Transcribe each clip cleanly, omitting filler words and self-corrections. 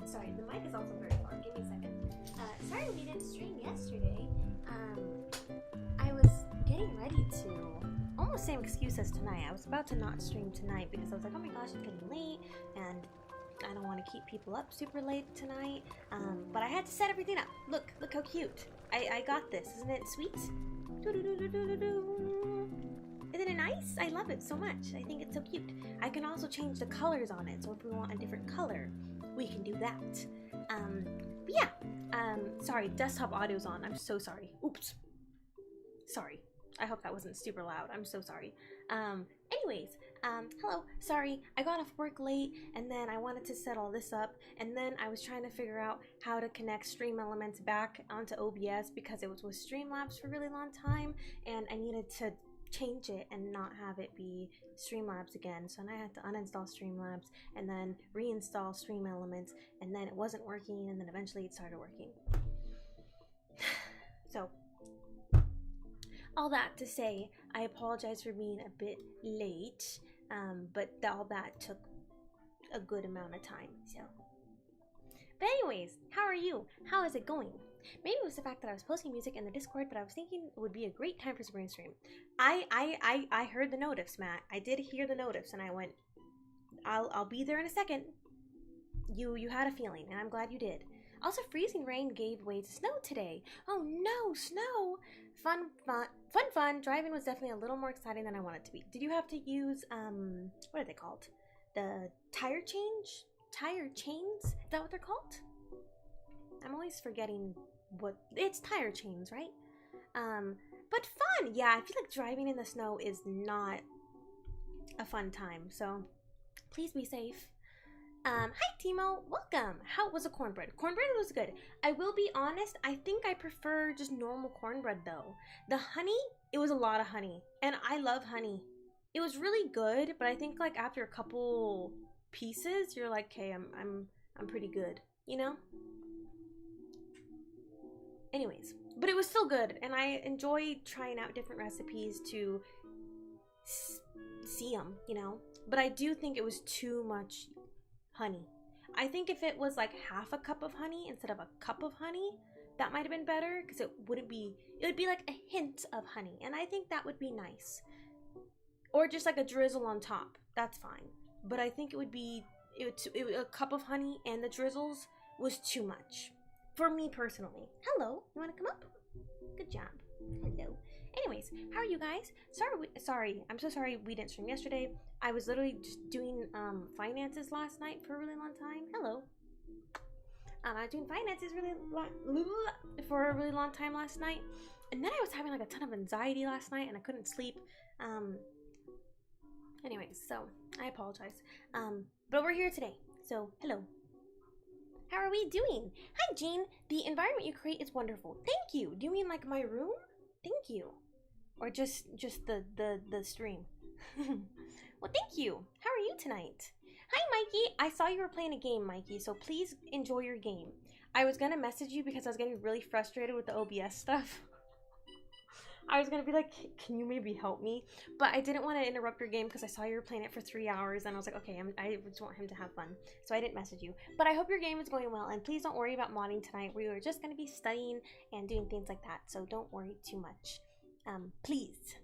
Sorry, the mic is also very far. Give me a second. Sorry we didn't stream yesterday. I was getting ready to. Almost same excuse as tonight. I was about to not stream tonight because I was like, oh my gosh, it's getting late and I don't want to keep people up super late tonight. But I had to set everything up. Look how cute. I got this. Isn't it sweet? Isn't it nice? I love it so much. I think it's so cute. I can also change the colors on it. So if we want a different color, we can do that. But yeah. Sorry, desktop audio's on. I'm so sorry. Oops. Sorry. I hope that wasn't super loud. I'm so sorry. Anyways, hello. Sorry, I got off work late and then I wanted to set all this up and then I was trying to figure out how to connect Stream Elements back onto OBS because it was with Streamlabs for a really long time and I needed to change it and not have it be Streamlabs again. So then I had to uninstall Streamlabs and then reinstall Stream Elements and then it wasn't working and then eventually it started working. So all that to say, I apologize for being a bit late, but all that took a good amount of time, so. But anyways, how are you? How is it going? Maybe it was the fact that I was posting music in the Discord, but I was thinking it would be a great time for Spring Stream. I heard the notifs, Matt. I did hear the notifs, and I went, I'll be there in a second. You had a feeling, and I'm glad you did. Also, freezing rain gave way to snow today. Oh no, snow! Fun. Driving was definitely a little more exciting than I wanted to be. Did you have to use, what are they called? The tire change? Tire chains? Is that what they're called? I'm always forgetting what, it's tire chains, right? But fun! Yeah, I feel like driving in the snow is not a fun time, so please be safe. Hi Timo, welcome. How was the cornbread? Cornbread was good. I will be honest, I think I prefer just normal cornbread though. The honey, it was a lot of honey, and I love honey. It was really good, but I think like after a couple pieces, you're like, okay, I'm pretty good, you know? Anyways, but it was still good, and I enjoy trying out different recipes to see them, you know? But I do think it was too much honey. I think if it was like half a cup of honey instead of a cup of honey, that might have been better because it would be like a hint of honey, and I think that would be nice. Or just like a drizzle on top. That's fine. But I think it would be a cup of honey and the drizzles was too much for me personally. Hello, you want to come up? Good job. Hello. Anyways, how are you guys? Sorry, I'm so sorry we didn't stream yesterday. I was literally just doing finances last night for a really long time. Hello. I was doing finances for a really long time last night, and then I was having like a ton of anxiety last night, and I couldn't sleep. Anyways, so I apologize. But we're here today, so hello. How are we doing? Hi, Jean. The environment you create is wonderful. Thank you. Do you mean like my room? Thank you. Or just the stream. Well, thank you. How are you tonight? Hi, Mikey. I saw you were playing a game, Mikey, so please enjoy your game. I was gonna message you because I was getting really frustrated with the OBS stuff. I was gonna be like, can you maybe help me? But I didn't want to interrupt your game because I saw you were playing it for 3 hours and I was like, okay, I just want him to have fun. So I didn't message you. But I hope your game is going well, and please don't worry about modding tonight. We were just gonna be studying and doing things like that, so don't worry too much. Please.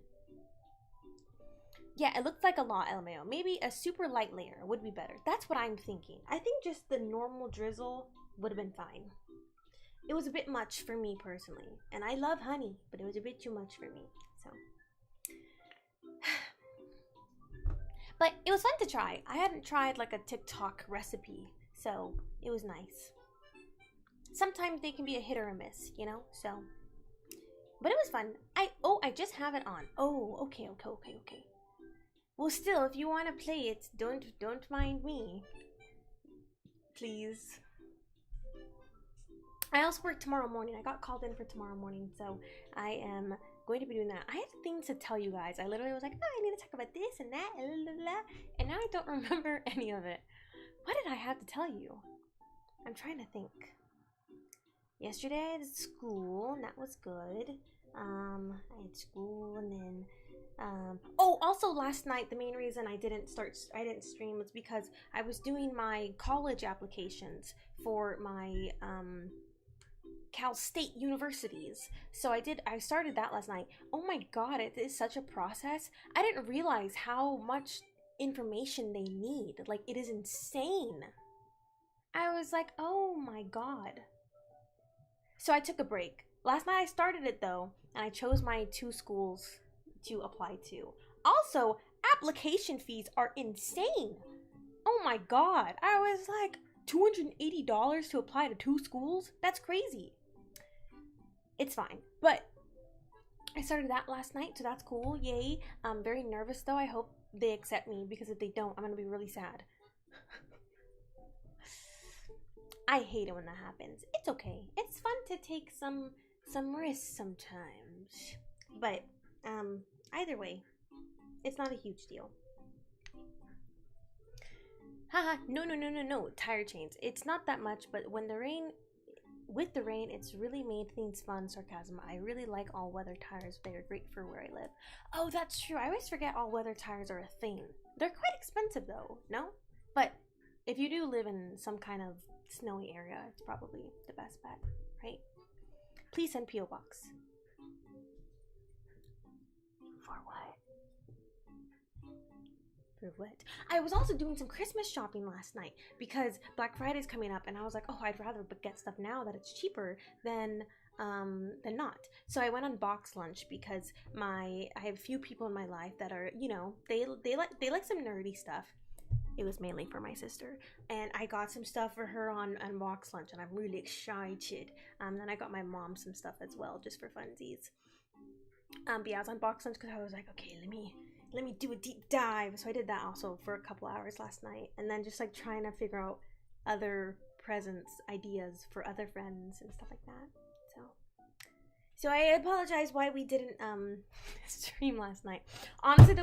Yeah, it looked like a lot, LMAO. Maybe a super light layer would be better. That's what I'm thinking. I think just the normal drizzle would have been fine. It was a bit much for me personally. And I love honey, but it was a bit too much for me. So. But it was fun to try. I hadn't tried like a TikTok recipe, so it was nice. Sometimes they can be a hit or a miss, you know? So. But it was fun. I just have it on. Oh, okay. Well, still, if you want to play it, don't mind me. Please. I also work tomorrow morning. I got called in for tomorrow morning, so I am going to be doing that. I had things to tell you guys. I literally was like, oh, I need to talk about this and that, and now I don't remember any of it. What did I have to tell you? I'm trying to think. Yesterday I had school, and that was good. I had school, and then Oh, also last night, the main reason I didn't stream was because I was doing my college applications for my Cal State universities. So I started that last night. Oh my god, it is such a process. I didn't realize how much information they need. Like, it is insane. I was like, oh my god. So I took a break. Last night I started it though, and I chose my 2 schools to apply to. Also, application fees are insane. Oh my god. I was like, $280 to apply to 2 schools? That's crazy. It's fine. But I started that last night, so that's cool. Yay. I'm very nervous though. I hope they accept me, because if they don't, I'm gonna be really sad. I hate it when that happens. It's okay. It's fun to take some risks sometimes. But either way, it's not a huge deal. Haha, no, tire chains. It's not that much, but with the rain, it's really made things fun. Sarcasm. I really like all-weather tires. They are great for where I live. Oh, that's true. I always forget all-weather tires are a thing. They're quite expensive though, no? But if you do live in some kind of snowy area, it's probably the best bet, right? Please send P.O. Box. For what? For what? I was also doing some Christmas shopping last night because Black Friday's coming up, and I was like, oh, I'd rather get stuff now that it's cheaper than not. So I went on Box Lunch because I have a few people in my life that are, you know, they like some nerdy stuff. It was mainly for my sister, and I got some stuff for her on Box Lunch, and I'm really excited. Then I got my mom some stuff as well, just for funsies. But yeah, I was on Box Lunch because I was like, okay, let me do a deep dive. So I did that also for a couple hours last night, and then just like trying to figure out other presents, ideas for other friends and stuff like that. So I apologize why we didn't stream last night. Honestly,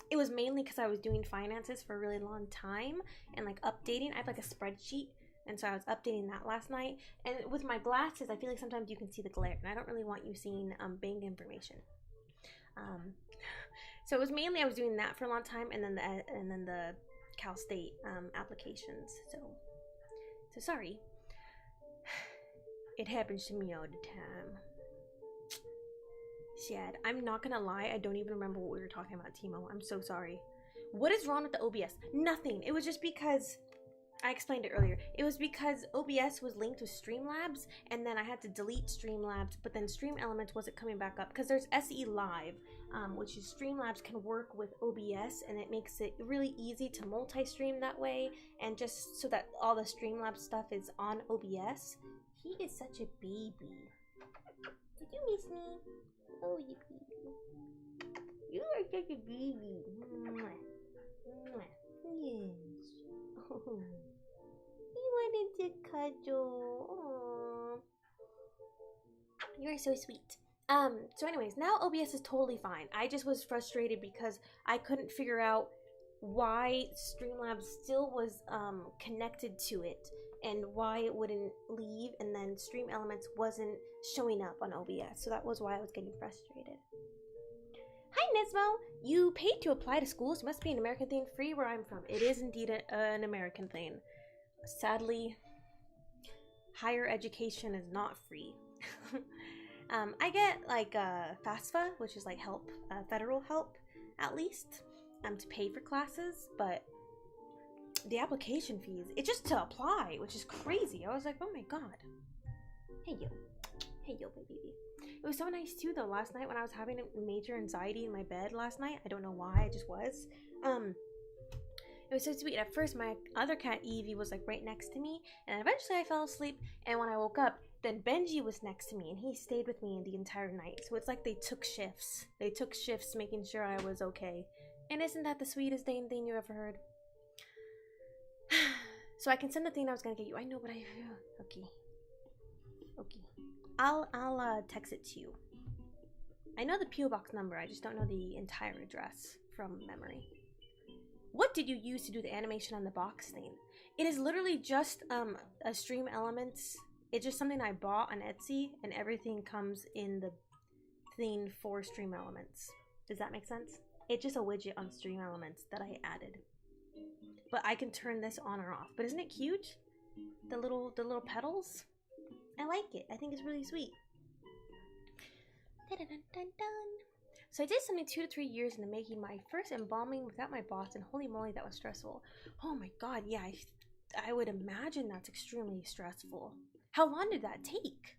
it was mainly because I was doing finances for a really long time and like updating. I have like a spreadsheet, and so I was updating that last night. And with my glasses, I feel like sometimes you can see the glare, and I don't really want you seeing bank information. So it was mainly I was doing that for a long time, and then the Cal State applications. So sorry. It happens to me all the time. Sad. I'm not gonna lie, I don't even remember what we were talking about, Timo. I'm so sorry. What is wrong with the OBS? Nothing. It was just because I explained it earlier. It was because OBS was linked with Streamlabs, and then I had to delete Streamlabs, but then StreamElements wasn't coming back up because there's SE Live, which is Streamlabs can work with OBS, and it makes it really easy to multi-stream that way, and just so that all the Streamlabs stuff is on OBS. He is such a baby. Did you miss me? Oh, you baby. You are such a baby. Yes. Oh. He wanted to cuddle. Aww. You are so sweet. So anyways, now OBS is totally fine. I just was frustrated because I couldn't figure out why Streamlabs still was connected to it, and why it wouldn't leave, and then StreamElements wasn't showing up on OBS. So that was why I was getting frustrated. Hi Nismo! You paid to apply to schools. Must be an American thing. Free where I'm from. It is indeed an American thing. Sadly, higher education is not free. I get like FAFSA, which is like help, federal help at least, to pay for classes, but the application fees, it's just to apply, which is crazy. I was like, oh my god. Hey yo, baby. It was so nice too though last night when I was having major anxiety in my bed last night. I don't know why, I just was. It was so sweet. At first my other cat Evie was like right next to me, and eventually I fell asleep, and when I woke up, then Benji was next to me, and he stayed with me the entire night. So it's like they took shifts. They took shifts making sure I was okay. And isn't that the sweetest thing you ever heard? So I can send the thing I was gonna get you. I know, but okay. I'll text it to you. I know the P.O. Box number, I just don't know the entire address from memory. What did you use to do the animation on the box thing? It is literally just a StreamElements. It's just something I bought on Etsy, and everything comes in the thing for StreamElements. Does that make sense? It's just a widget on Stream Elements that I added. But I can turn this on or off. But isn't it cute? The little petals? I like it. I think it's really sweet. So I did something 2 to 3 years into making my first embalming without my boss, and holy moly, that was stressful. Oh my god, yeah, I would imagine that's extremely stressful. How long did that take?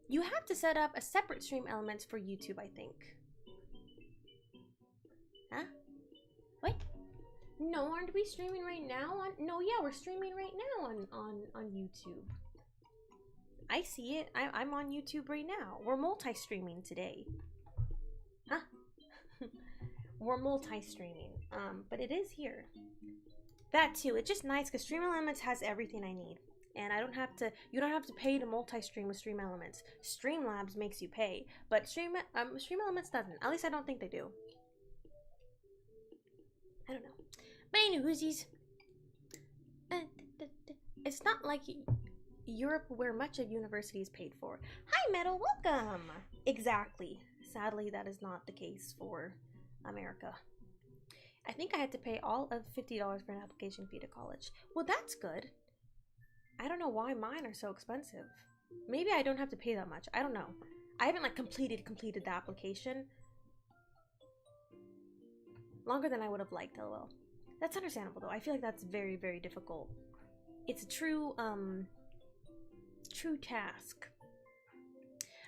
You have to set up a separate Stream Elements for YouTube, I think. Huh? What? No, aren't we streaming right now? No, yeah, we're streaming right now on YouTube. I see it. I'm on YouTube right now. We're multi-streaming today. Huh? We're multi-streaming. But it is here. That too. It's just nice because Stream Elements has everything I need. And I don't have to, you don't have to pay to multi-stream with Stream Elements. Streamlabs makes you pay, but Stream Elements doesn't. At least I don't think they do. I don't know. But anywhoosies, it's not like Europe where much of university is paid for. Hi, Metal, welcome! Exactly. Sadly, that is not the case for America. I think I had to pay all of $50 for an application fee to college. Well, that's good. I don't know why mine are so expensive. Maybe I don't have to pay that much. I don't know. I haven't like completed the application. Longer than I would have liked, lol. That's understandable though. I feel like that's very, very difficult. It's a true task.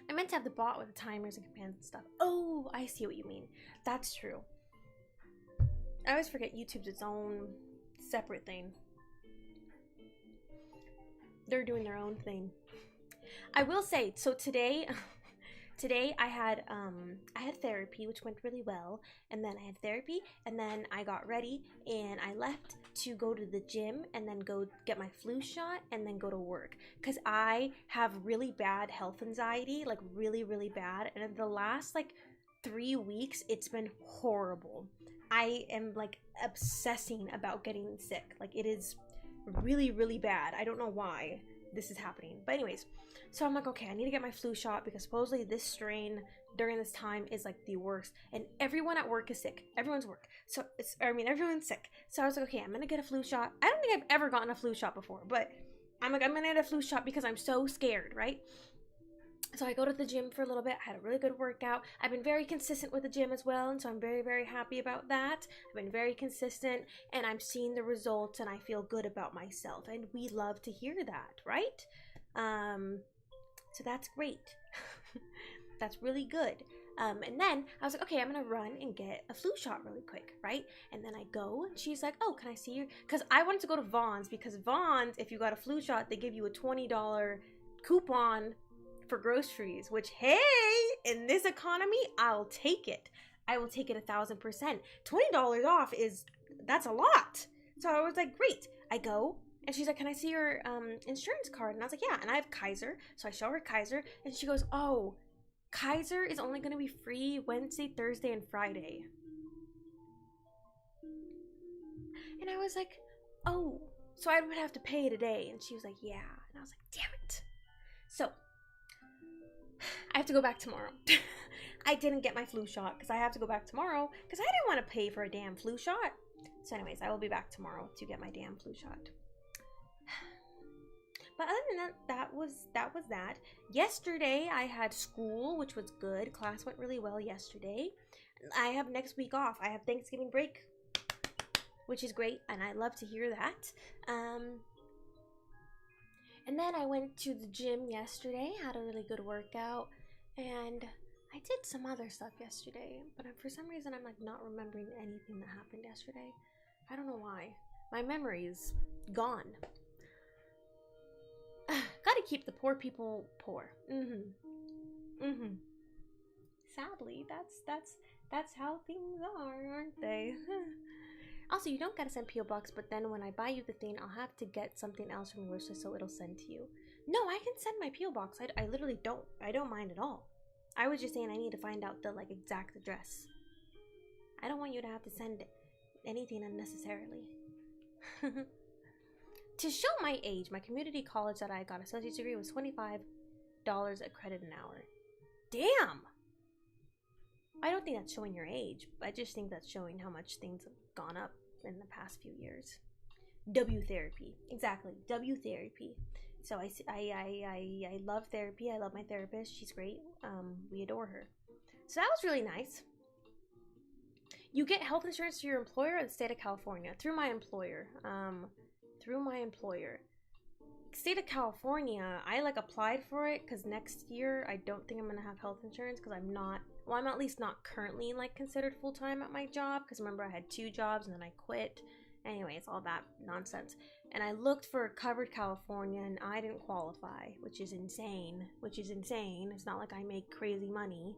I meant to have the bot with the timers and commands and stuff. Oh, I see what you mean. That's true. I always forget YouTube's its own separate thing. They're doing their own thing. I will say, so today I had therapy, which went really well, and then I had therapy, and then I got ready and I left to go to the gym and then go get my flu shot and then go to work, because I have really bad health anxiety, like really, really bad, and in the last like 3 weeks it's been horrible. I am like obsessing about getting sick. Like it is really, really bad. I don't know why this is happening, but anyways, so I'm like, okay, I need to get my flu shot because supposedly this strain during this time is like the worst, and everyone at work is sick. Everyone's everyone's sick. So I was like, okay, I'm gonna get a flu shot. I don't think I've ever gotten a flu shot before, but I'm like, I'm gonna get a flu shot because I'm so scared, right? So I go to the gym for a little bit. I had a really good workout. I've been very consistent with the gym as well, and so I'm very, very happy about that. I've been very consistent, and I'm seeing the results, and I feel good about myself, and we love to hear that, right? So that's great. That's really good. And then I was like, okay, I'm gonna run and get a flu shot really quick, right? And then I go, and she's like, oh, can I see you? Because I wanted to go to Vons, because Vons, if you got a flu shot, they give you a $20 coupon for groceries, which, hey, in this economy, I'll take it. I will take it 1,000%. $20 off that's a lot. So I was like, great. I go, and she's like, can I see your insurance card? And I was like, yeah, and I have Kaiser. So I show her Kaiser, and she goes, oh, Kaiser is only going to be free Wednesday, Thursday, and Friday. And I was like, oh, so I would have to pay today. And she was like, yeah. And I was like, damn it. So I have to go back tomorrow. I didn't get my flu shot because I have to go back tomorrow because I didn't want to pay for a damn flu shot. So anyways, I will be back tomorrow to get my damn flu shot. But other than that, that was that. Yesterday I had school, which was good. Class went really well yesterday. I have next week off. I have Thanksgiving break, which is great, and I love to hear that. And then I went to the gym yesterday, had a really good workout, and I did some other stuff yesterday, but for some reason I'm like not remembering anything that happened yesterday. I don't know why. My memory is gone. Gotta keep the poor people poor. Sadly, that's how things are, aren't they? Also, you don't gotta send P.O. Box, but then when I buy you the thing, I'll have to get something else from your wishlist so it'll send to you. No, I can send my P.O. Box. I literally don't. I don't mind at all. I was just saying I need to find out the like exact address. I don't want you to have to send anything unnecessarily. To show my age, my community college that I got associate's degree was $25 a credit an hour. Damn! I don't think that's showing your age. I just think that's showing how much things have gone up in the past few years. W therapy, exactly. W therapy. So I love therapy. I love my therapist. She's great. We adore her. So that was really nice. You get health insurance through your employer or the state of California? Through my employer. Through my employer. State of California, I like applied for it because next year I don't think I'm gonna have health insurance because I'm not. Well, I'm at least not currently like considered full time at my job because remember I had 2 jobs and then I quit. Anyway, it's all that nonsense. And I looked for covered California and I didn't qualify, which is insane. It's not like I make crazy money.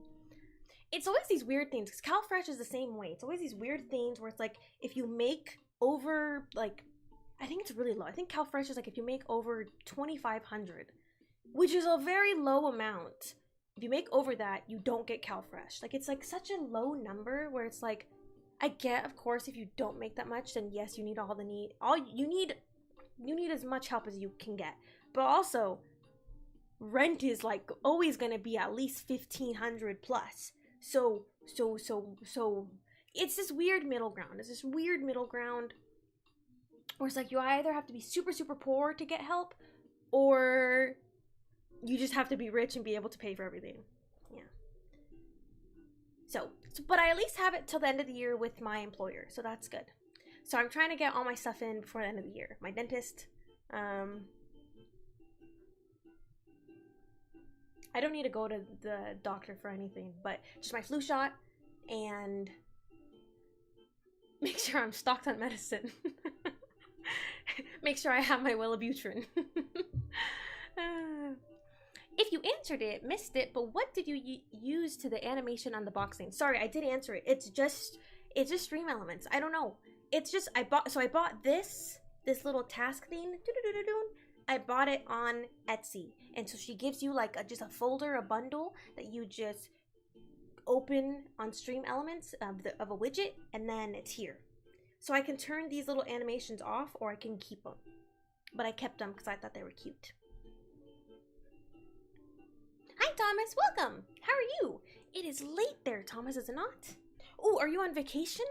It's always these weird things because CalFresh is the same way. It's always these weird things where it's like if you make over like, I think it's really low. I think CalFresh is like if you make over 2,500, which is a very low amount. If you make over that, you don't get CalFresh. Like it's like such a low number where it's like, I get, of course, if you don't make that much, then yes, you need you need as much help as you can get. But also, rent is like always gonna be at least 1,500 plus. So it's this weird middle ground. It's this weird middle ground where it's like you either have to be super, super poor to get help, or you just have to be rich and be able to pay for everything. Yeah. So, but I at least have it till the end of the year with my employer, so that's good. So I'm trying to get all my stuff in before the end of the year. My dentist, I don't need to go to the doctor for anything, but just my flu shot and make sure I'm stocked on medicine. Make sure I have my Wellibutrin. If you answered it, missed it, but what did you use to the animation on the boxing? Sorry, I did answer it. It's just Stream Elements. I don't know. It's just I bought this little task thing. I bought it on Etsy, and so she gives you like just a folder, a bundle that you just open on Stream Elements of a widget, and then it's here. So I can turn these little animations off, or I can keep them. But I kept them because I thought they were cute. Hi, Thomas. Welcome. How are you? It is late there, Thomas, is it not? Oh, are you on vacation?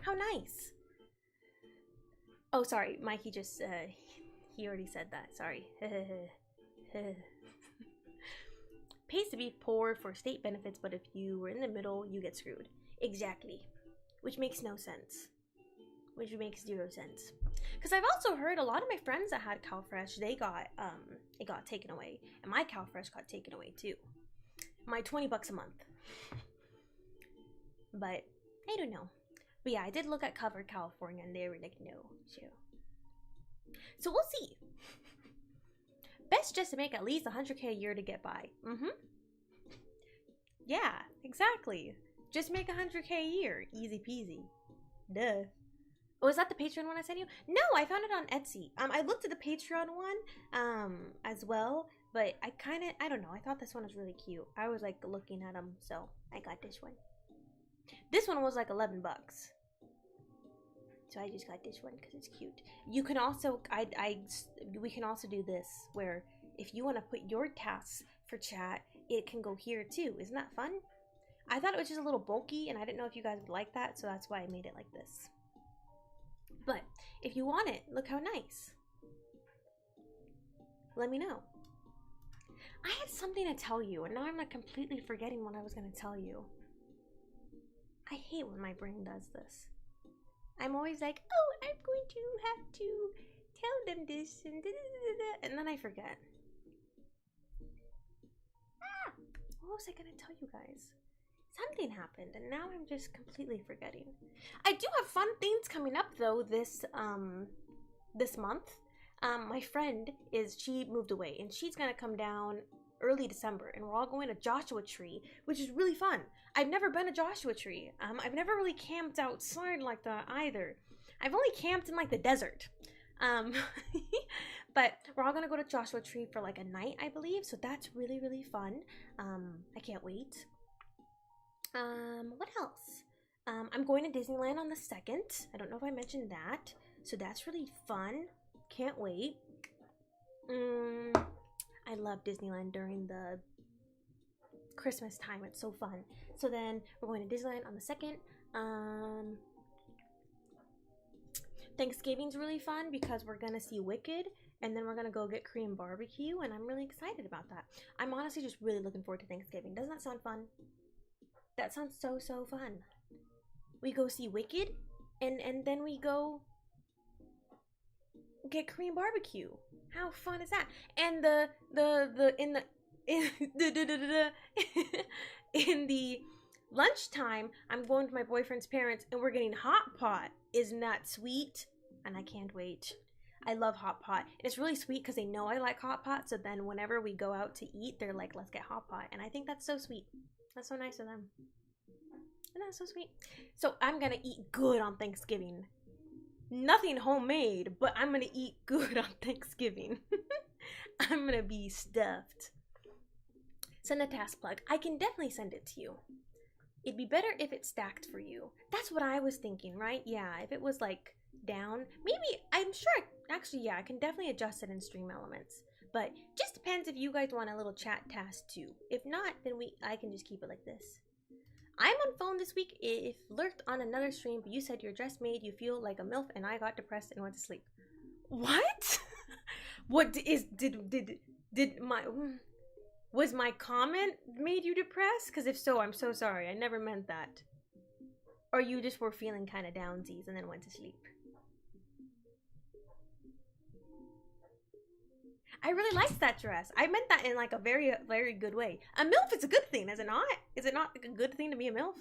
How nice. Oh, sorry. Mikey just, he already said that. Sorry. Pays to be poor for state benefits, but if you were in the middle, you get screwed. Exactly. Which makes no sense. Which makes 0 sense. Because I've also heard a lot of my friends that had CalFresh, it got taken away. And my CalFresh got taken away too. My $20 a month. But I don't know. But yeah, I did look at Covered California and they were like, no. So we'll see. Best just to make at least 100K a year to get by. Yeah, exactly. Just make 100K a year. Easy peasy. Duh. Oh, is that the Patreon one I sent you? No, I found it on Etsy. I looked at the Patreon one, as well, but I don't know. I thought this one was really cute. I was like looking at them, so I got this one. This one was like $11. So I just got this one because it's cute. You can also, we can also do this where if you want to put your tasks for chat, it can go here too. Isn't that fun? I thought it was just a little bulky and I didn't know if you guys would like that, so that's why I made it like this. But if you want it, look how nice. Let me know. I had something to tell you, and now I'm like completely forgetting what I was going to tell you. I hate when my brain does this. I'm always like, oh, I'm going to have to tell them this, and then I forget. What was I going to tell you guys? Something happened, and now I'm just completely forgetting. I do have fun things coming up, though, this month. My friend, she moved away, and she's going to come down early December, and we're all going to Joshua Tree, which is really fun. I've never been to Joshua Tree. I've never really camped outside like that either. I've only camped in like the desert. But we're all gonna go to Joshua Tree for like a night, I believe, so that's really, really fun. I can't wait. What else? I'm going to Disneyland on the 2nd. I don't know if I mentioned that, so that's really fun. Can't wait. I love Disneyland during the Christmas time. It's so fun. So then we're going to Disneyland on the 2nd. Thanksgiving's really fun because we're gonna see Wicked, and then we're gonna go get Korean barbecue, and I'm really excited about that. I'm honestly just really looking forward to Thanksgiving. Doesn't that sound fun? That sounds so fun. We go see Wicked, and then we go get Korean barbecue. How fun is that? And in the lunchtime, I'm going to my boyfriend's parents and we're getting hot pot. Isn't that sweet? And I can't wait. I love hot pot. And it's really sweet because they know I like hot pot. So then whenever we go out to eat, they're like, let's get hot pot. And I think that's so sweet. That's so nice of them. And that's so sweet. So I'm going to eat good on Thanksgiving. Nothing homemade, but I'm going to eat good on Thanksgiving. I'm going to be stuffed. Send a task plug. I can definitely send it to you. It'd be better if it's stacked for you. That's what I was thinking, right? Yeah, if it was like down, maybe, I'm sure, actually, yeah, I can definitely adjust it in Stream Elements. But just depends if you guys want a little chat task too. If not, then I can just keep it like this. I'm on phone this week. If lurked on another stream, but you said your dress made you feel like a MILF and I got depressed and went to sleep. What? What was my comment made you depressed? Because if so, I'm so sorry. I never meant that. Or you just were feeling kind of downsies and then went to sleep. I really liked that dress. I meant that in like a very, very good way. A MILF is a good thing, is it not? Is it not a good thing to be a MILF?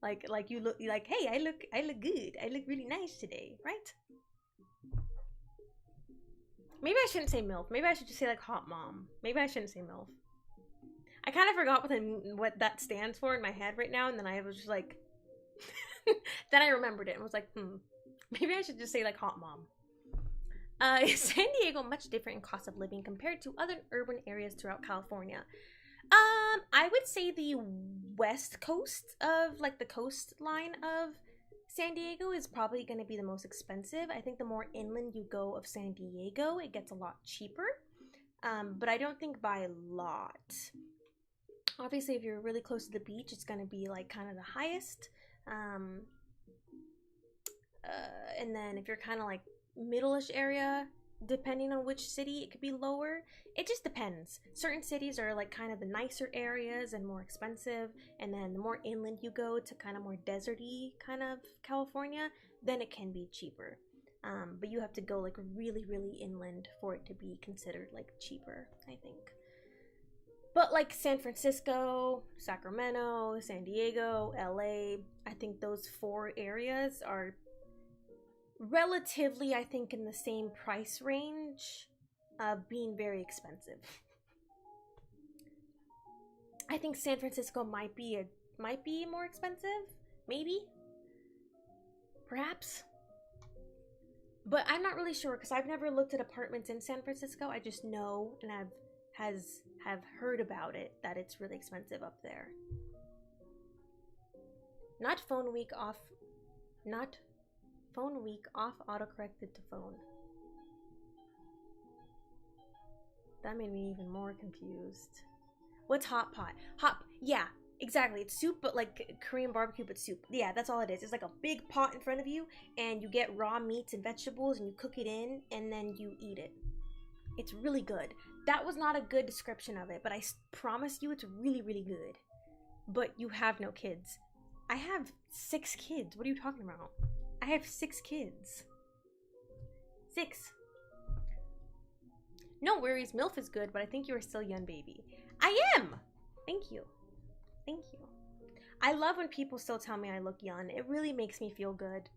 Like you look like, hey, I look good. I look really nice today, right? Maybe I shouldn't say MILF. Maybe I should just say like hot mom. Maybe I shouldn't say MILF. I kind of forgot what that stands for in my head right now, and then I was just like, then I remembered it and was like, maybe I should just say like hot mom. Is San Diego much different in cost of living compared to other urban areas throughout California? I would say the west coast of, like the coastline of San Diego is probably going to be the most expensive. I think the more inland you go of San Diego, it gets a lot cheaper. But I don't think by a lot. Obviously, if you're really close to the beach, it's going to be like kind of the highest. And then if you're kind of like middle-ish area, depending on which city, it could be lower. It just depends. Certain cities are like kind of the nicer areas and more expensive, and then the more inland you go to kind of more deserty kind of California, then it can be cheaper. But you have to go like really, really inland for it to be considered like cheaper, I think. But like San Francisco, Sacramento, San Diego, LA, I think those 4 areas are relatively, I think, in the same price range of being very expensive. I think San Francisco might be more expensive, maybe, perhaps, but I'm not really sure because I've never looked at apartments in San Francisco. I just know and have heard about it, that it's really expensive up there. Not phone week off autocorrected to phone. That made me even more confused. What's hot pot? Yeah, exactly. It's soup, but like Korean barbecue, but soup. Yeah, that's all it is. It's like a big pot in front of you, and you get raw meats and vegetables, and you cook it in, and then you eat it. It's really good. That was not a good description of it, but I promise you it's really, really good. But you have no kids. I have 6 kids. What are you talking about? I have 6 kids. 6. No worries, MILF is good, but I think you are still young, baby. I am! Thank you. Thank you. I love when people still tell me I look young. It really makes me feel good.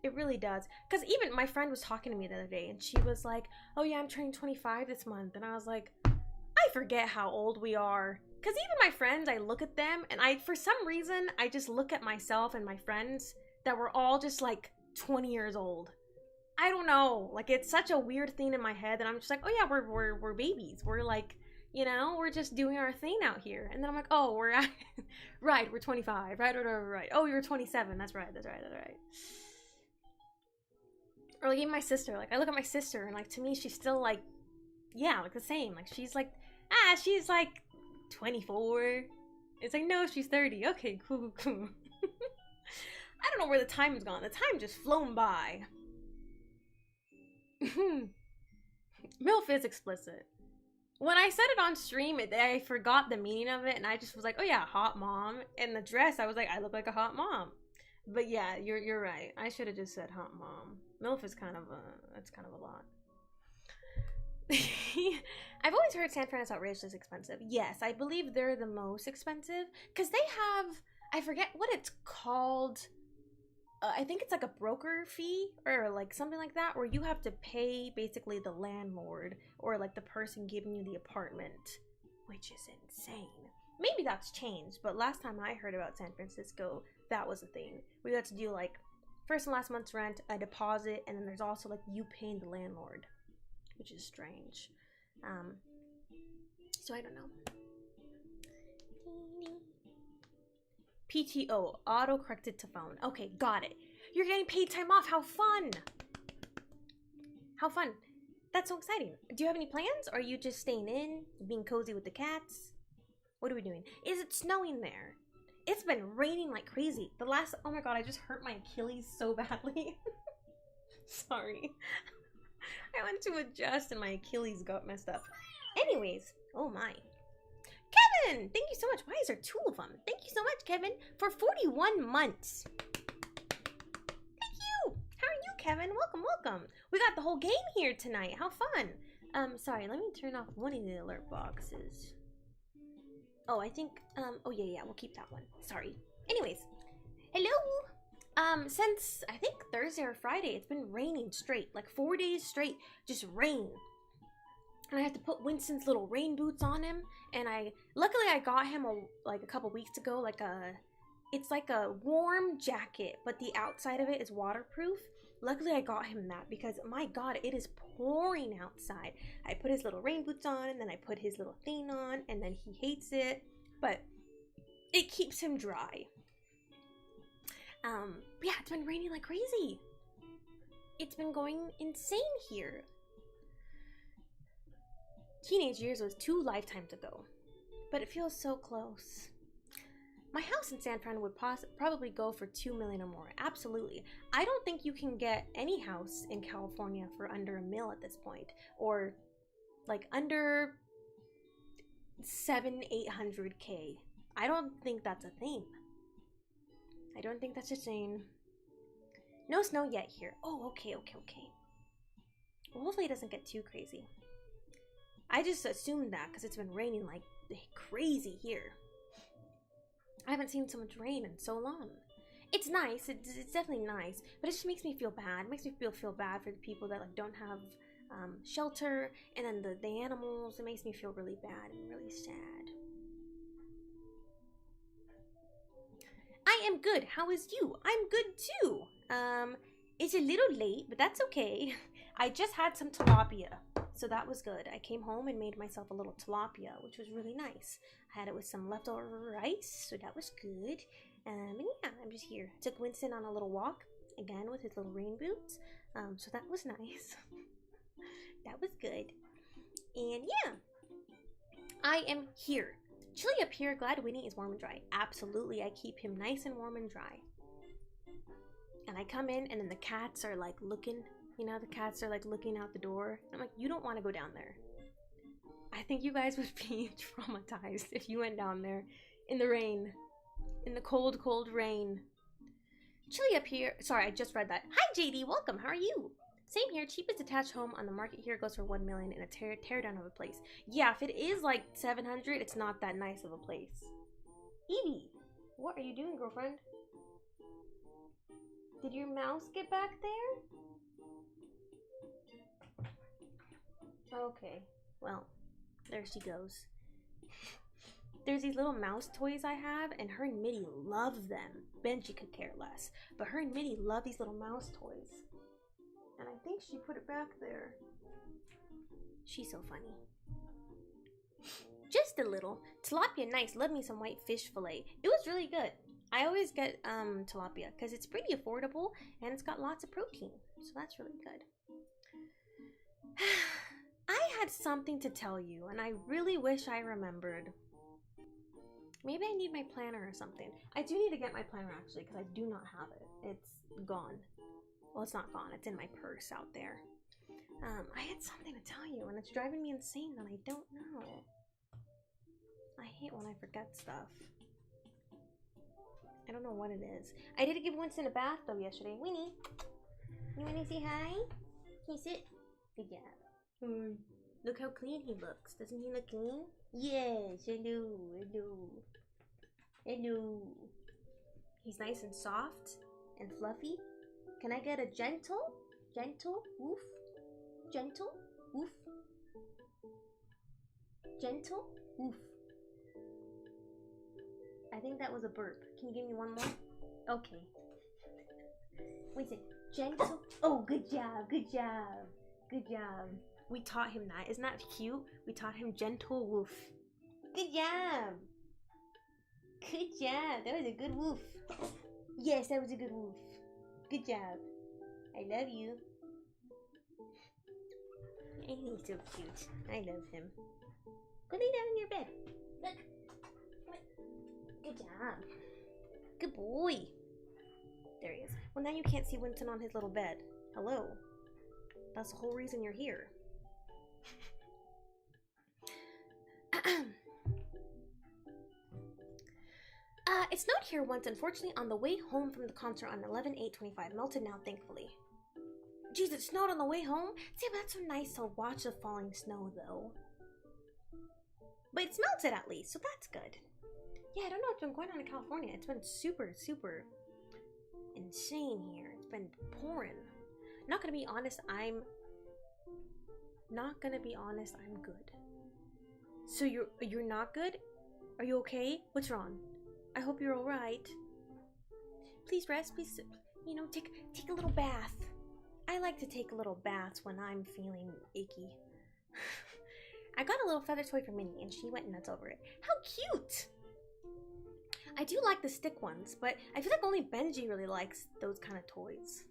It really does. Because even my friend was talking to me the other day, and she was like, oh yeah, I'm turning 25 this month. And I was like, I forget how old we are. Because even my friends, I look at them, and for some reason, I just look at myself and my friends that we're all just like 20 years old. I don't know. Like, it's such a weird thing in my head that I'm just like, oh yeah, we're babies. We're like, you know, we're just doing our thing out here. And then I'm like, oh, we're right, we're 25. Right. Oh, you're 27. That's right. Or like even my sister, like I look at my sister and like to me she's still like, yeah, like the same. Like she's like 24. It's like, no, she's 30. Okay, cool. I don't know where the time has gone. The time just flown by. MILF is explicit. When I said it on stream, I forgot the meaning of it, and I just was like, oh yeah, hot mom. And the dress, I was like, I look like a hot mom. But yeah, you're right. I should have just said hot mom. MILF is kind of that's kind of a lot. I've always heard San Fran is outrageously expensive. Yes, I believe they're the most expensive because they have, I forget what it's called. I think it's like a broker fee or like something like that, where you have to pay basically the landlord or like the person giving you the apartment, which is insane. Maybe that's changed, but last time I heard about San Francisco, that was a thing. We had to do like first and last month's rent, a deposit, and then there's also like you paying the landlord, which is strange. So I don't know. PTO, auto-corrected to phone. Okay, got it. You're getting paid time off. How fun. How fun. That's so exciting. Do you have any plans? Or are you just staying in, being cozy with the cats? What are we doing? Is it snowing there? It's been raining like crazy. Oh my god, I just hurt my Achilles so badly. Sorry. I went to adjust and my Achilles got messed up. Anyways, oh my. Kevin! Thank you so much. Why is there 2 of them? Thank you so much, Kevin, for 41 months. Thank you! How are you, Kevin? Welcome, welcome. We got the whole game here tonight. How fun. Sorry, let me turn off one of the alert boxes. Oh, I think, oh yeah, we'll keep that one. Sorry. Anyways, hello! Since, I think Thursday or Friday, it's been raining straight. Like 4 days straight, just rain. And I had to put Winston's little rain boots on him, and luckily I got him like a couple weeks ago, it's like a warm jacket, but the outside of it is waterproof. Luckily I got him that because my god, it is pouring outside. I put his little rain boots on, and then I put his little thing on, and then he hates it, but it keeps him dry. Yeah, it's been raining like crazy. It's been going insane here. Teenage years was 2 lifetimes ago, but it feels so close. My house in San Fran would probably go for $2 million or more. Absolutely. I don't think you can get any house in California for under $1 million at this point, or like under 700-800K. I don't think that's a thing. I don't think that's a thing. No snow yet here. Oh, okay. Well, hopefully it doesn't get too crazy. I just assumed that because it's been raining like crazy here. I haven't seen so much rain in so long. It's nice. It's definitely nice, but it just makes me feel bad. It makes me feel bad for the people that like don't have shelter, and then the animals. It makes me feel really bad and really sad. I am good. How is you? I'm good too. It's a little late, but that's okay. I just had some tilapia, so that was good. I came home and made myself a little tilapia, which was really nice. I had it with some leftover rice, so that was good. And yeah, I'm just here. Took Winston on a little walk, again with his little rain boots, so that was nice. That was good. And yeah, I am here. Chilly up here, glad Winnie is warm and dry. Absolutely, I keep him nice and warm and dry. And I come in, and then the cats are like looking. You know, the cats are like looking out the door. I'm like, you don't want to go down there. I think you guys would be traumatized if you went down there in the rain. In the cold, cold rain. Chilly up here. Sorry, I just read that. Hi, JD. Welcome. How are you? Same here. Cheapest detached home on the market here goes for $1 million in a tear down of a place. Yeah, if it is like 700, it's not that nice of a place. Evie, what are you doing, girlfriend? Did your mouse get back there? Okay, well, there she goes. There's these little mouse toys I have, and her and Mitty love them. Benji could care less, but her and Mitty love these little mouse toys. And I think she put it back there. She's so funny. Just a little. Tilapia nice. Love me some white fish fillet. It was really good. I always get tilapia because it's pretty affordable and it's got lots of protein. So that's really good. I had something to tell you, and I really wish I remembered. Maybe I need my planner or something. I do need to get my planner actually because I do not have it. It's gone. Well, it's not gone. It's in my purse out there. I had something to tell you and it's driving me insane that I don't know. I hate when I forget stuff. I don't know what it is. I did give Winston a bath though yesterday. Winnie, you wanna say hi? Can you sit? Good job. Look how clean he looks. Doesn't he look clean? Yes, I do. I do. I do. He's nice and soft and fluffy. Can I get a gentle? Gentle? Woof. Gentle? Woof. Gentle? Woof. I think that was a burp. Can you give me one more? Okay. Wait a second. Gentle. Oh, good job. Good job. Good job. We taught him that. Isn't that cute? We taught him gentle woof. Good job. Good job. That was a good woof. Yes, that was a good woof. Good job. I love you. And he's so cute. I love him. Go lay down in your bed. Look. Good job. Good boy. There he is. Well, now you can't see Winston on his little bed. Hello. That's the whole reason you're here. It snowed here once, unfortunately, on the way home from the concert on 11/8/25. Melted now, thankfully. Jeez, it snowed on the way home? See, that's so nice to watch the falling snow, though. But it's melted at least, so that's good. Yeah, I don't know what's been going on in California. It's been super, super insane here. It's been pouring. Not gonna be honest, I'm good. So you're not good? Are you okay? What's wrong? I hope you're alright. Please rest, please, you know, take a little bath. I like to take little baths when I'm feeling icky. I got a little feather toy for Minnie and she went nuts over it. How cute! I do like the stick ones, but I feel like only Benji really likes those kind of toys.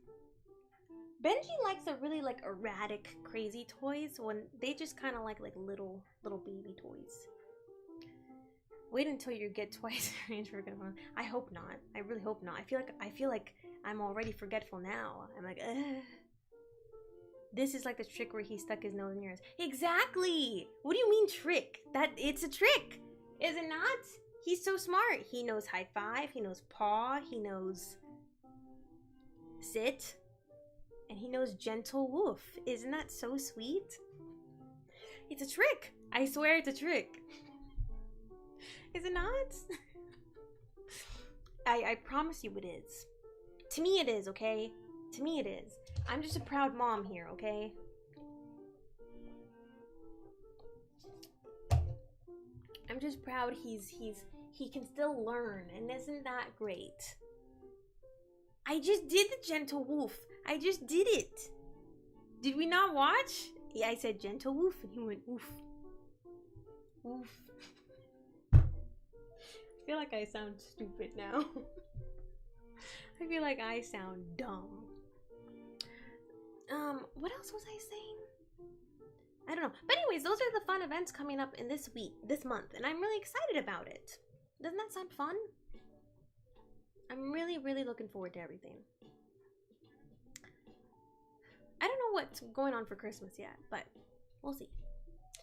Benji likes the really like erratic, crazy toys when they just kind of like little baby toys. Wait until you get twice the range for gonna. I hope not. I really hope not. I feel like I'm already forgetful now. I'm like, ugh. This is like the trick where he stuck his nose in yours. Exactly. What do you mean trick? That it's a trick, is it not? He's so smart. He knows high five. He knows paw. He knows sit. And he knows gentle woof. Isn't that so sweet? It's a trick. I swear it's a trick. Is it not? I promise you it is. To me it is, okay? To me it is. I'm just a proud mom here, okay? I'm just proud he can still learn, and isn't that great? I just did the gentle woof. I just did it. Did we not watch? Yeah, I said gentle woof, and he went oof. Oof. I feel like I sound stupid now. I feel like I sound dumb. What else was I saying? I don't know. But anyways, those are the fun events coming up in this month, and I'm really excited about it. Doesn't that sound fun? I'm really, really looking forward to everything. I don't know what's going on for Christmas yet, but we'll see.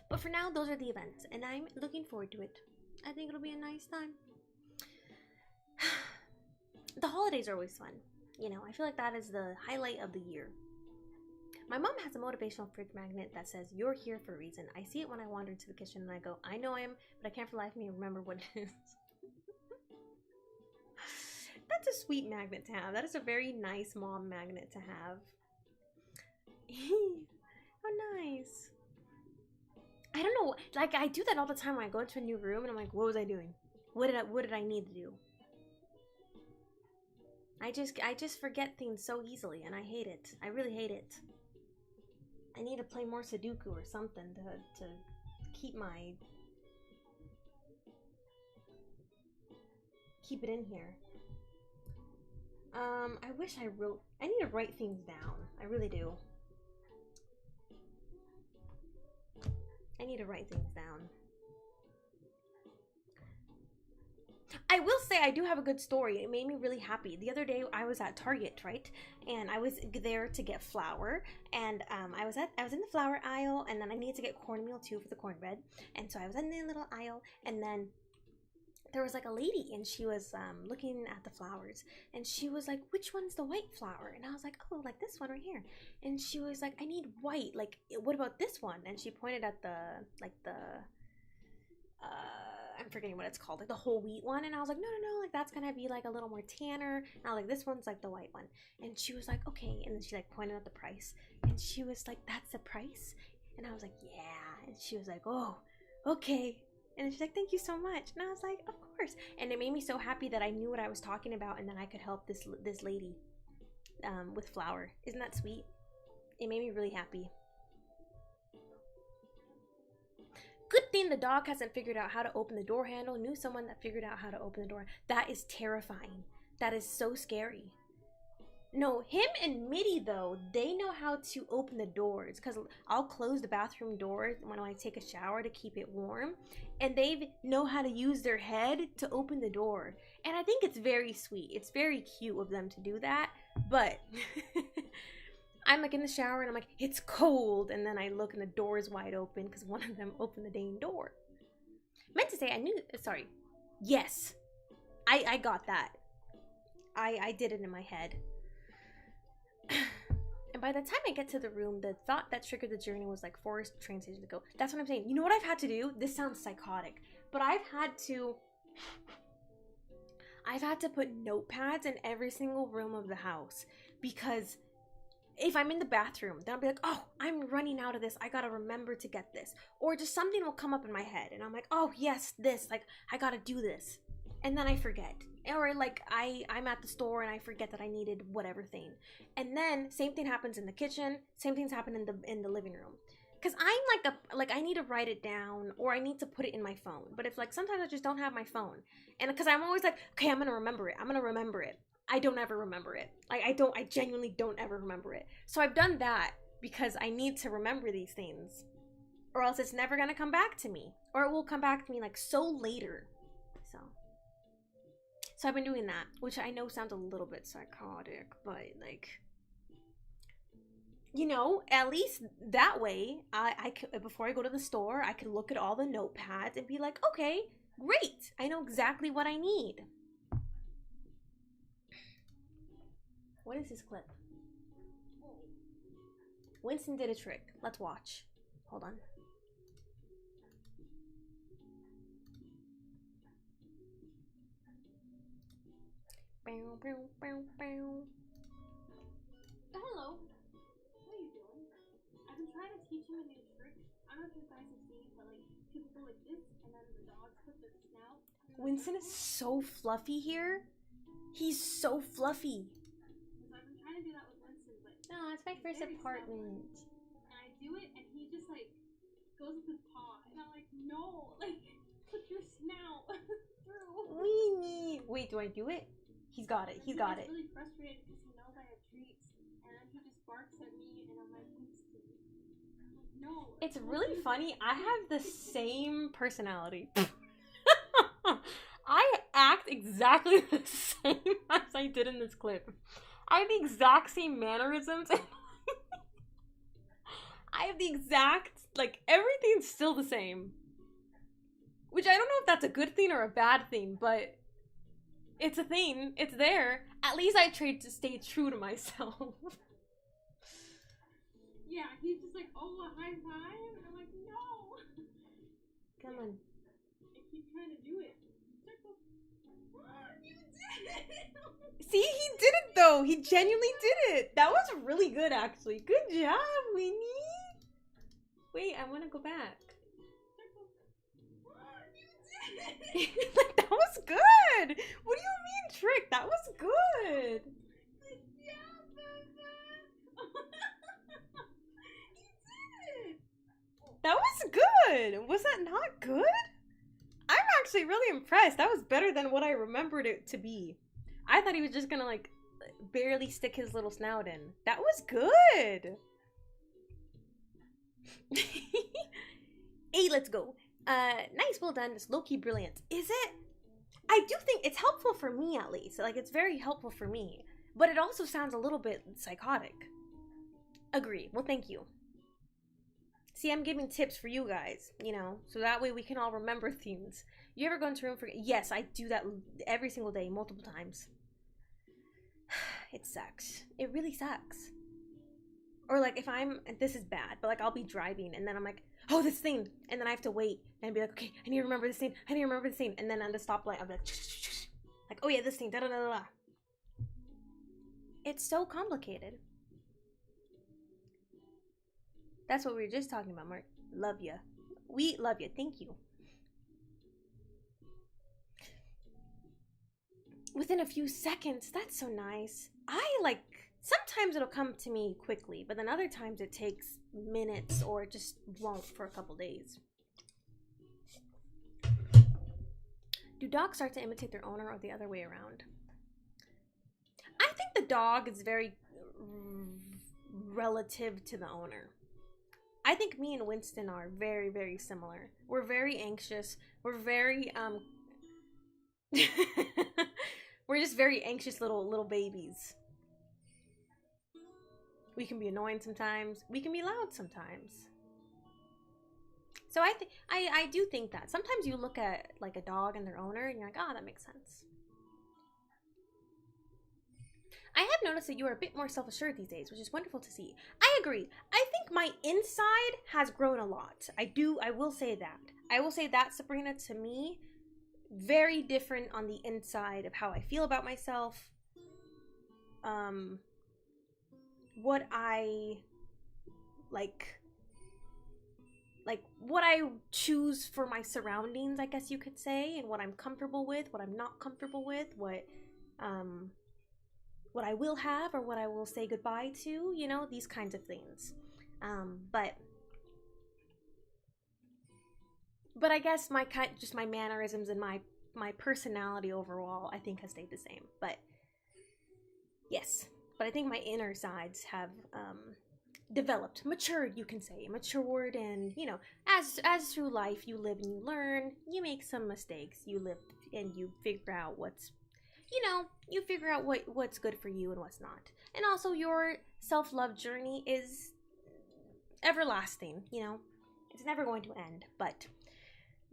But for now, those are the events, and I'm looking forward to it. I think it'll be a nice time. The holidays are always fun. You know, I feel like that is the highlight of the year. My mom has a motivational fridge magnet that says, "You're here for a reason." I see it when I wander into the kitchen and I go, I know I am, but I can't for the life of me remember what it is. That's a sweet magnet to have. That is a very nice mom magnet to have. How nice. I don't know, like I do that all the time when I go into a new room and I'm like, what was I doing? What did I need to do? I just forget things so easily and I hate it. I really hate it. I need to play more Sudoku or something to keep it in here. I wish I need to write things down. I really do. I need to write things down. I will say I do have a good story. It made me really happy. The other day I was at Target, right? And I was there to get flour, and I was in the flour aisle, and then I needed to get cornmeal too for the cornbread. And so I was in the little aisle, and then there was like a lady, and she was looking at the flowers, and she was like, which one's the white flower? And I was like, oh, like this one right here. And she was like, I need white, like what about this one? And she pointed at the I'm forgetting what it's called, like the whole wheat one. And I was like, no, like that's gonna be like a little more tanner. And I was like, this one's like the white one. And she was like, okay. And then she like pointed at the price, and she was like, that's the price? And I was like, yeah. And she was like, oh, okay. And she's like, thank you so much. And I was like, of course. And it made me so happy that I knew what I was talking about, and then I could help this lady with flour. Isn't that sweet? It made me really happy. Good thing the dog hasn't figured out how to open the door handle. Knew someone that figured out how to open the door. That is terrifying. That is so scary. No, him and Mitty, though, they know how to open the doors, because I'll close the bathroom doors when I take a shower to keep it warm, and they know how to use their head to open the door. And I think it's very sweet. It's very cute of them to do that, but I'm like in the shower and I'm like, it's cold, and then I look and the door is wide open because one of them opened the dang door. Meant to say sorry. Yes, I got that. I did it in my head. And by the time I get to the room, the thought that triggered the journey was like 4 train stations ago. That's what I'm saying. You know what I've had to do? This sounds psychotic, but I've had to put notepads in every single room of the house, because if I'm in the bathroom, then I'll be like, oh, I'm running out of this. I gotta remember to get this. Or just something will come up in my head and I'm like, oh yes, this, like I gotta do this. And then I forget. Or like I'm at the store and I forget that I needed whatever thing. And then same thing happens in the kitchen. Same things happen in the living room. Cause I'm like I need to write it down, or I need to put it in my phone. But if like sometimes I just don't have my phone, and cause I'm always like, okay, I'm gonna remember it. I don't ever remember it. I genuinely don't ever remember it. So I've done that because I need to remember these things, or else it's never gonna come back to me, or it will come back to me like so later. So I've been doing that, which I know sounds a little bit psychotic, but like, you know, at least that way, I could, before I go to the store, I can look at all the notepads and be like, okay, great, I know exactly what I need. What is this clip? Winston did a trick. Let's watch. Hold on. Hello. What are you doing? I've been trying to teach you a new trick. I don't know if you guys have seen, but like people go like this, and then the dogs put their snout. Winston is so fluffy here. He's so fluffy. So I've been trying to do that with Winston, but no, it's my first apartment. And I do it, and he just like goes with his paw, and I'm like, no, like put your snout through. Weenie. Wait, do I do it? He's got it. He's got it. He's really frustrated because he knows I have treats, and then he just barks at me, and I'm like, no. It's really funny. I have the same personality. I act exactly the same as I did in this clip. I have the exact same mannerisms. I have the exact, like, everything's still the same. Which I don't know if that's a good thing or a bad thing, but it's a thing. It's there. At least I tried to stay true to myself. Yeah, he's just like, oh, a high five? And I'm like, no. Come on. I keep trying to do it. You did it! See, he did it though. He genuinely did it. That was really good, actually. Good job, Winnie. Wait, I want to go back. That was good. What do you mean, trick? That was good. Good job, Baba. You did it. That was good. Was that not good? I'm actually really impressed. That was better than what I remembered it to be. I thought he was just gonna like barely stick his little snout in. That was good. Hey, let's go. Nice, well done. It's low-key brilliant. Is it? I do think it's helpful for me, at least. Like, it's very helpful for me. But it also sounds a little bit psychotic. Agree. Well, thank you. See, I'm giving tips for you guys, you know, so that way we can all remember things. You ever go into a room for... Yes, I do that every single day, multiple times. It sucks. It really sucks. Or like if I'm... This is bad, but like I'll be driving and then I'm like, oh, this thing. And then I have to wait and be like, okay, I need to remember this thing. I need to remember this thing. And then on the stoplight, I'll be like, oh yeah, this thing. Da da da da. It's so complicated. That's what we were just talking about, Mark. Love ya. We love you. Thank you. Within a few seconds. That's so nice. Sometimes it'll come to me quickly, but then other times it takes minutes or it just won't for a couple days. Do dogs start to imitate their owner or the other way around? I think the dog is very relative to the owner. I think me and Winston are very, very similar. We're very anxious. We're very, we're just very anxious little babies. We can be annoying sometimes. We can be loud sometimes. So I do think that. Sometimes you look at like a dog and their owner and you're like, oh, that makes sense. I have noticed that you are a bit more self-assured these days, which is wonderful to see. I agree. I think my inside has grown a lot. I will say that. I will say that, Sabrina, to me, very different on the inside of how I feel about myself. What I what I choose for my surroundings, I guess you could say, and what I'm comfortable with, what I'm not comfortable with, what I will have or what I will say goodbye to, you know, these kinds of things. But I guess just my mannerisms and my personality overall, I think has stayed the same. But yes, but I think my inner sides have developed, matured, you can say, matured, and you know, as through life you live and you learn, you make some mistakes, you live and you figure out what's, you know, you figure out what's good for you and what's not. And also your self-love journey is everlasting, you know, it's never going to end, but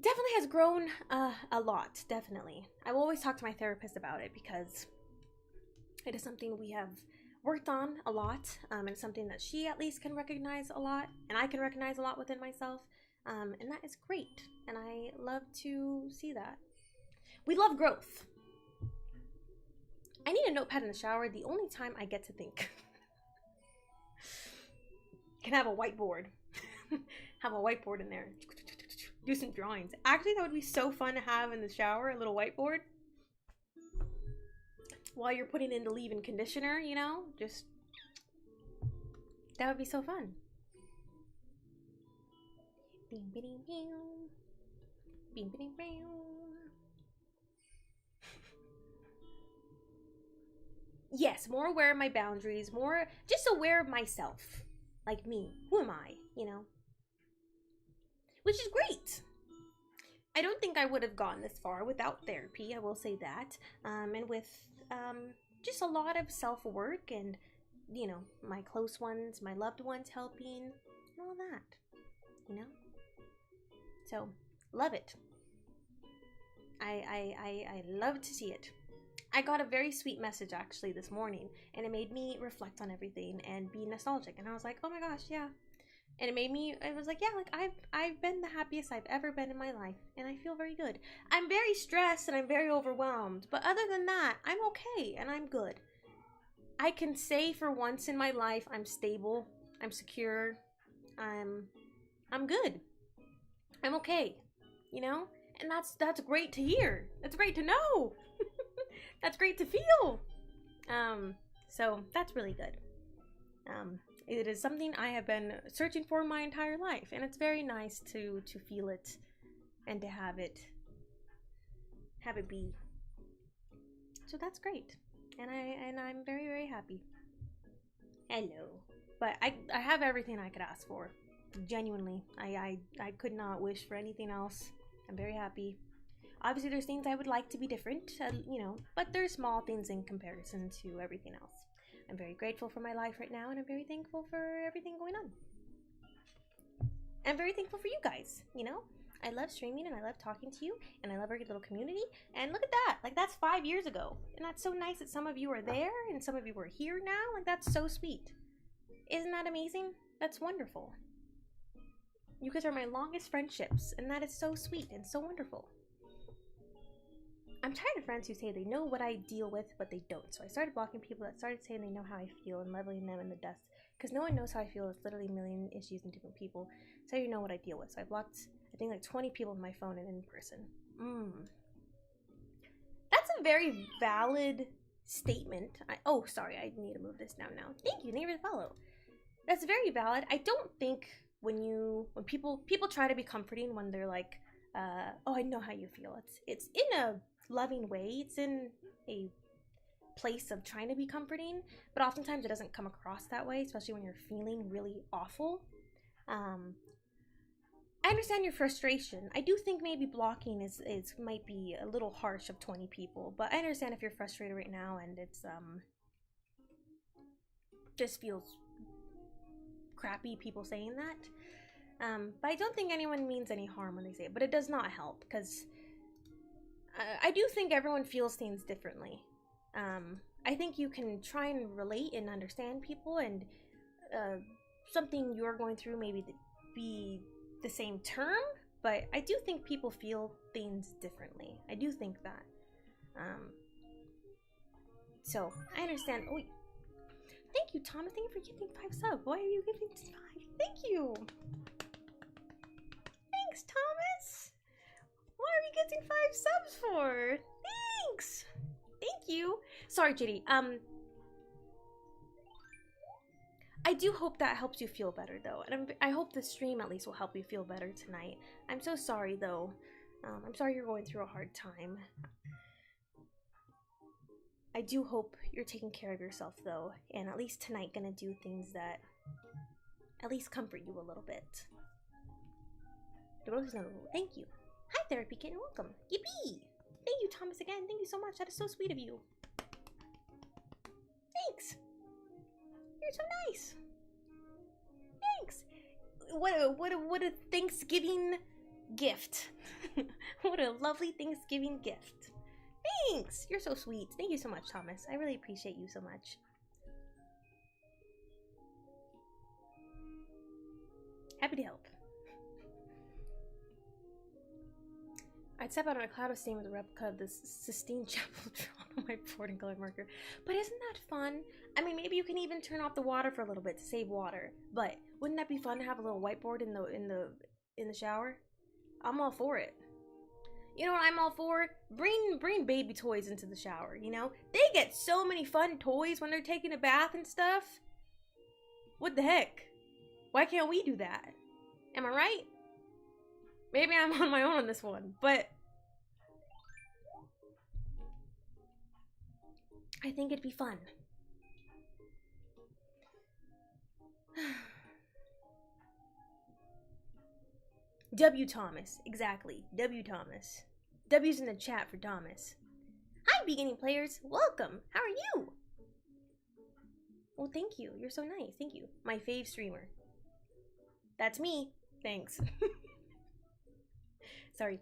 definitely has grown a lot, definitely. I will always talk to my therapist about it because it is something we have worked on a lot, and it's something that she at least can recognize a lot, and I can recognize a lot within myself, and that is great, and I love to see that. We love growth. I need a notepad in the shower the only time I get to think. Can have a whiteboard. Have a whiteboard in there. Do some drawings. Actually, that would be so fun to have in the shower, a little whiteboard. While you're putting in the leave-in conditioner, you know, just... That would be so fun. Yes, more aware of my boundaries, more just aware of myself. Like me. Who am I, you know? Which is great. I don't think I would have gone this far without therapy, I will say that. And with just a lot of self-work and, you know, my close ones, my loved ones helping, and all that, you know? So, love it. I love to see it. I got a very sweet message actually this morning, and it made me reflect on everything and be nostalgic, and I was like, oh my gosh, yeah. And it was like, yeah, like I've been the happiest I've ever been in my life, and I feel very good. I'm very stressed and I'm very overwhelmed, but other than that, I'm okay and I'm good. I can say for once in my life, I'm stable, I'm secure, I'm good. I'm okay, you know? And that's great to hear. That's great to know. That's great to feel. So that's really good. It is something I have been searching for my entire life, and it's very nice to feel it and to have it be. So that's great, and I'm very, very happy. Hello, but I have everything I could ask for. Genuinely, I could not wish for anything else. I'm very happy. Obviously, there's things I would like to be different, you know, but they're small things in comparison to everything else. I'm very grateful for my life right now, and I'm very thankful for everything going on. I'm very thankful for you guys, you know? I love streaming, and I love talking to you, and I love our little community, and look at that! Like, that's 5 years ago, and that's so nice that some of you are there, and some of you are here now, like, that's so sweet. Isn't that amazing? That's wonderful. You guys are my longest friendships, and that is so sweet and so wonderful. I'm tired of friends who say they know what I deal with, but they don't. So I started blocking people that started saying they know how I feel and leveling them in the dust. Because no one knows how I feel. It's literally a million issues and different people. So you know what I deal with. So I blocked, I think, like 20 people on my phone and in person. That's a very valid statement. Oh, sorry. I need to move this down now. Thank you. Thank you for the follow. That's very valid. I don't think when people try to be comforting when they're like, oh, I know how you feel. It's in a loving way. It's in a place of trying to be comforting, but oftentimes it doesn't come across that way, especially when you're feeling really awful. I understand your frustration. I do think maybe blocking is might be a little harsh of 20 people, but I understand if you're frustrated right now and it's just feels crappy people saying that. But I don't think anyone means any harm when they say it, but it does not help because I do think everyone feels things differently. I think you can try and relate and understand people, and something you're going through maybe be the same term, but I do think people feel things differently. I do think that. So I understand. Oh, thank you, Thomas. Thank you for giving 5 subs. Why are you giving 5? Thank you. Thanks, Thomas. Why are you getting 5 subs for? Thanks. Thank you. Sorry, JD. I do hope that helps you feel better, though. And I hope the stream at least will help you feel better tonight. I'm so sorry, though. I'm sorry you're going through a hard time. I do hope you're taking care of yourself, though. And at least tonight gonna do things that at least comfort you a little bit. Thank you. Hi, Therapy Kitten. Welcome. Yippee! Thank you, Thomas, again. Thank you so much. That is so sweet of you. Thanks. You're so nice. Thanks. What a Thanksgiving gift. What a lovely Thanksgiving gift. Thanks. You're so sweet. Thank you so much, Thomas. I really appreciate you so much. Happy to help. I'd step out on a cloud of steam with a replica of this Sistine Chapel drawn on my board in colored marker. But isn't that fun? I mean, maybe you can even turn off the water for a little bit to save water. But wouldn't that be fun to have a little whiteboard in the shower? I'm all for it. You know what I'm all for? Bring baby toys into the shower, you know? They get so many fun toys when they're taking a bath and stuff. What the heck? Why can't we do that? Am I right? Maybe I'm on my own on this one, but I think it'd be fun. W. Thomas, exactly. W. Thomas. W's in the chat for Thomas. Hi, beginning players. Welcome. How are you? Well, thank you. You're so nice. Thank you. My fave streamer. That's me. Thanks. Sorry.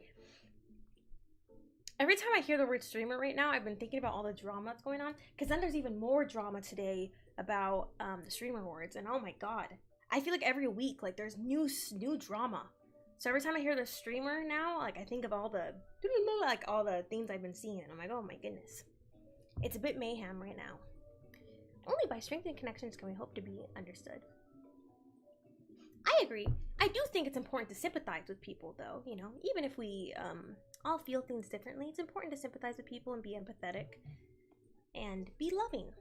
Every time I hear the word streamer right now, I've been thinking about all the drama that's going on. Because then there's even more drama today about the streamer awards. And oh my god. I feel like every week, like, there's new drama. So every time I hear the streamer now, like, I think of all the, like, all the things I've been seeing. I'm like, oh my goodness. It's a bit mayhem right now. Only by strengthening connections can we hope to be understood. I agree. I do think it's important to sympathize with people, though, you know, even if we all feel things differently, it's important to sympathize with people and be empathetic and be loving.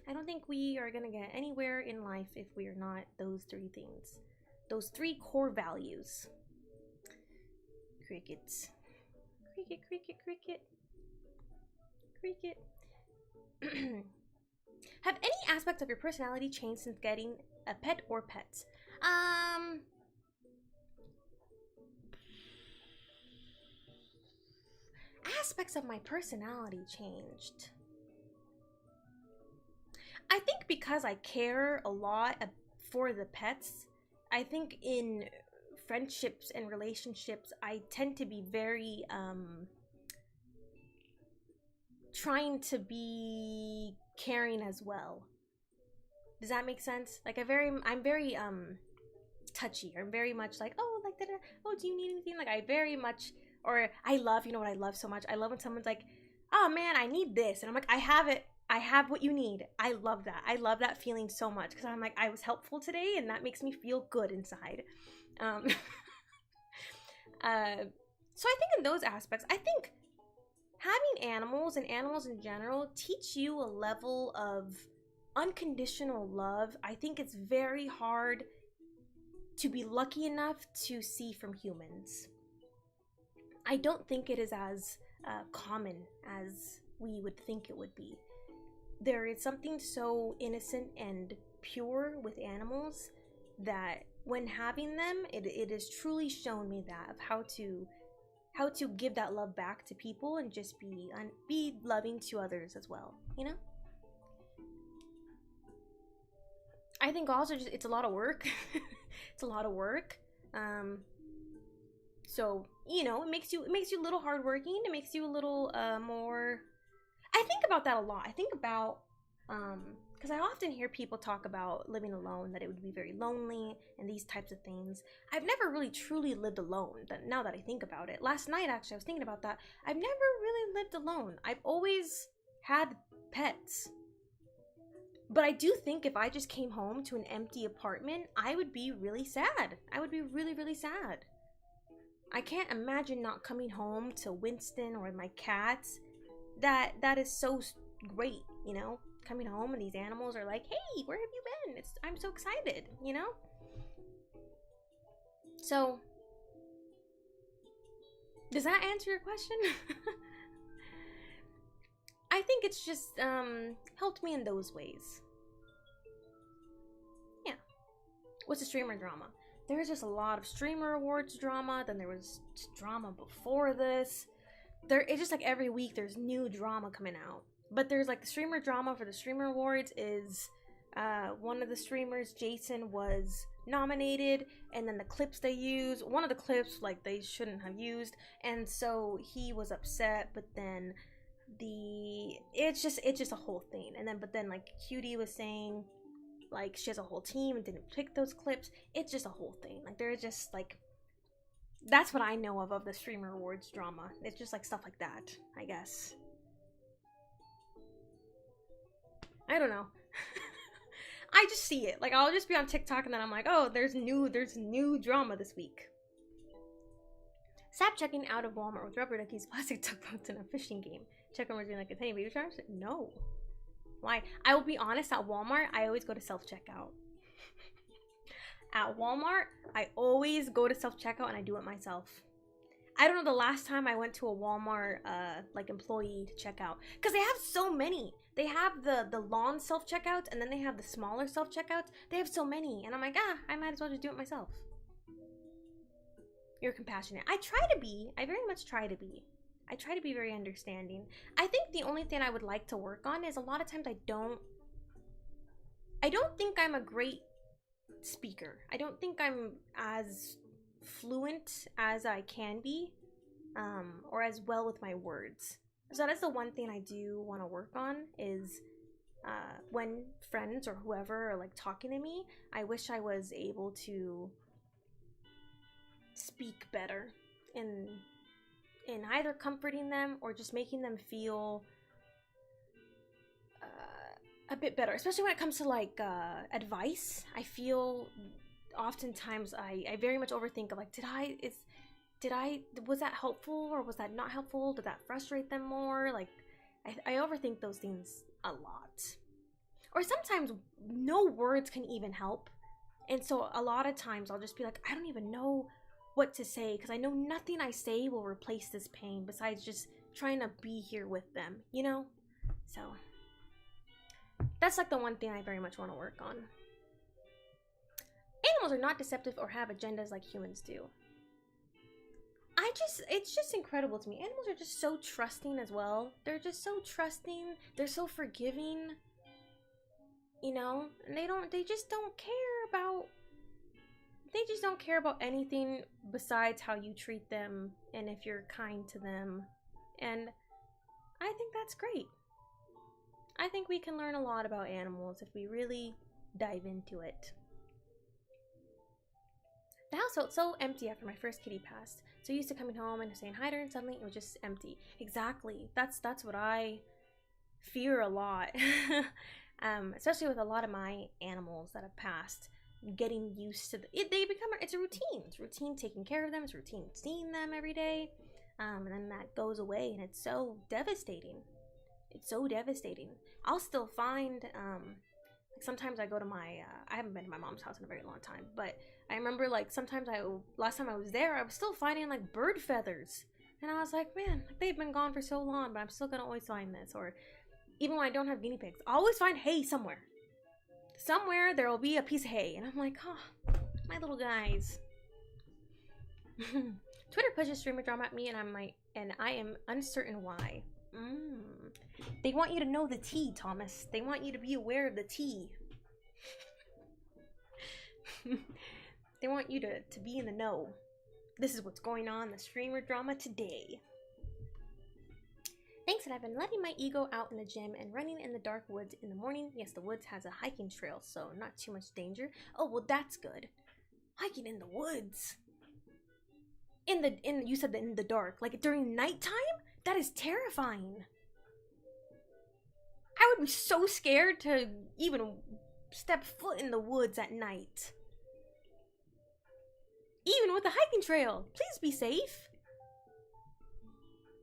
I don't think we are going to get anywhere in life if we are not those 3 things. Those 3 core values. Crickets. Cricket, cricket, cricket. Cricket. Have any aspects of your personality changed since getting a pet or pets? aspects of my personality changed? I think because I care a lot for the pets, I think in friendships and relationships, I tend to be very, trying to be caring as well. Does that make sense? Like, I'm very, touchy. I'm very much like, oh, like, oh, do you need anything? Like, I very much, or I love, you know what I love so much? I love when someone's like, oh man, I need this. And I'm like, I have it. I have what you need. I love that. I love that feeling so much because I'm like, I was helpful today and that makes me feel good inside. So I think in those aspects, I think having animals and animals in general teach you a level of unconditional love. I think it's very hard to be lucky enough to see from humans. I don't think it is as common as we would think it would be. There is something so innocent and pure with animals that when having them, it has truly shown me that of how to give that love back to people and just be loving to others as well, you know? I think also just it's a lot of work. It's a lot of work. So, you know, it makes you a little hardworking. It makes you a little more. I think about that a lot. I think about because I often hear people talk about living alone, that it would be very lonely and these types of things. I've never really truly lived alone. Now that I think about it, last night actually I was thinking about that. I've never really lived alone. I've always had pets. But I do think if I just came home to an empty apartment, I would be really sad. I would be really, really sad. I can't imagine not coming home to Winston or my cats. That is so great, you know? Coming home and these animals are like, hey, where have you been? I'm so excited, you know? So, does that answer your question? I think it's just helped me in those ways. Yeah. What's the streamer drama? There was just a lot of streamer awards drama. Then there was drama before this. It's just like every week there's new drama coming out. But there's like the streamer drama for the streamer awards is one of the streamers, Jason, was nominated, and then the clips they use, one of the clips like they shouldn't have used, and so he was upset. But then it's just a whole thing. And then but then like Cutie was saying like she has a whole team and didn't pick those clips. It's just a whole thing. Like there's just like, that's what I know of the streamer awards drama. It's just like stuff like that, I guess. I don't know. I just see it. Like I'll just be on TikTok and then I'm like, oh, there's new drama this week. Stop checking out of Walmart with rubber duckies, plastic tugboats, and a fishing game. Check when we're doing like a tiny baby sharks. No. Why? I will be honest, at Walmart, I always go to self-checkout. At Walmart, I always go to self-checkout and I do it myself. I don't know the last time I went to a Walmart like employee to check out, because they have so many. They have the lawn self-checkouts and then they have the smaller self-checkouts. They have so many, and I'm like, I might as well just do it myself. You're compassionate. I very much try to be. I try to be very understanding. I think the only thing I would like to work on is a lot of times I don't think I'm a great speaker. I don't think I'm as fluent as I can be, or as well with my words. So that's the one thing I do want to work on is when friends or whoever are like talking to me, I wish I was able to speak better in either comforting them or just making them feel a bit better, especially when it comes to like advice. I feel oftentimes I very much overthink of like, was that helpful or was that not helpful? Did that frustrate them more? Like I overthink those things a lot. Or sometimes no words can even help, and so a lot of times I'll just be like, I don't even know what to say because I know nothing I say will replace this pain besides just trying to be here with them, you know? So that's like the one thing I very much want to work on. Animals are not deceptive or have agendas like humans do. I it's just incredible to me. Animals are just so trusting as well. They're just so trusting. They're so forgiving. You know, and they just don't care about anything besides how you treat them and if you're kind to them. And I think that's great. I think we can learn a lot about animals if we really dive into it. The house felt so empty after my first kitty passed. So used to coming home and saying hi to her, and suddenly it was just empty. Exactly. That's what I fear a lot. Especially with a lot of my animals that have passed. Getting used to it's a routine. It's routine taking care of them. It's routine seeing them every day. And then that goes away, and it's so devastating. It's so devastating. I'll still find sometimes I go to my I haven't been to my mom's house in a very long time, but I remember like sometimes last time I was there, I was still finding like bird feathers, and I was like, man, they've been gone for so long, but I'm still gonna always find this. Or even when I don't have guinea pigs, I always find hay somewhere. Somewhere there will be a piece of hay, and I'm like, oh, my little guys. Twitter pushes streamer drama at me, and I am uncertain why. They want you to know the tea, Thomas. They want you to be aware of the tea. They want you to be in the know. This is what's going on in the streamer drama today. Thanks, and I've been letting my ego out in the gym and running in the dark woods in the morning. Yes, the woods has a hiking trail, so not too much danger. Oh, well, that's good. Hiking in the woods. You said in the dark, like during nighttime? That is terrifying. I would be so scared to even step foot in the woods at night. Even with the hiking trail. Please be safe.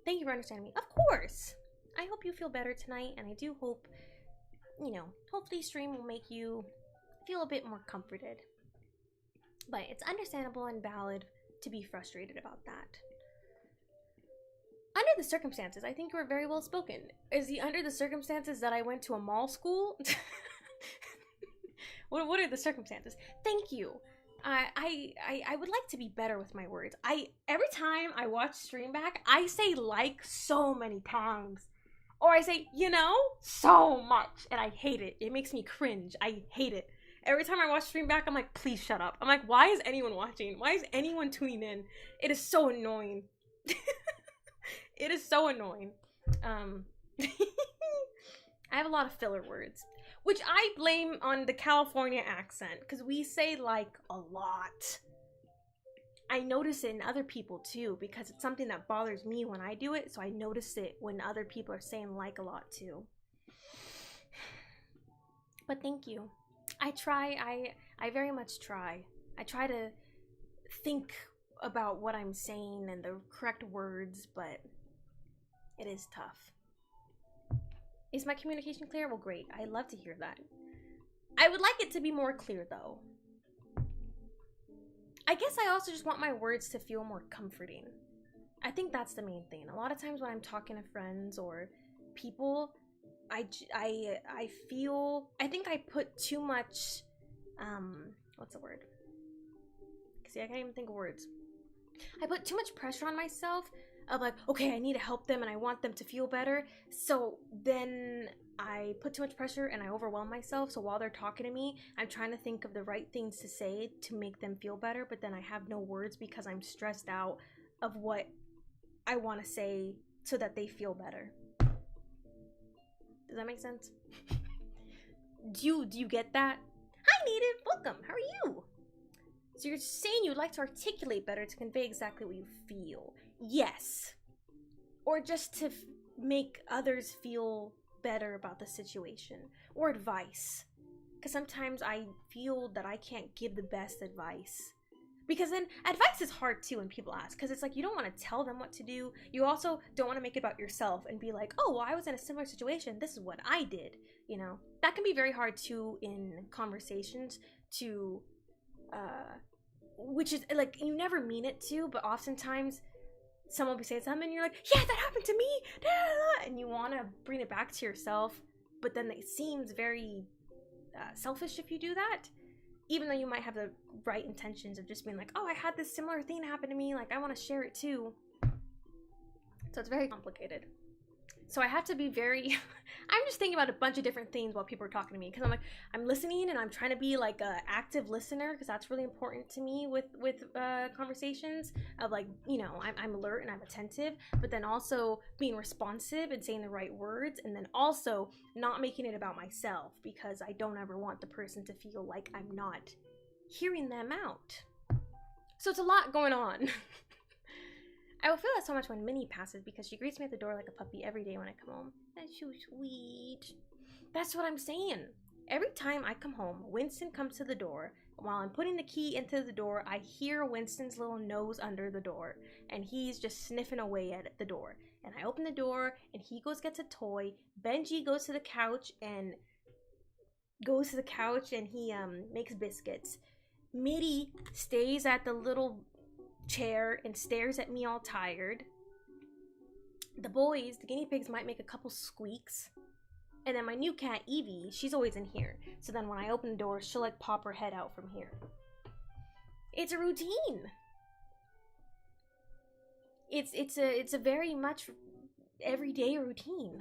Thank you for understanding me. Of course. I hope you feel better tonight, and I do hope, hopefully stream will make you feel a bit more comforted. But it's understandable and valid to be frustrated about that. Under the circumstances, I think you were very well spoken. Is the under the circumstances that I went to a mall school? What are the circumstances? Thank you. I would like to be better with my words. Every time I watch stream back, I say like so many times. Or I say, so much. And I hate it. It makes me cringe. I hate it. Every time I watch stream back, I'm like, please shut up. I'm like, why is anyone watching? Why is anyone tuning in? It is so annoying. It is so annoying. I have a lot of filler words, which I blame on the California accent, because we say like a lot. I notice it in other people too, because it's something that bothers me when I do it, so I notice it when other people are saying like a lot too. But thank you. I try, I very much try. I try to think about what I'm saying and the correct words, but it is tough. Is my communication clear? Well, great. I love to hear that. I would like it to be more clear, though. I guess I also just want my words to feel more comforting. I think that's the main thing. A lot of times when I'm talking to friends or people, I think I put too much, what's the word? See, I can't even think of words. I put too much pressure on myself of like, okay, I need to help them and I want them to feel better. So then I put too much pressure and I overwhelm myself. So while they're talking to me, I'm trying to think of the right things to say to make them feel better, but then I have no words because I'm stressed out of what I want to say so that they feel better. Does that make sense? Do you get that? Hi, Native. Welcome. How are you? So you're saying you'd like to articulate better to convey exactly what you feel. Yes. Or just to make others feel better about the situation. Or advice. Because sometimes I feel that I can't give the best advice. Because then advice is hard too when people ask. Because it's like you don't want to tell them what to do. You also don't want to make it about yourself and be like, oh, well, I was in a similar situation. This is what I did. That can be very hard too in conversations to... which is like, you never mean it to, but oftentimes someone will be saying something and you're like, yeah, that happened to me, and you want to bring it back to yourself, but then it seems very selfish if you do that. even though you might have the right intentions of just being like, oh, I had this similar thing happen to me, like I want to share it too. So it's very complicated. So I have to be very I'm just thinking about a bunch of different things while people are talking to me, because I'm like, I'm listening and I'm trying to be like a active listener, because that's really important to me with conversations of like, you know, I'm alert and I'm attentive, but then also being responsive and saying the right words, and then also not making it about myself, because I don't ever want the person to feel like I'm not hearing them out. So it's a lot going on. I will feel that so much when Minnie passes, because she greets me at the door like a puppy every day when I come home. That's so sweet. That's what I'm saying. Every time I come home, Winston comes to the door. While I'm putting the key into the door, I hear Winston's little nose under the door, and he's just sniffing away at the door. And I open the door, and he gets a toy. Benji goes to the couch and he makes biscuits. Mitty stays at the little chair and stares at me all tired. The boys, the guinea pigs, might make a couple squeaks. And then my new cat, Evie, she's always in here. So then when I open the door, she'll like pop her head out from here. It's a routine. It's a very much everyday routine.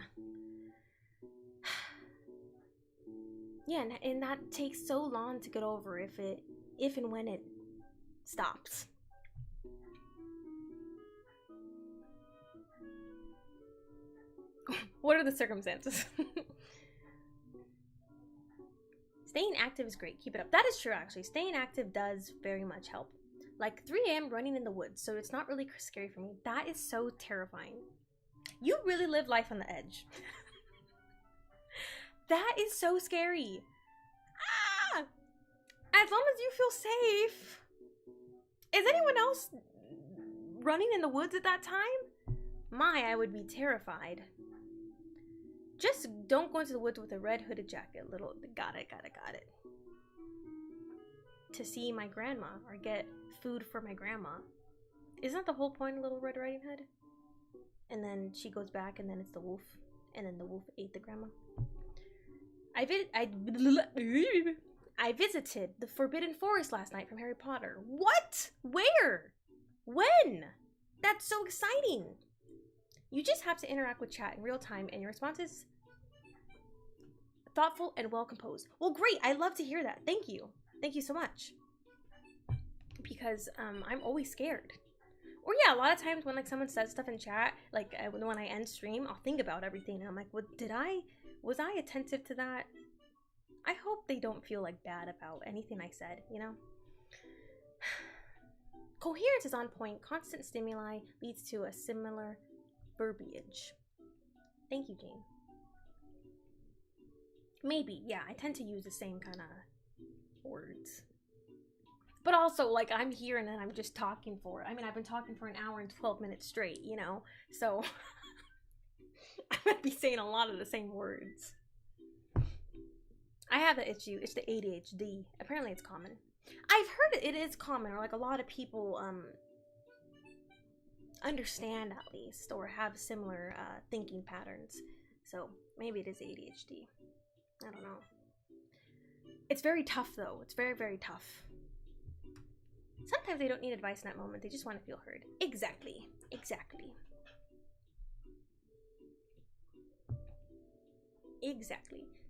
Yeah, and that takes so long to get over if and when it stops. What are the circumstances? Staying active is great. Keep it up. That is true, actually. Staying active does very much help. Like 3 a.m. running in the woods, so it's not really scary for me. That is so terrifying. You really live life on the edge. That is so scary. Ah! As long as you feel safe. Is anyone else running in the woods at that time? I would be terrified. Just don't go into the woods with a red hooded jacket. Got it. To see my grandma or get food for my grandma. Isn't that the whole point of Little Red Riding Hood? And then she goes back and then it's the wolf. And then the wolf ate the grandma. I visited the Forbidden Forest last night from Harry Potter. What? Where? When? That's so exciting. You just have to interact with chat in real time, and your response is thoughtful and well composed. Well, great. I love to hear that. Thank you. Thank you so much. Because I'm always scared. Or yeah, a lot of times when like someone says stuff in chat, like when I end stream, I'll think about everything, and I'm like, was I attentive to that? I hope they don't feel like bad about anything I said, you know? Coherence is on point. Constant stimuli leads to a similar verbiage. Thank you, Jane. Maybe, yeah, I tend to use the same kind of words. But also, like, I'm here and then I'm just talking I've been talking for an hour and 12 minutes straight, you know? So, I might be saying a lot of the same words. I have the issue. It's the ADHD. Apparently it's common. I've heard it is common, or like a lot of people, understand at least, or have similar thinking patterns. So maybe it is ADHD. I don't know. It's very tough though. It's very, very tough. Sometimes they don't need advice in that moment. They just want to feel heard. Exactly.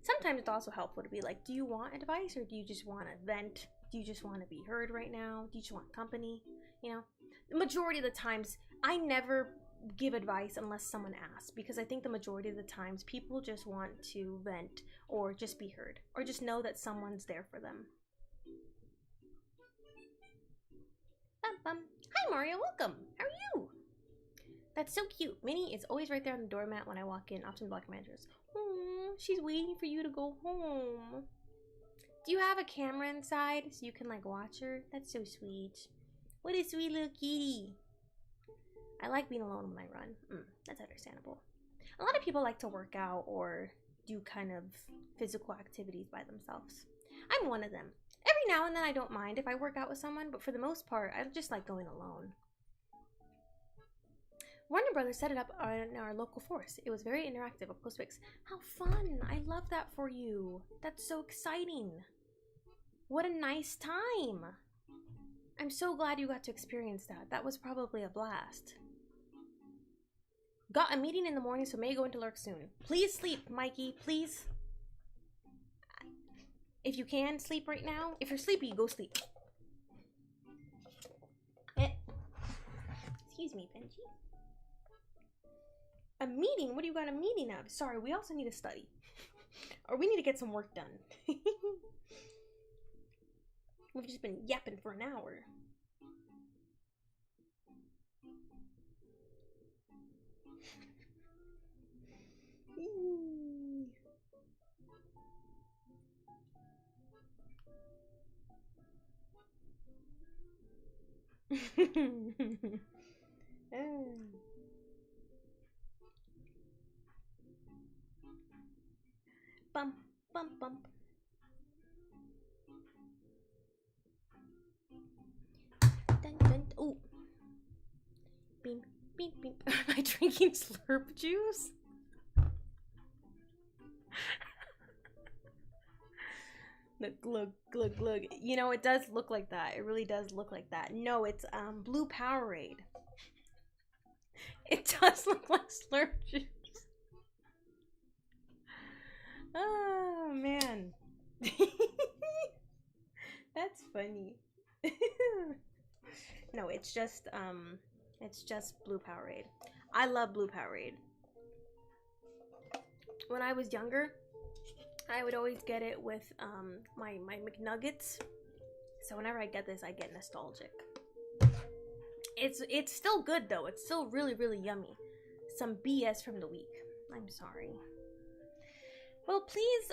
Sometimes it's also helpful to be like, do you want advice, or do you just want to vent? Do you just want to be heard right now? Do you just want company? You know, the majority of the times I never give advice unless someone asks, because I think the majority of the times people just want to vent or just be heard or just know that someone's there for them. Hi Mario, welcome. How are you? That's so cute. Minnie is always right there on the doormat when I walk in, often blocking managers. She's waiting for you to go home. Do you have a camera inside so you can like watch her? That's so sweet. What a sweet little kitty. I like being alone when I run. That's understandable. A lot of people like to work out or do kind of physical activities by themselves. I'm one of them. Every now and then I don't mind if I work out with someone, but for the most part, I just like going alone. Warner Brothers set it up in our local forest. It was very interactive, up close to How fun! I love that for you. That's so exciting. What a nice time. I'm so glad you got to experience that. That was probably a blast. Got a meeting in the morning, so may go into lurk soon. Please sleep, Mikey, please. If you can, sleep right now. If you're sleepy, go sleep. Excuse me, Benji. A meeting? What do you got a meeting of? Sorry, we also need to study. Or we need to get some work done. We've just been yapping for an hour. Bump, bump, bump. Dun, dun. Ooh. Beam, beam, beam. Am I drinking slurp juice? The glug, glug, glug. You know, it does look like that. It really does look like that. No, it's blue Powerade. It does look like slurp juice. Oh, man. That's funny. No, it's just blue Powerade. I love blue Powerade. When I was younger, I would always get it with my McNuggets. So whenever I get this, I get nostalgic. It's still good though. It's still really, really yummy. Some BS from the week. I'm sorry. Well, please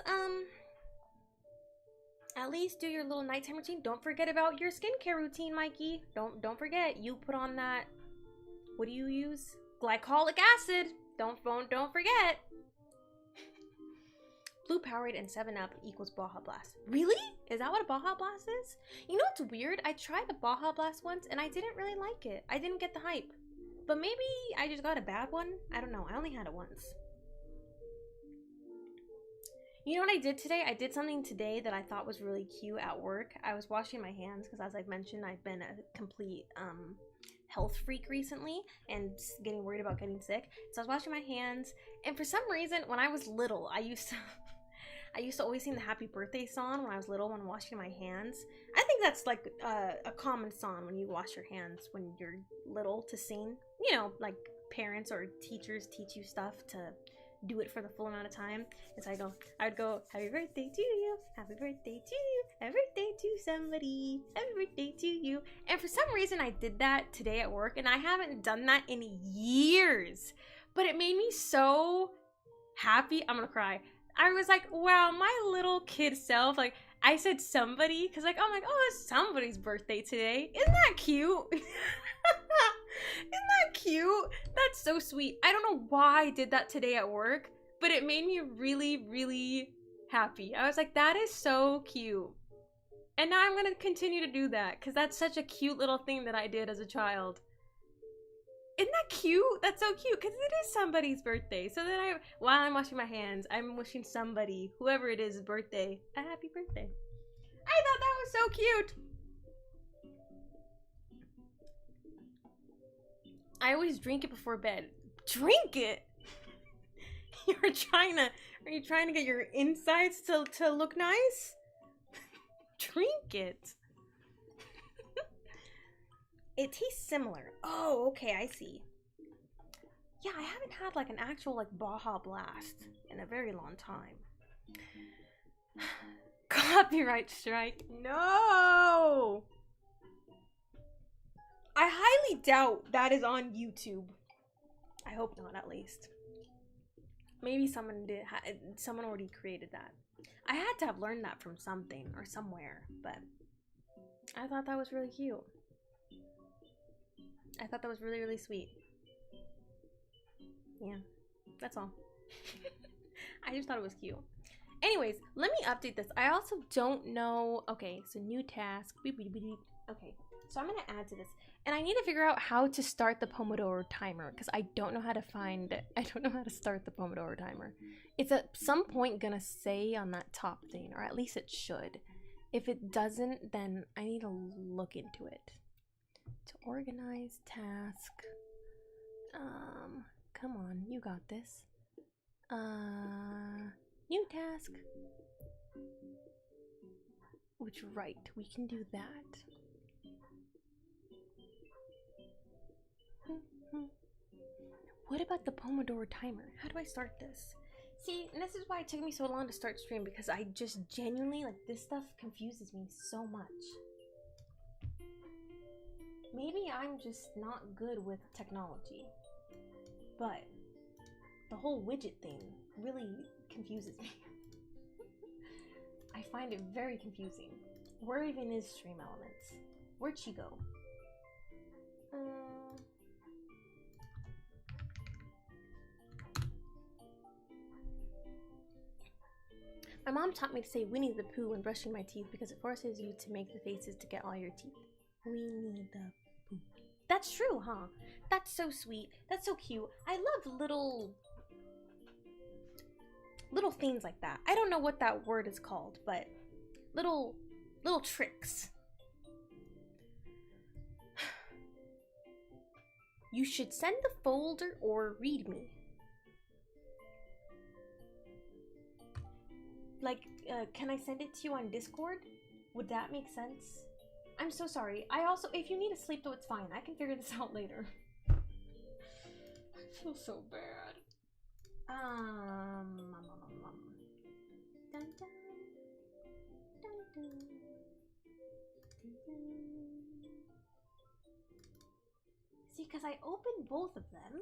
at least do your little nighttime routine. Don't forget about your skincare routine, Mikey. Don't forget. You put on that. What do you use? Glycolic acid. Don't forget. Blue Powerade and 7-Up equals Baja Blast. Really? Is that what a Baja Blast is? You know what's weird? I tried a Baja Blast once and I didn't really like it. I didn't get the hype. But maybe I just got a bad one. I don't know. I only had it once. You know what I did today? I did something today that I thought was really cute at work. I was washing my hands because, as I've mentioned, I've been a complete health freak recently and getting worried about getting sick. So I was washing my hands, and for some reason, when I was little, I used to always sing the Happy Birthday song when I was little when washing my hands. I think that's like a common song when you wash your hands when you're little to sing. You know, like parents or teachers teach you stuff to do it for the full amount of time. And so I would go, happy birthday to you, happy birthday to you, happy birthday to somebody, happy birthday to you. And for some reason I did that today at work, and I haven't done that in years. But it made me so happy. I'm gonna cry. I was like, wow, my little kid self, like, I said somebody, because like, I'm like, oh, it's somebody's birthday today. Isn't that cute? Isn't that cute? That's so sweet. I don't know why I did that today at work, but it made me really, really happy. I was like, that is so cute. And now I'm going to continue to do that, because that's such a cute little thing that I did as a child. Isn't that cute? That's so cute, because it is somebody's birthday. So then while I'm washing my hands, I'm wishing somebody, whoever it is, birthday, a happy birthday. I thought that was so cute. I always drink it before bed. Drink it? Are you trying to get your insides to look nice? Drink it. It tastes similar. Oh, okay, I see. Yeah, I haven't had like an actual like Baja Blast in a very long time. Copyright strike. No! I highly doubt that is on YouTube. I hope not, at least. Maybe someone did. Someone already created that. I had to have learned that from something or somewhere, but I thought that was really cute. I thought that was really, really sweet. Yeah, that's all. I just thought it was cute. Anyways, let me update this. I also don't know. Okay, so new task. Okay, so I'm gonna add to this. And I need to figure out how to start the Pomodoro timer because I don't know how to start the Pomodoro timer. It's at some point gonna say on that top thing, or at least it should. If it doesn't, then I need to look into it. To organize task. Come on, you got this. New task. Which, right, we can do that. What about the Pomodoro timer? How do I start this? See, and this is why it took me so long to start stream, because I just genuinely, like, this stuff confuses me so much. Maybe I'm just not good with technology, but the whole widget thing really confuses me. I find it very confusing. Where even is Stream Elements? Where'd she go? My mom taught me to say Winnie the Pooh when brushing my teeth because it forces you to make the faces to get all your teeth. Winnie the Pooh. That's true, huh? That's so sweet. That's so cute. I love little things like that. I don't know what that word is called, but little tricks. You should send the folder or read me. Like, can I send it to you on Discord? Would that make sense? I'm so sorry. I also, if you need to sleep though, it's fine. I can figure this out later. I feel so bad. Dun, dun, dun, dun. See, because I opened both of them,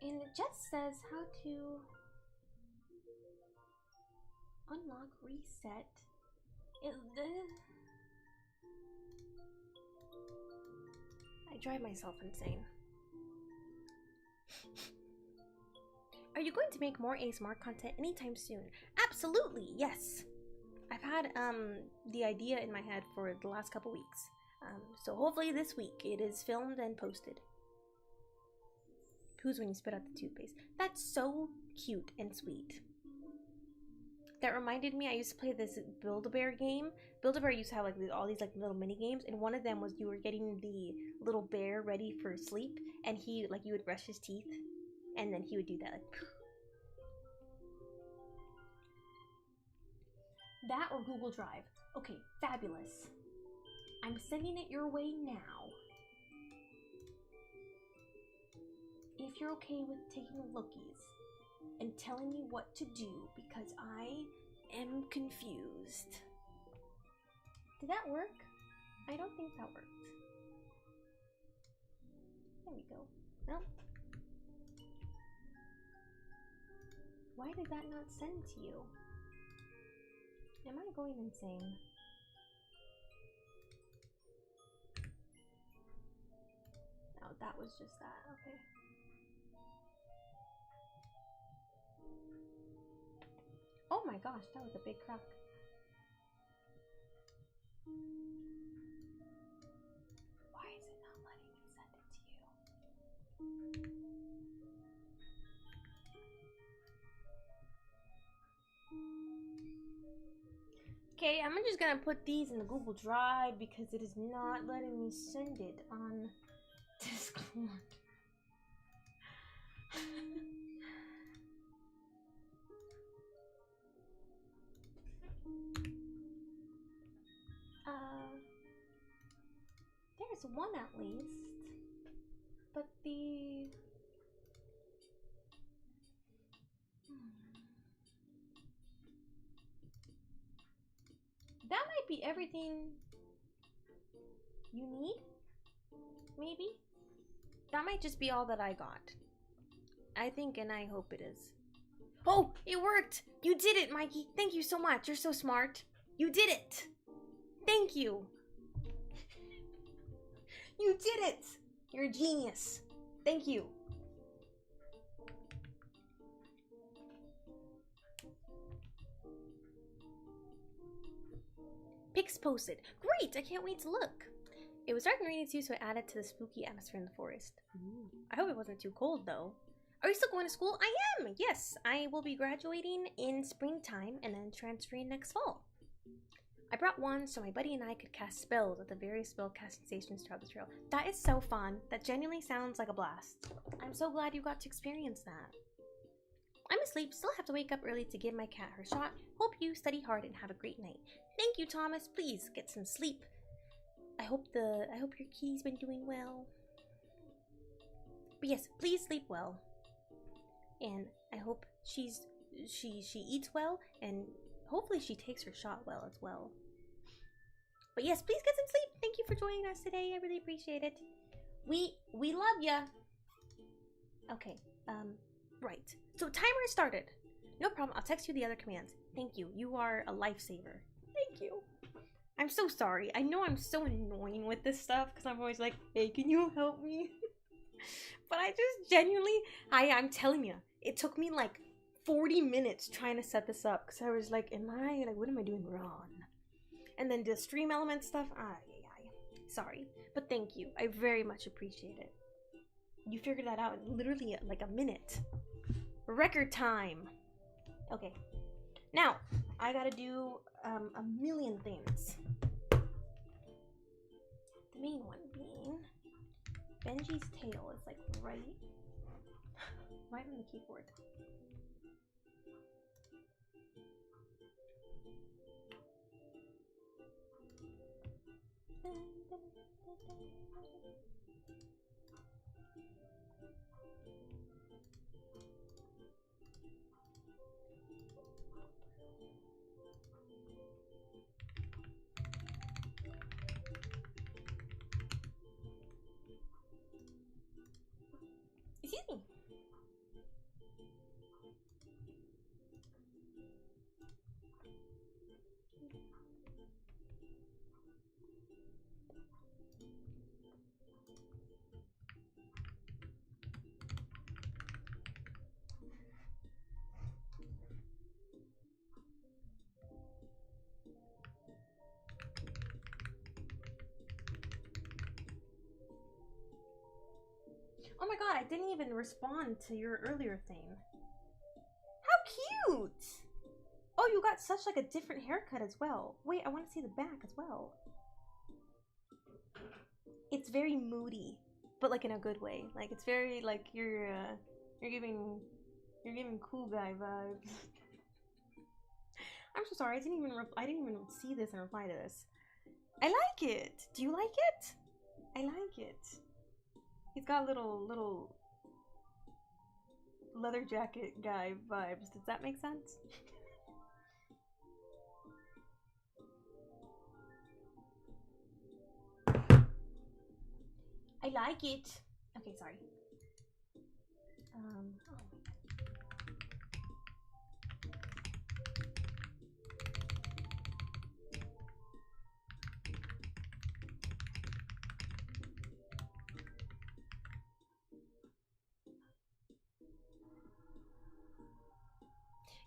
and it just says how to unlock, reset. I drive myself insane. Are you going to make more ASMR content anytime soon? Absolutely, yes. I've had the idea in my head for the last couple weeks. So hopefully this week it is filmed and posted. Who's when you spit out the toothpaste? That's so cute and sweet. That reminded me, I used to play this Build-A-Bear game. Build-A-Bear used to have like all these like little mini games, and one of them was you were getting the little bear ready for sleep, and he like you would brush his teeth, and then he would do that like. That or Google Drive. Okay, fabulous. I'm sending it your way now. If you're okay with taking lookies and telling me what to do, because I am confused. Did that work? I don't think that worked. There we go. Nope. Why did that not send to you? Am I going insane? No, that was just that. Okay. Oh my gosh, that was a big crack. Why is it not letting me send it to you? Okay, I'm just gonna put these in the Google Drive because it is not letting me send it on Discord. There's one at least, but that might be everything you need, maybe? That might just be all that I got. I think and I hope it is. Oh, it worked! You did it, Mikey! Thank you so much. You're so smart. You did it! Thank you! You did it! You're a genius. Thank you. Pics posted. Great! I can't wait to look. It was dark and rainy too, so I added to the spooky atmosphere in the forest. Ooh. I hope it wasn't too cold though. Are you still going to school? I am! Yes, I will be graduating in springtime and then transferring next fall. I brought one so my buddy and I could cast spells at the various spell casting stations throughout the trail. That is so fun. That genuinely sounds like a blast. I'm so glad you got to experience that. I'm asleep, still have to wake up early to give my cat her shot. Hope you study hard and have a great night. Thank you, Thomas. Please get some sleep. I hope your kitty's been doing well. But yes, please sleep well. And I hope she eats well, and hopefully she takes her shot well as well. But yes, please get some sleep. Thank you for joining us today. I really appreciate it. We love ya. Okay, right. So timer started. No problem. I'll text you the other commands. Thank you. You are a lifesaver. Thank you. I'm so sorry. I know I'm so annoying with this stuff because I'm always like, hey, can you help me? But I just genuinely, I'm telling you, it took me like 40 minutes trying to set this up because I was like, what am I doing wrong? And then the stream element stuff, sorry. But thank you. I very much appreciate it. You figured that out in literally like a minute. Record time. Okay. Now, I gotta do a million things. The main one being Benji's tail is like right on the keyboard. Excuse me. Oh my god, I didn't even respond to your earlier thing. How cute! Oh, you got such like a different haircut as well. Wait, I want to see the back as well. It's very moody, but like in a good way. Like it's very like you're giving cool guy vibes. I'm so sorry. I didn't even see this and reply to this. I like it. Do you like it? I like it. He's got little leather jacket guy vibes. Does that make sense? I like it. Okay, sorry. Oh.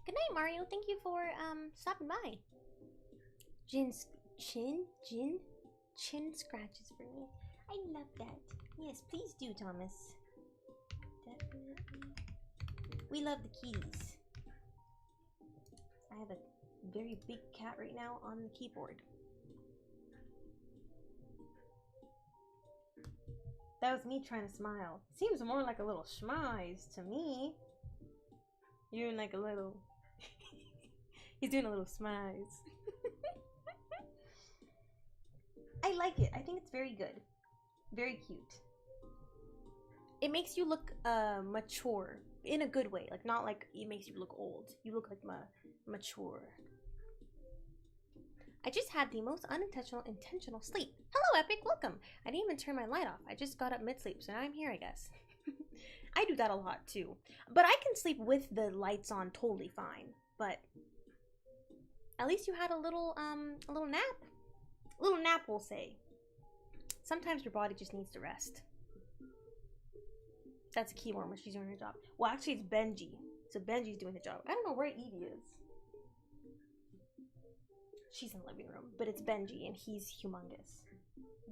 Good night, Mario. Thank you for stopping by. Chin scratches for me. I love that. Yes, please do, Thomas. Definitely. We love the keys. I have a very big cat right now on the keyboard. That was me trying to smile. Seems more like a little schmize to me. You're doing like a little... He's doing a little smize. I like it. I think it's very good. Very cute. It makes you look mature in a good way. Like not like it makes you look old. You look like mature. I just had the most intentional sleep. Hello, Epic. Welcome. I didn't even turn my light off. I just got up mid-sleep, so now I'm here, I guess. I do that a lot too. But I can sleep with the lights on totally fine. But at least you had a little nap. A little nap, we'll say. Sometimes your body just needs to rest. That's a keyword when she's doing her job. Well, actually, it's Benji. So Benji's doing the job. I don't know where Evie is. She's in the living room, but it's Benji, and he's humongous.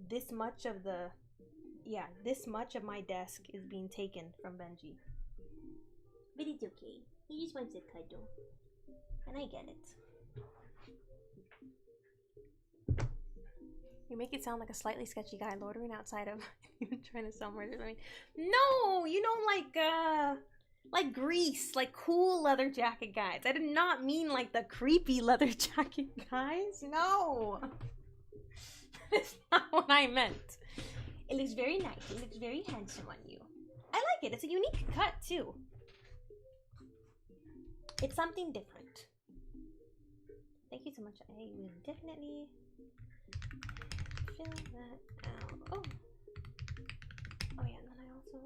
This much of my desk is being taken from Benji. But it's okay. He just wants a cuddle. And I get it. You make it sound like a slightly sketchy guy loitering outside of trying to sell murder. I mean, no, you know, like Grease, like cool leather jacket guys. I did not mean like the creepy leather jacket guys. No, that's not what I meant. It looks very nice. It looks very handsome on you. I like it. It's a unique cut too. It's something different. Thank you so much. I will definitely fill that out. Oh yeah, and then I also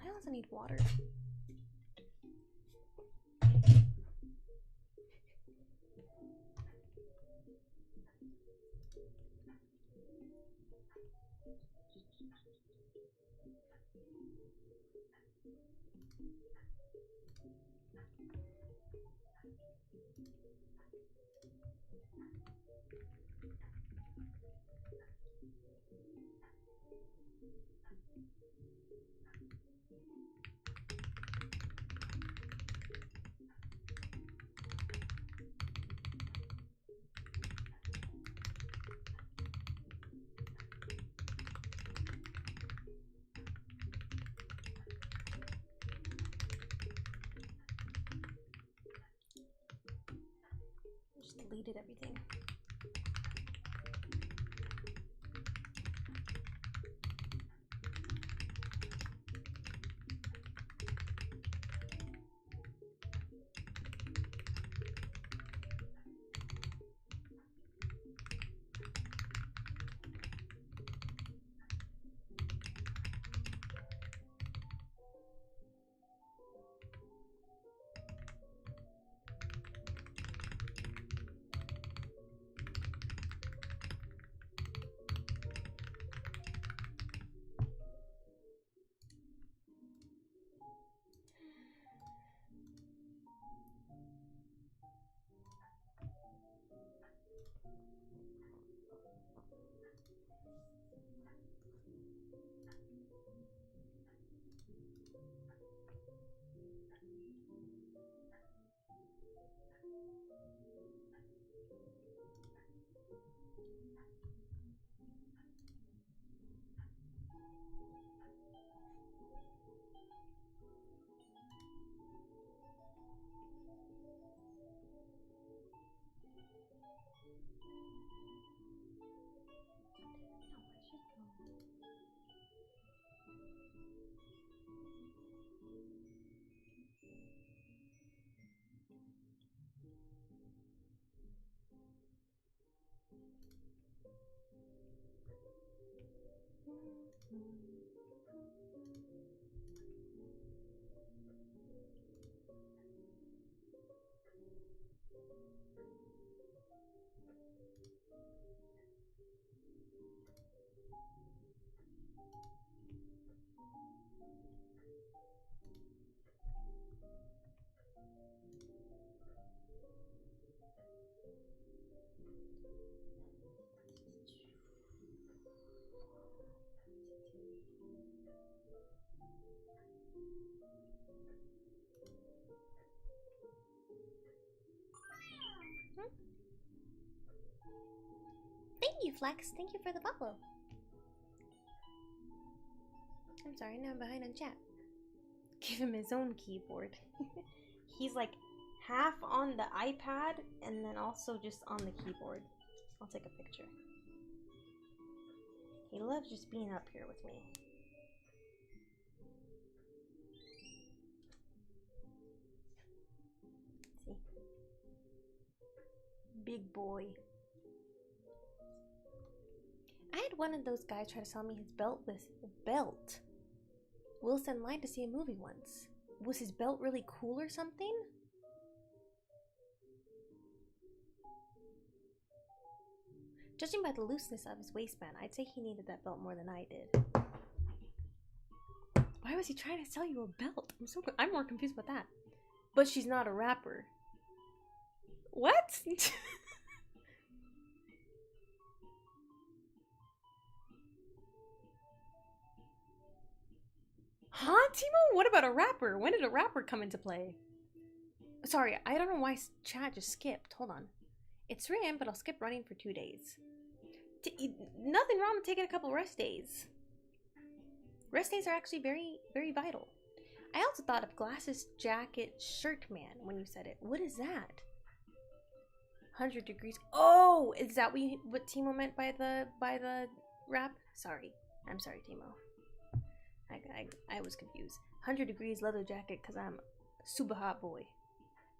I also need water. Just deleted everything. Thank you, Flex. Thank you for the follow. I'm sorry, now I'm behind on chat. Give him his own keyboard. He's like half on the iPad and then also just on the keyboard. I'll take a picture. He loves just being up here with me. See? Big boy. I had one of those guys try to sell me his belt. Wilson lied to see a movie once. Was his belt really cool or something? Judging by the looseness of his waistband, I'd say he needed that belt more than I did. Why was he trying to sell you a belt? I'm more confused about that. But she's not a rapper. What? Huh, Timo? What about a rapper? When did a rapper come into play? Sorry, I don't know why chat just skipped. Hold on. It's 3 a.m., but I'll skip running for 2 days. Nothing wrong with taking a couple rest days. Rest days are actually very, very vital. I also thought of glasses, jacket, shirt man when you said it. What is that? 100 degrees. Oh, is that what Timo meant by the rap? Sorry. I'm sorry, Timo. I was confused. 100 degrees leather jacket because I'm super hot boy.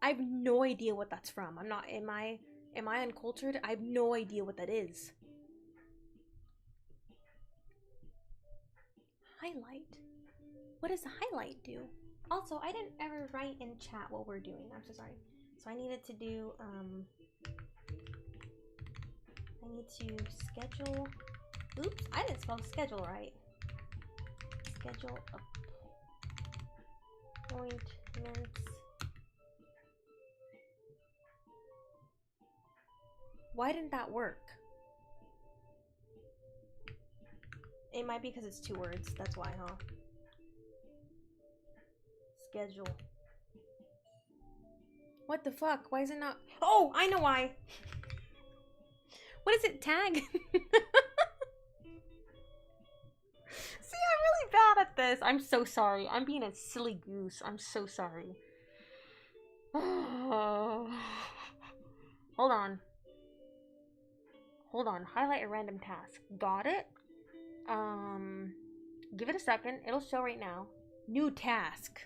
I have no idea what that's from. Am I uncultured? I have no idea what that is. Highlight? What does the highlight do? Also, I didn't ever write in chat what we're doing. I'm so sorry. So I needed to do, I need to schedule, oops, I didn't spell schedule right. Schedule appointments. Why didn't that work? It might be because it's 2 words. That's why, huh? Schedule. What the fuck? Why is it not? Oh, I know why. What is it? Tag? See, I'm really bad at this. I'm so sorry. I'm being a silly goose. I'm so sorry. Hold on. Hold on. Highlight a random task. Got it? Give it a second. It'll show right now. New task.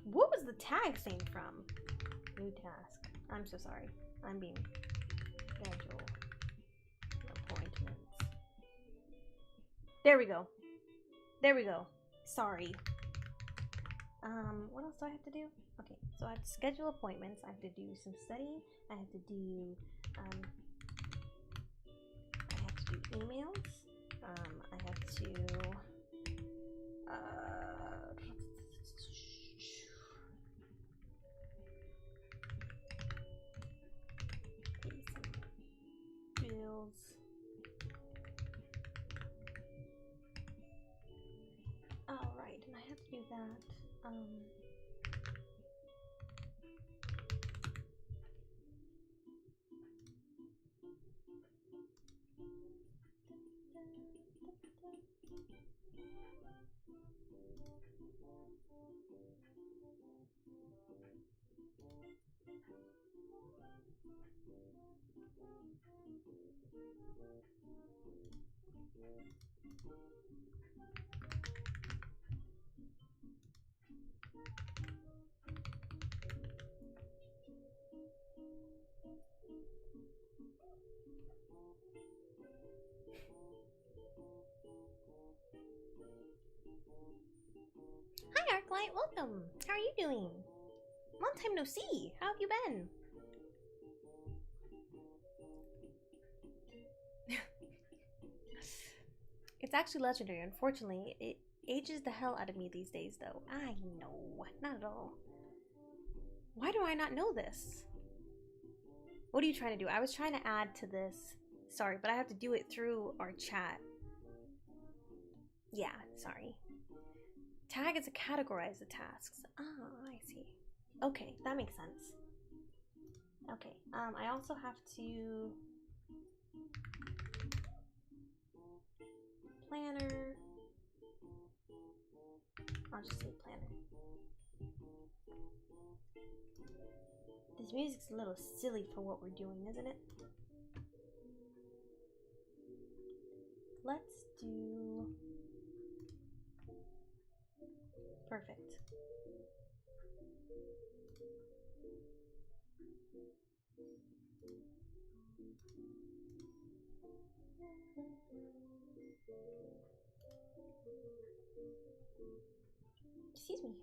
What was the tag saying from? New task. I'm so sorry. I'm being schedule appointments. There we go. There we go. Sorry. What else do I have to do? Okay, so I have to schedule appointments. I have to do some studying. I have to do emails. I have to pay some bills. Alright, and I have to do that. Hi Arclight, welcome! How are you doing? Long time no see! How have you been? It's actually legendary. Unfortunately, it ages the hell out of me these days, though. I know. Not at all. Why do I not know this? What are you trying to do? I was trying to add to this. Sorry, but I have to do it through our chat. Yeah, sorry. Tag is to categorize the tasks. Ah, I see. Okay, that makes sense. Okay, I also have to... Planner. I'll just say planner. This music's a little silly for what we're doing, isn't it? Let's do... Perfect. Excuse me.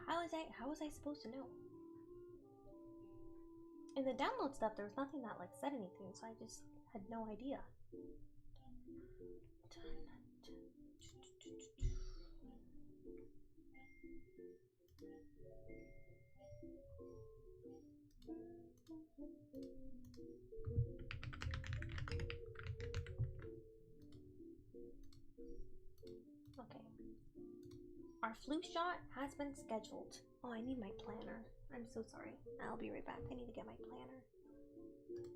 how was I supposed to know? In the download stuff, there was nothing that like said anything, so I just had no idea. Okay. Our flu shot has been scheduled. Oh, I need my planner. I'm so sorry. I'll be right back. I need to get my planner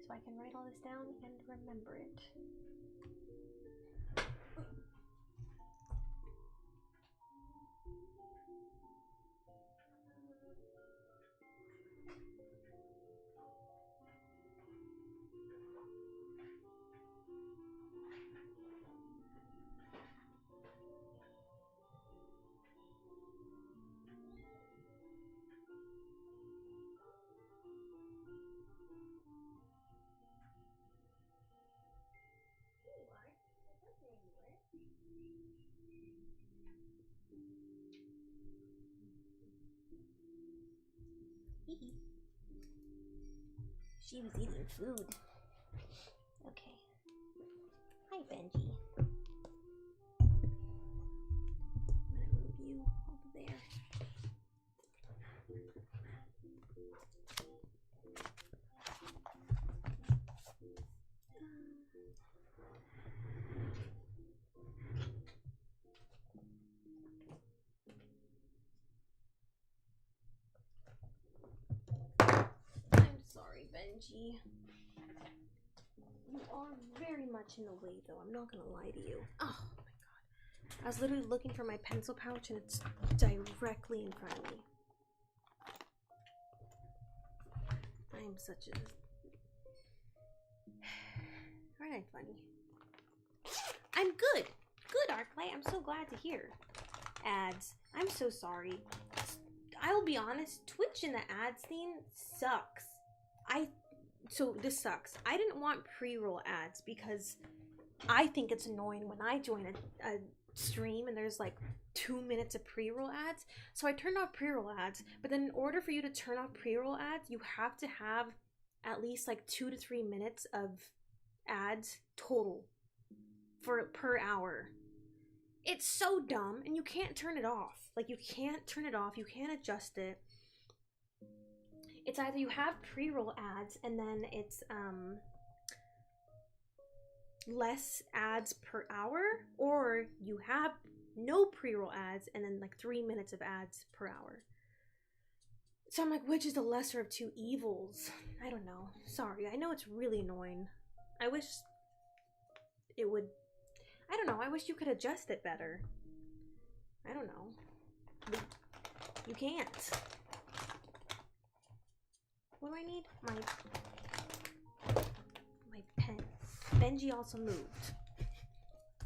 so I can write all this down and remember it. She was eating food. Okay. Hi, Benji. I'm gonna move you over there. I'm sorry, Benji. You are very much in the way, though. I'm not gonna lie to you. Oh my god. I was literally looking for my pencil pouch and it's directly in front of me. I am such a... Aren't I funny? I'm good. Good, Arclight. I'm so glad to hear. Ads. I'm so sorry. I will be honest, Twitch in the ads scene sucks. So this sucks. I didn't want pre-roll ads because I think it's annoying when I join a stream and there's like 2 minutes of pre-roll ads. So I turned off pre-roll ads, but then in order for you to turn off pre-roll ads, you have to have at least like 2 to 3 minutes of ads total per hour. It's so dumb, and you can't turn it off. Like, you can't turn it off, you can't adjust it. It's either you have pre-roll ads and then it's less ads per hour, or you have no pre-roll ads and then like 3 minutes of ads per hour. So I'm like, which is the lesser of two evils? I don't know. Sorry, I know it's really annoying. I wish it would... I don't know, I wish you could adjust it better. I don't know. But you can't. What do I need? My pen. Benji also moved.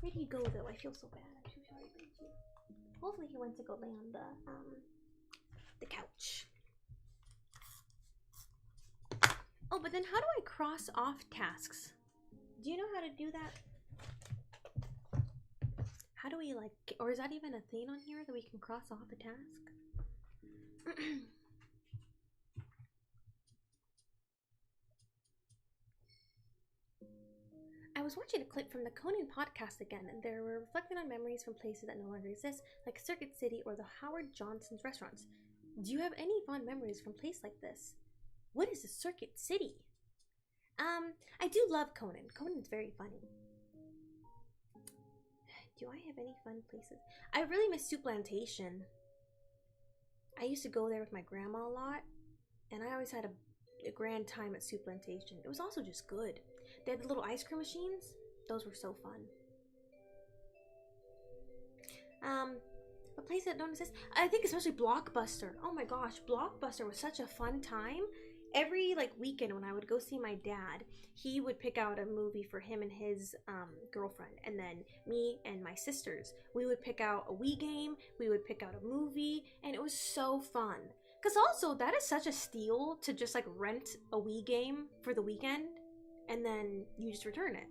Where did he go though? I feel so bad. I'm so sorry, Benji. Hopefully he went to go lay on the couch. Oh, but then how do I cross off tasks? Do you know how to do that? How do we like, or is that even a thing on here that we can cross off a task? I was watching a clip from the Conan podcast again, and they were reflecting on memories from places that no longer exist, like Circuit City or the Howard Johnson's restaurants. Do you have any fond memories from a place like this? What is a Circuit City? I do love Conan. Conan's very funny. Do I have any fun places? I really miss Soup Plantation. I used to go there with my grandma a lot, and I always had a grand time at Soup Plantation. It was also just good. They had the little ice cream machines. Those were so fun. A place that don't exist. I think especially Blockbuster. Oh my gosh, Blockbuster was such a fun time. Every like weekend when I would go see my dad, he would pick out a movie for him and his girlfriend, and then me and my sisters, we would pick out a Wii game, we would pick out a movie, and it was so fun. Because also, that is such a steal to just like rent a Wii game for the weekend, and then you just return it.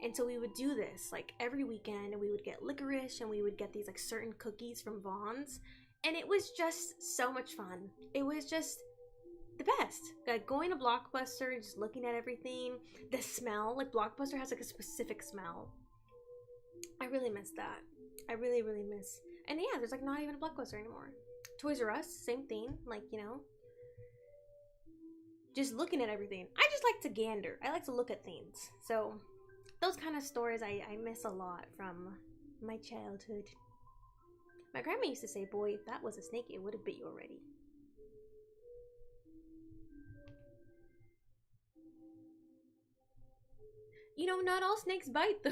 And so we would do this like every weekend, and we would get licorice, and we would get these like certain cookies from Vaughn's, And it was just so much fun. It was just the best. Like going to Blockbuster and just looking at everything. The smell, like Blockbuster has like a specific smell. I really miss that. I really, really miss. And yeah, there's like not even a Blockbuster anymore. Toys R Us, same thing. Like, you know, just looking at everything. I just like to gander. I like to look at things. So those kind of stores I miss a lot from my childhood. My grandma used to say, boy, if that was a snake, it would have bit you already. You know, not all snakes bite, though.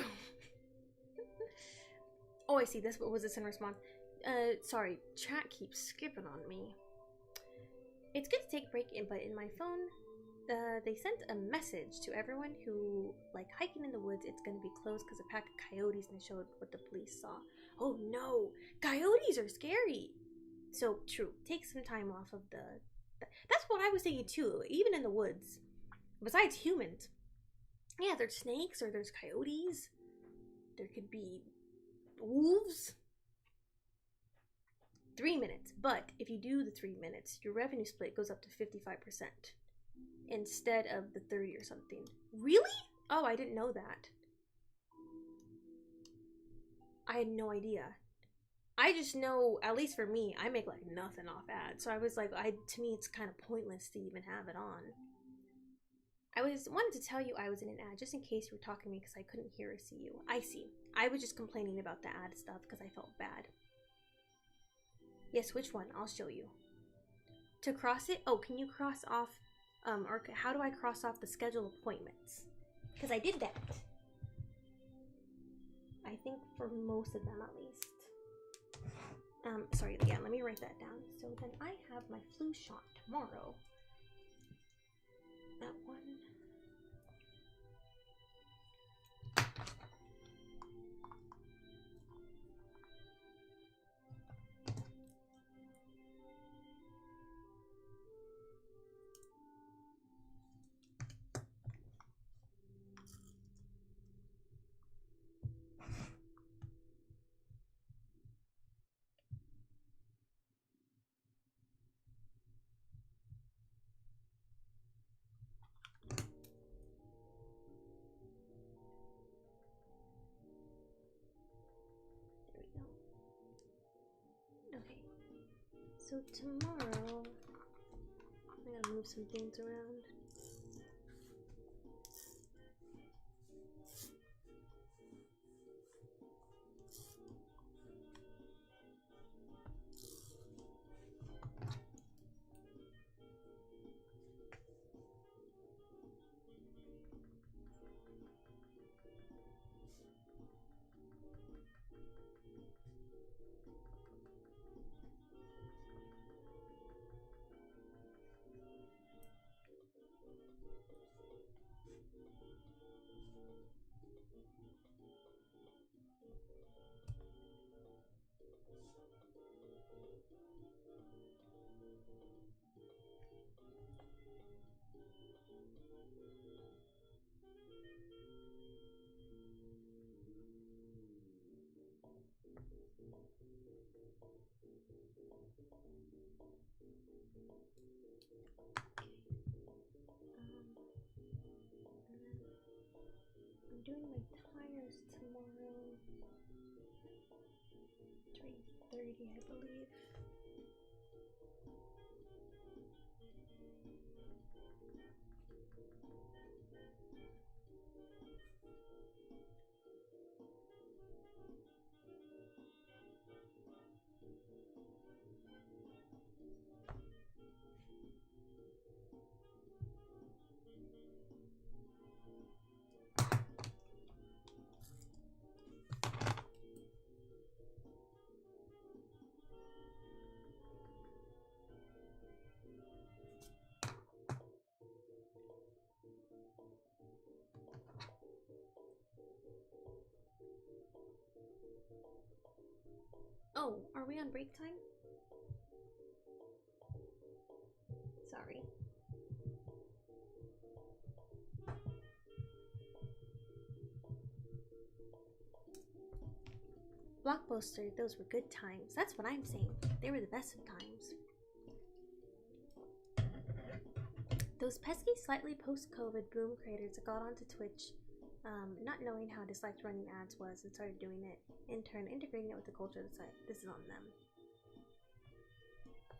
Oh, I see. What was this in response? Sorry. Chat keeps skipping on me. It's good to take a break, but in my phone, they sent a message to everyone who, like, hiking in the woods, it's gonna be closed because a pack of coyotes, and showed what the police saw. Oh, no. Coyotes are scary. So, true. Take some time off of that's what I was thinking, too. Even in the woods. Besides humans. Yeah, there's snakes or there's coyotes. There could be wolves. 3 minutes. But if you do the 3 minutes, your revenue split goes up to 55% instead of the 30 or something. Really? Oh, I didn't know that. I had no idea. I just know, at least for me, I make like nothing off ads. So I was like, to me, it's kind of pointless to even have it on. I wanted to tell you I was in an ad just in case you were talking to me because I couldn't hear or see you. I see. I was just complaining about the ad stuff because I felt bad. Yes, which one? I'll show you. To cross it? Oh, can you cross off, or how do I cross off the schedule appointments? Because I did that. I think for most of them at least. Sorry, yeah, let me write that down. So then I have my flu shot tomorrow. That one. Okay, so tomorrow, I gotta move some things around. I'm doing my tires tomorrow. 3:30, I believe. Oh, are we on break time? Sorry. Blockbuster, those were good times. That's what I'm saying. They were the best of times. Those pesky, slightly post-COVID boom creators that got onto Twitch, not knowing how disliked running ads was and started doing it, in turn integrating it with the culture of the site. This is on them.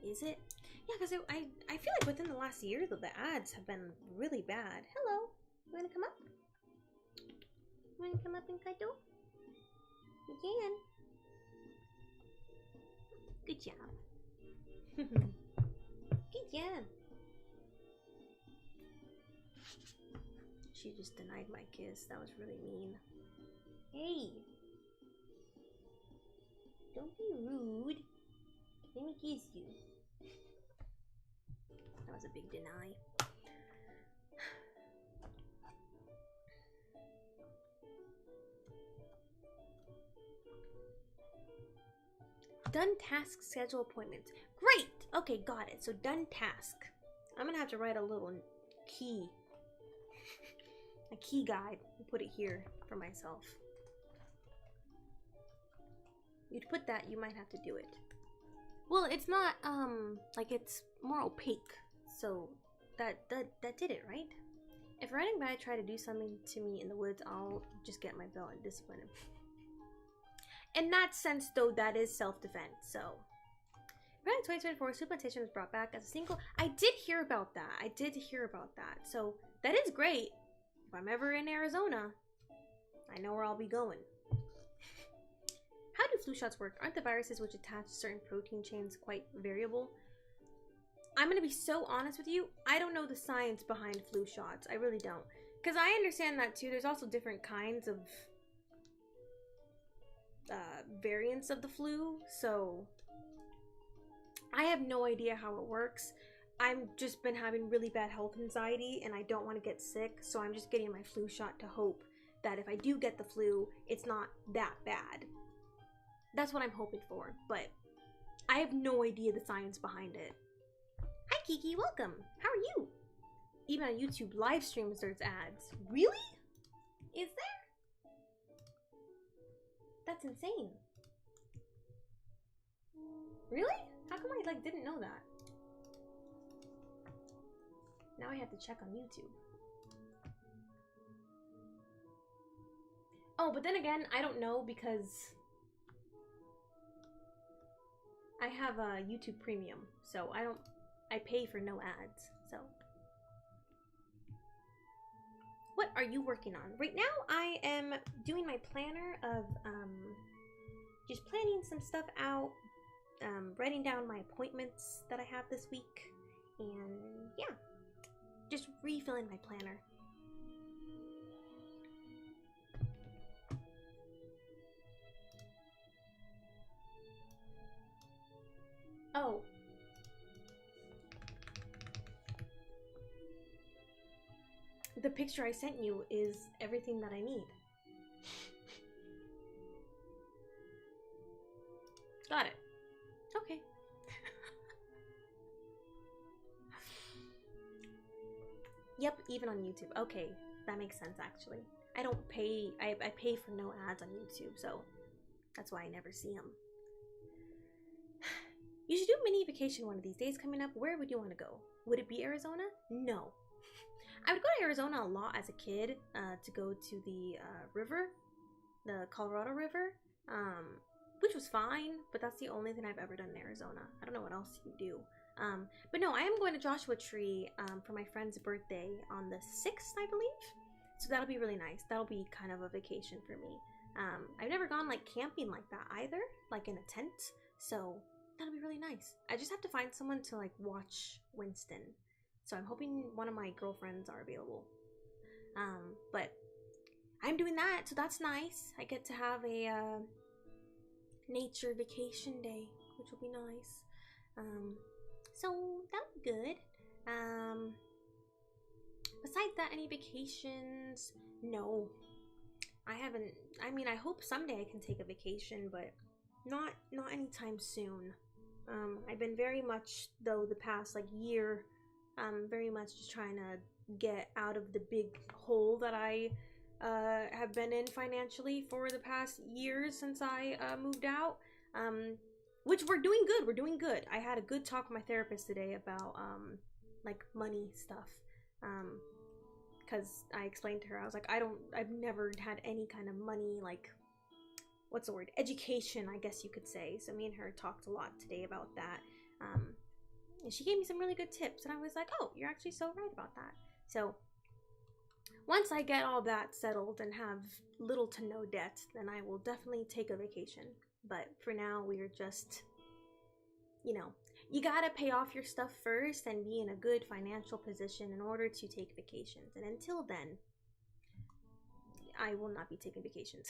Is it? Yeah, because I feel like within the last year, though, the ads have been really bad. Hello? You wanna come up? You wanna come up and cuddle? You can. Good job. Good job. She just denied my kiss. That was really mean. Hey! Don't be rude. Let me kiss you. That was a big deny. Done task schedule appointments. Great! Okay, got it. So done task. I'm gonna have to write a little key. A key guide. And put it here for myself. You'd put that, you might have to do it. Well, it's not, like it's more opaque. So that did it, right? If riding by try to do something to me in the woods, I'll just get my belt and discipline him. In that sense, though, that is self-defense, so. Around 2024, supplementation was brought back as a single. I did hear about that. So that is great. If I'm ever in Arizona, I know where I'll be going. How do flu shots work? Aren't the viruses which attach to certain protein chains quite variable? I'm gonna be so honest with you. I don't know the science behind flu shots. I really don't. Because I understand that too. There's also different kinds of variants of the flu. So I have no idea how it works. I've just been having really bad health anxiety and I don't want to get sick. So I'm just getting my flu shot to hope that if I do get the flu, it's not that bad. That's what I'm hoping for. But I have no idea the science behind it. Hi Kiki, welcome. How are you? Even on YouTube live streams there's ads. Really? Is there? That's insane. Really? How come I didn't know that? Now I have to check on YouTube. Oh, but then again, I don't know because I have a YouTube Premium, so I pay for no ads, so. What are you working on? Right now, I am doing my planner of, just planning some stuff out, writing down my appointments that I have this week, and yeah, just refilling my planner. Oh. The picture I sent you is everything that I need. Got it. Okay. Yep, even on YouTube. Okay, that makes sense actually. I don't pay, I pay for no ads on YouTube, so that's why I never see them. You should do a mini vacation one of these days coming up. Where would you want to go? Would it be Arizona? No. I would go to Arizona a lot as a kid to go to the river, the Colorado River, which was fine, but that's the only thing I've ever done in Arizona. I don't know what else you do. But no, I am going to Joshua Tree for my friend's birthday on the 6th, I believe. So that'll be really nice. That'll be kind of a vacation for me. I've never gone like camping like that either, like in a tent. So that'll be really nice. I just have to find someone to like watch Winston. So I'm hoping one of my girlfriends are available. But I'm doing that, so that's nice. I get to have a nature vacation day, which will be nice. So that'll be good. Besides that, any vacations? No. I haven't. I mean, I hope someday I can take a vacation, but not anytime soon. I've been very much, though, the past like year, very much just trying to get out of the big hole that I have been in financially for the past years since I moved out. Which we're doing good. We're doing good. I had a good talk with my therapist today about like money stuff. Because I explained to her, I was like, I've never had any kind of money, like, what's the word? Education, I guess you could say. So me and her talked a lot today about that. And she gave me some really good tips. And I was like, oh, you're actually so right about that. So once I get all that settled and have little to no debt, then I will definitely take a vacation. But for now, we are just, you know, you gotta pay off your stuff first and be in a good financial position in order to take vacations. And until then, I will not be taking vacations.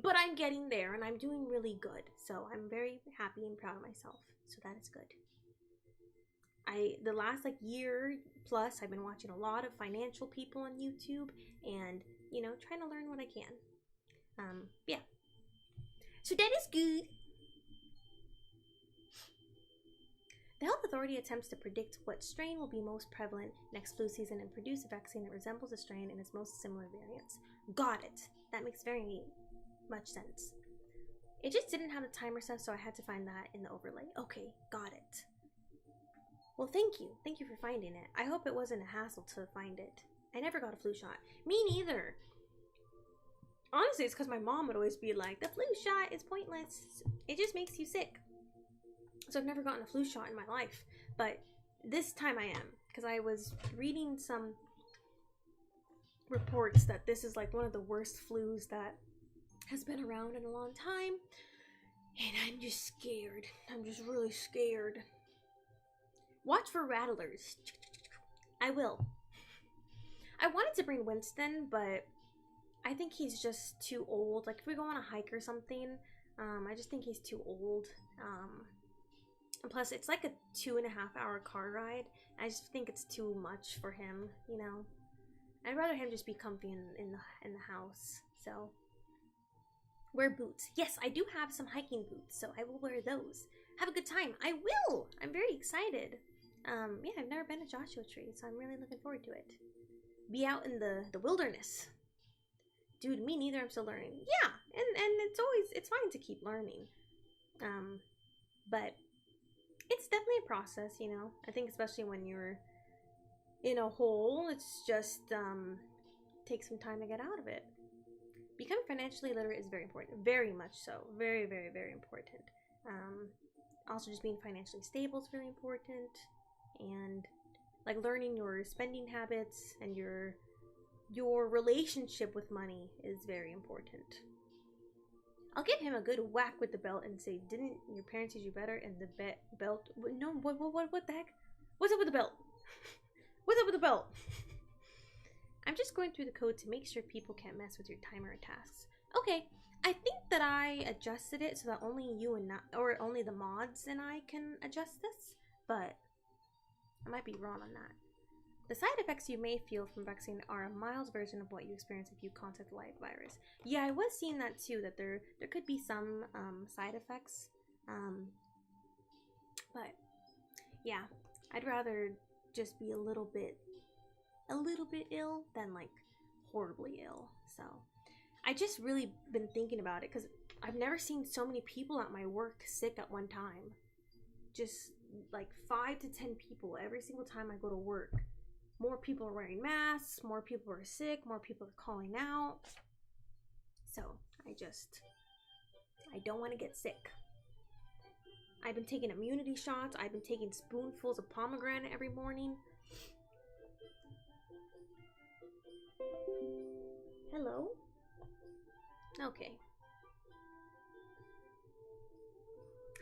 But I'm getting there and I'm doing really good. So I'm very happy and proud of myself. So that is good. The last like year plus, I've been watching a lot of financial people on YouTube and, you know, trying to learn what I can. Yeah. So that is good. The health authority attempts to predict what strain will be most prevalent next flu season and produce a vaccine that resembles the strain in its most similar variants. Got it. That makes very much sense. It just didn't have the timer stuff, so I had to find that in the overlay. Okay, got it. Well, thank you. Thank you for finding it. I hope it wasn't a hassle to find it. I never got a flu shot. Me neither. Honestly, it's because my mom would always be like, the flu shot is pointless. It just makes you sick. So I've never gotten a flu shot in my life. But this time I am. Because I was reading some reports that this is like one of the worst flus that has been around in a long time. And I'm just scared. I'm just really scared. Watch for rattlers. I will. I wanted to bring Winston, but I think he's just too old. Like, if we go on a hike or something, I just think he's too old. And plus, it's like a 2.5-hour car ride. I just think it's too much for him, you know? I'd rather him just be comfy in the house, so. Wear boots. Yes, I do have some hiking boots, so I will wear those. Have a good time. I will! I'm very excited. Yeah, I've never been to Joshua Tree, so I'm really looking forward to it. Be out in the wilderness. Dude, me neither, I'm still learning. Yeah, and it's fine to keep learning. But it's definitely a process, you know. I think especially when you're in a hole, it's just takes some time to get out of it. Becoming financially literate is very important. Very much so. Very, very, very important. Also just being financially stable is really important. And like learning your spending habits and your relationship with money is very important. I'll give him a good whack with the belt and say, didn't your parents teach you better? And the belt, no, what the heck? What's up with the belt? What's up with the belt? I'm just going through the code to make sure people can't mess with your timer or tasks. Okay, I think that I adjusted it so that only you and or only the mods and I can adjust this, but I might be wrong on that. The side effects you may feel from vaccine are a mild version of what you experience if you contact the live virus. Yeah, I was seeing that too, that there could be some side effects. But yeah, I'd rather just be a little bit ill than like horribly ill. So I just really been thinking about it because I've never seen so many people at my work sick at one time. Just like 5 to 10 people every single time I go to work. More people are wearing masks, more people are sick, more people are calling out. So I don't want to get sick. I've been taking immunity shots. I've been taking spoonfuls of pomegranate every morning. Hello? Okay.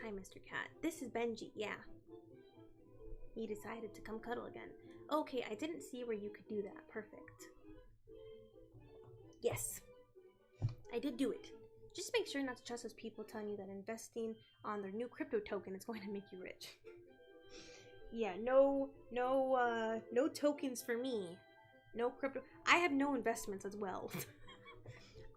Hi, Mr. Cat. This is Benji, yeah. He decided to come cuddle again. Okay, I didn't see where you could do that. Perfect. Yes. I did do it. Just make sure not to trust those people telling you that investing on their new crypto token is going to make you rich. Yeah, no tokens for me. No crypto. I have no investments as well.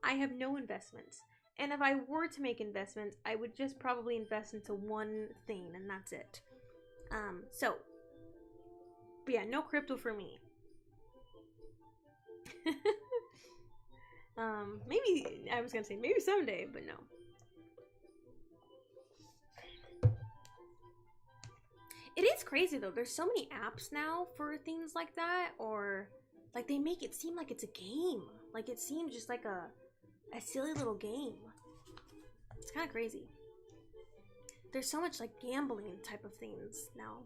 I have no investments. And if I were to make investments, I would just probably invest into one thing and that's it. But yeah, no crypto for me. Maybe I was gonna say maybe someday, but no. It is crazy though. There's so many apps now for things like that, or like they make it seem like it's a game. Like it seems just like a silly little game. It's kind of crazy. There's so much like gambling type of things now.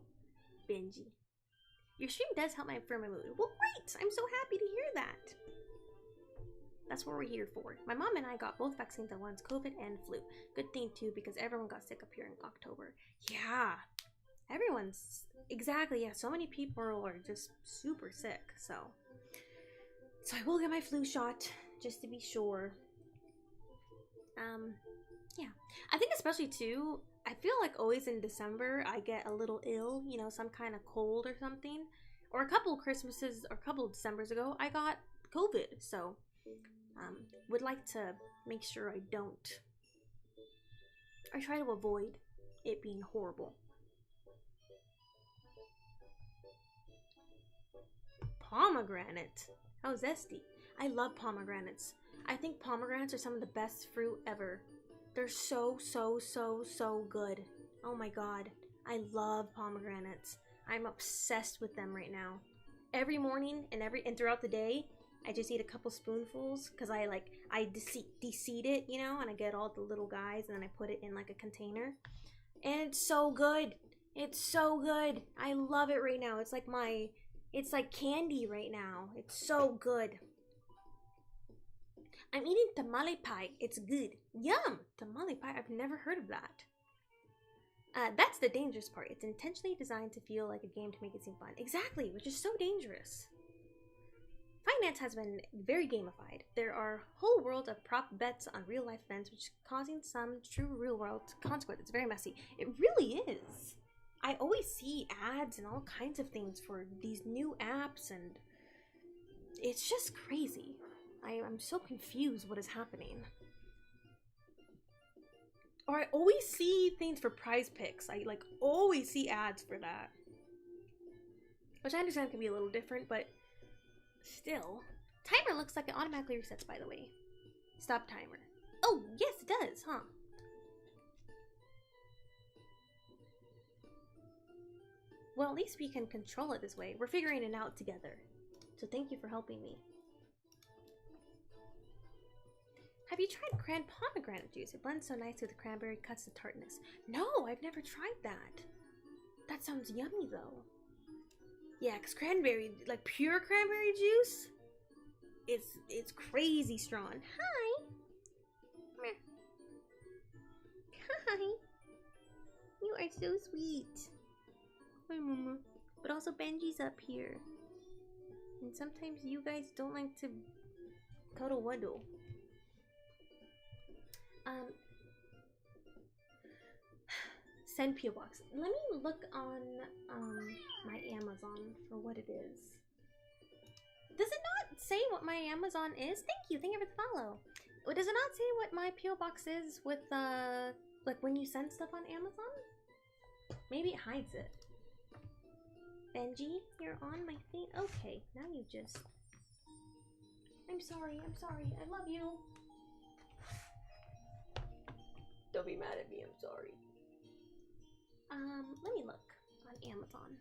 Benji. Your stream does help my firm mood. Well, great! I'm so happy to hear that. That's what we're here for. My mom and I got both vaccines at once, COVID and flu. Good thing too, because everyone got sick up here in October. Yeah, everyone's exactly. Yeah, so many people are just super sick. So I will get my flu shot just to be sure. Yeah, I think especially too. I feel like always in December I get a little ill, you know, some kind of cold or something. Or a couple Christmases or a couple Decembers ago, I got COVID. So, would like to make sure I don't. I try to avoid it being horrible. Pomegranate. How zesty. I love pomegranates. I think pomegranates are some of the best fruit ever. They're so good. Oh my god. I love pomegranates. I'm obsessed with them right now. Every morning and throughout the day, I just eat a couple spoonfuls because I de-seed it, you know, and I get all the little guys and then I put it in like a container. And it's so good. It's so good. I love it right now. It's like candy right now. It's so good. I'm eating tamale pie. It's good. Yum! Tamale pie. I've never heard of that. That's the dangerous part. It's intentionally designed to feel like a game to make it seem fun. Exactly, which is so dangerous. Finance has been very gamified. There are whole world of prop bets on real life events, which is causing some true real world consequences. It's very messy. It really is. I always see ads and all kinds of things for these new apps, and it's just crazy. I'm so confused what is happening. Or I always see things for prize picks. I like always see ads for that. Which I understand can be a little different, but still. Timer looks like it automatically resets, by the way. Stop timer. Oh, yes it does, huh? Well, at least we can control it this way. We're figuring it out together. So thank you for helping me. Have you tried cran pomegranate juice? It blends so nicely with the cranberry, cuts the tartness. No, I've never tried that. That sounds yummy though. Yeah, because cranberry, like pure cranberry juice, it's crazy strong. Hi. Hi. You are so sweet. Hi, Mama. But also Benji's up here. And sometimes you guys don't like to cuddle waddle. Send P.O. Box. Let me look on my Amazon for what it is. Does it not say what my Amazon is? Thank you for the follow. Does it not say what my P.O. Box is with like when you send stuff on Amazon? Maybe it hides it. Benji, you're on my thing. Okay, now you just. I'm sorry. I love you. Don't be mad at me, I'm sorry. Let me look on Amazon.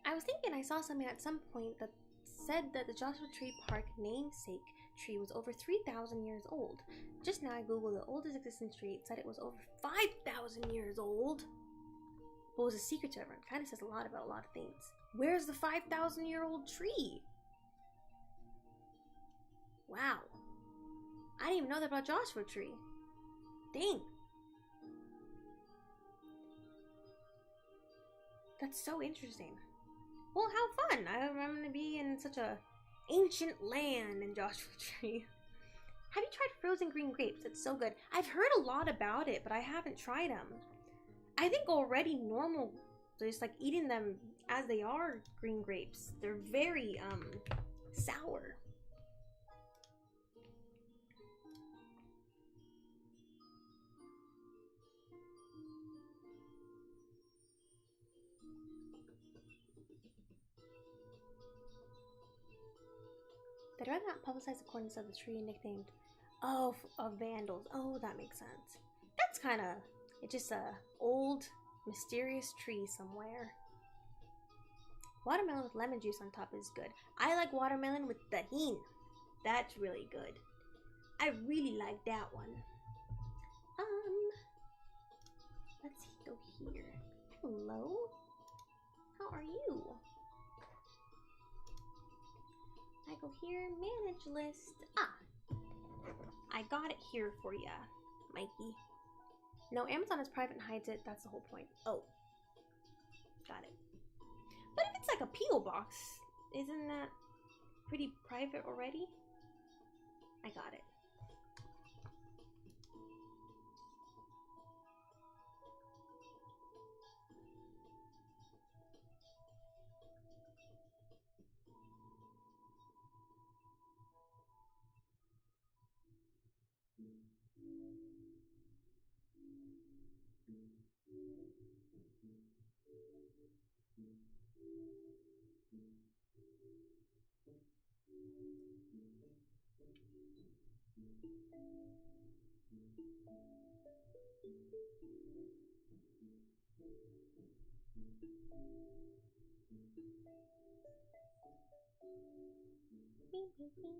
I was thinking I saw something at some point that said that the Joshua Tree Park namesake tree was over 3,000 years old. Just now I googled the oldest existing tree. It said it was over 5,000 years old. What was a secret to everyone? Kind of says a lot about a lot of things. Where's the 5,000-year-old tree? Wow. I didn't even know that about Joshua Tree. Dang. That's so interesting. Well, how fun. I'm gonna be in such a ancient land in Joshua Tree. Have you tried frozen green grapes? It's so good. I've heard a lot about it, but I haven't tried them. I think already normal, just like eating them as they are green grapes. They're very, sour. They'd rather not publicize the coordinates of the tree nicknamed of vandals. Oh, that makes sense. That's kind of, it's just a old, mysterious tree somewhere. Watermelon with lemon juice on top is good. I like watermelon with tahini. That's really good. I really like that one. Let's go here. Hello? How are you? I go here, manage list. I got it here for ya, Mikey. No, Amazon is private and hides it. That's the whole point. Oh. Got it. But if it's like a P.O. box, isn't that pretty private already? I got it. Beep, beep, beep.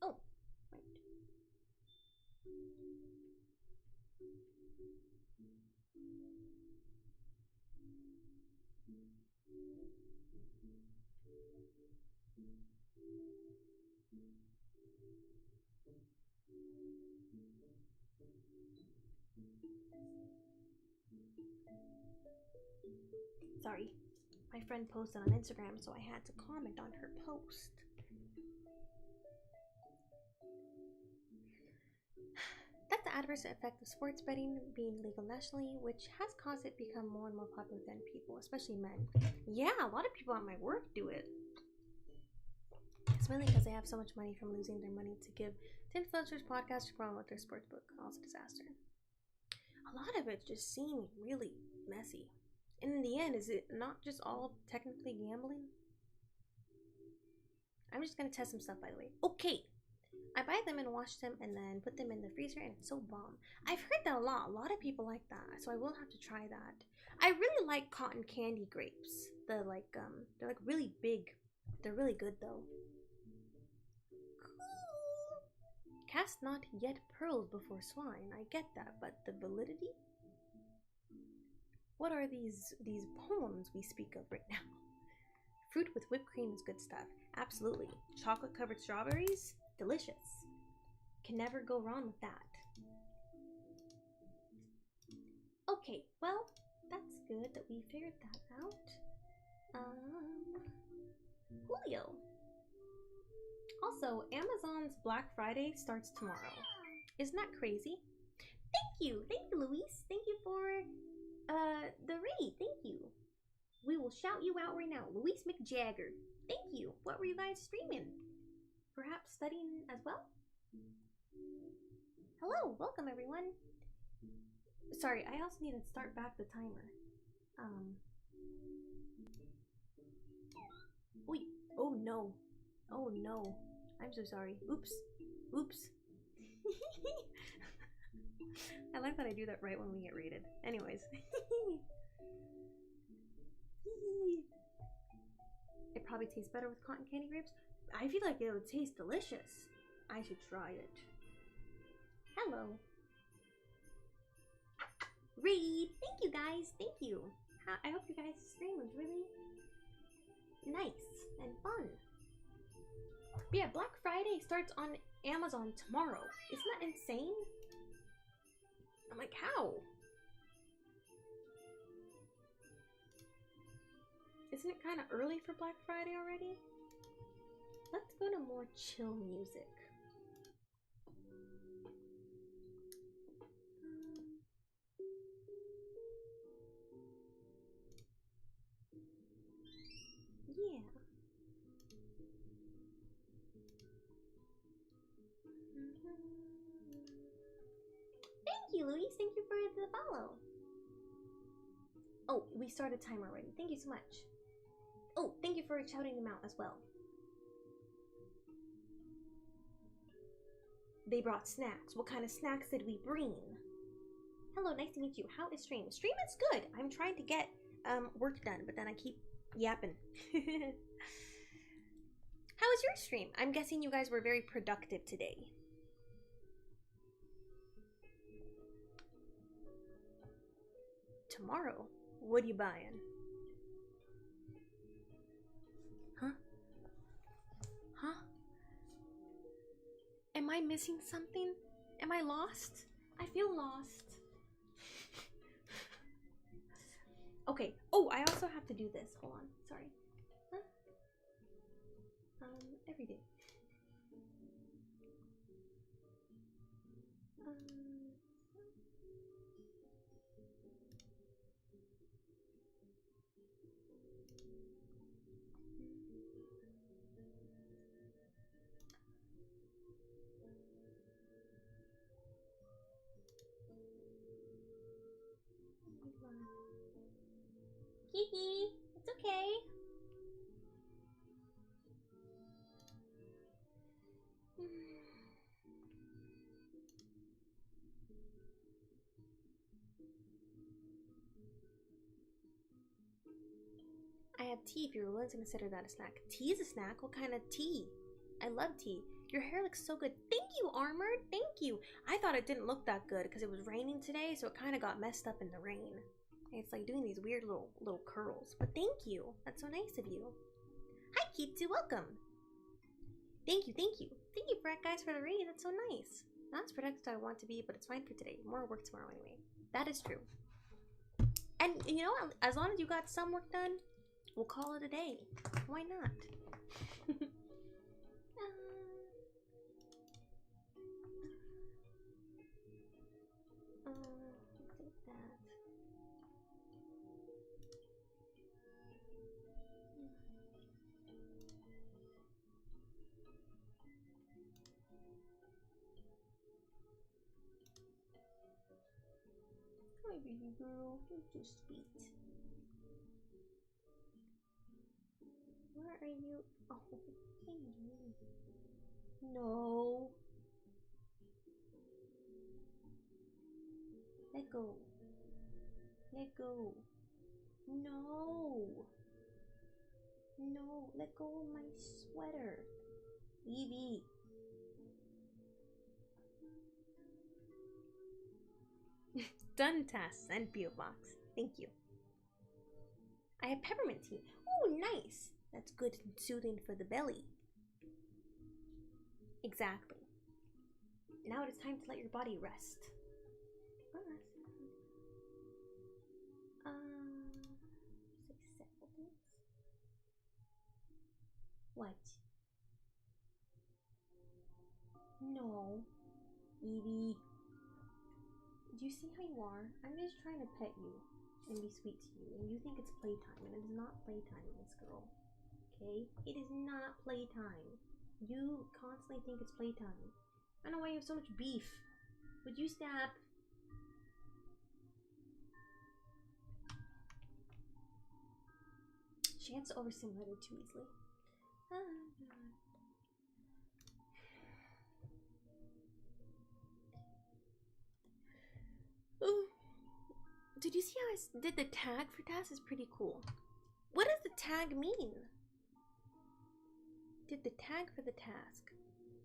Oh, right. Sorry. My friend posted on Instagram, so I had to comment on her post. That's the adverse effect of sports betting being legal nationally, which has caused it to become more and more popular than people, especially men. Yeah, a lot of people at my work do it. It's mainly because they have so much money from losing their money to give to influencers, podcasts to promote their sportsbook. Cause a disaster. A lot of it just seems really messy. And in the end, is it not just all technically gambling? I'm just gonna test some stuff, by the way. Okay, I buy them and wash them and then put them in the freezer, and it's so bomb. I've heard that a lot. A lot of people like that, so I will have to try that. I really like cotton candy grapes. They're like really big. They're really good though. Cool. Cast not yet pearls before swine. I get that, but the validity? What are these poems we speak of right now? Fruit with whipped cream is good stuff. Absolutely. Chocolate covered strawberries? Delicious. Can never go wrong with that. Okay, well, that's good that we figured that out. Julio. Also, Amazon's Black Friday starts tomorrow. Isn't that crazy? Thank you, Luis. Thank you for the raid. Thank you. We will shout you out right now, Luis McJagger. Thank you. What were you guys streaming? Perhaps studying as well? Hello, welcome everyone. Sorry, I also need to start back the timer. Wait. Oh no. Oh no. I'm so sorry. Oops. Oops. I like that I do that right when we get rated. Anyways. It probably tastes better with cotton candy grapes. I feel like it would taste delicious. I should try it. Hello. Read! Thank you guys! Thank you! I hope you guys' stream was really nice and fun. But yeah, Black Friday starts on Amazon tomorrow. Isn't that insane? I'm like, how? Isn't it kind of early for Black Friday already? Let's go to more chill music. Yeah. Thank you, Luis. Thank you for the follow. Oh, we started time already. Thank you so much. Oh, thank you for shouting them out as well. They brought snacks. What kind of snacks did we bring? Hello, nice to meet you. How is stream? Stream is good. I'm trying to get work done, but then I keep yapping. How was your stream? I'm guessing you guys were very productive today. Tomorrow? What are you buying? Huh? Huh? Am I missing something? Am I lost? I feel lost. Okay. Oh, I also have to do this. Hold on. Sorry. Huh? Every day. Hee, it's okay. I have tea if you're willing to consider that a snack. Tea is a snack? What kind of tea? I love tea. Your hair looks so good. Thank you, Armored. Thank you. I thought it didn't look that good because it was raining today, so it kind of got messed up in the rain. It's like doing these weird little curls. But thank you. That's so nice of you. Hi, Kitsu. Welcome. Thank you. Thank you. Thank you, guys, for the raid. That's so nice. Not as productive as I want to be, but it's fine for today. More work tomorrow anyway. That is true. And, you know, as long as you got some work done, we'll call it a day. Why not? Take that. Hi, baby girl. You're too sweet. Where are you? Oh, hey. No. Let go. Let go. No. No. Let go of my sweater. Evie. Done tasks and PO box. Thank you. I have peppermint tea. Oh, nice. That's good and soothing for the belly. Exactly. Now it is time to let your body rest. What? No. Evie. Do you see how you are? I'm just trying to pet you and be sweet to you, and you think it's playtime, and it is not playtime, Miss Girl. Okay? It is not playtime. You constantly think it's playtime. I don't know why you have so much beef. Would you stop? She gets overstimulated too easily. Ooh. Did you see how I did the tag for task? Is pretty cool. What does the tag mean? Did the tag for the task?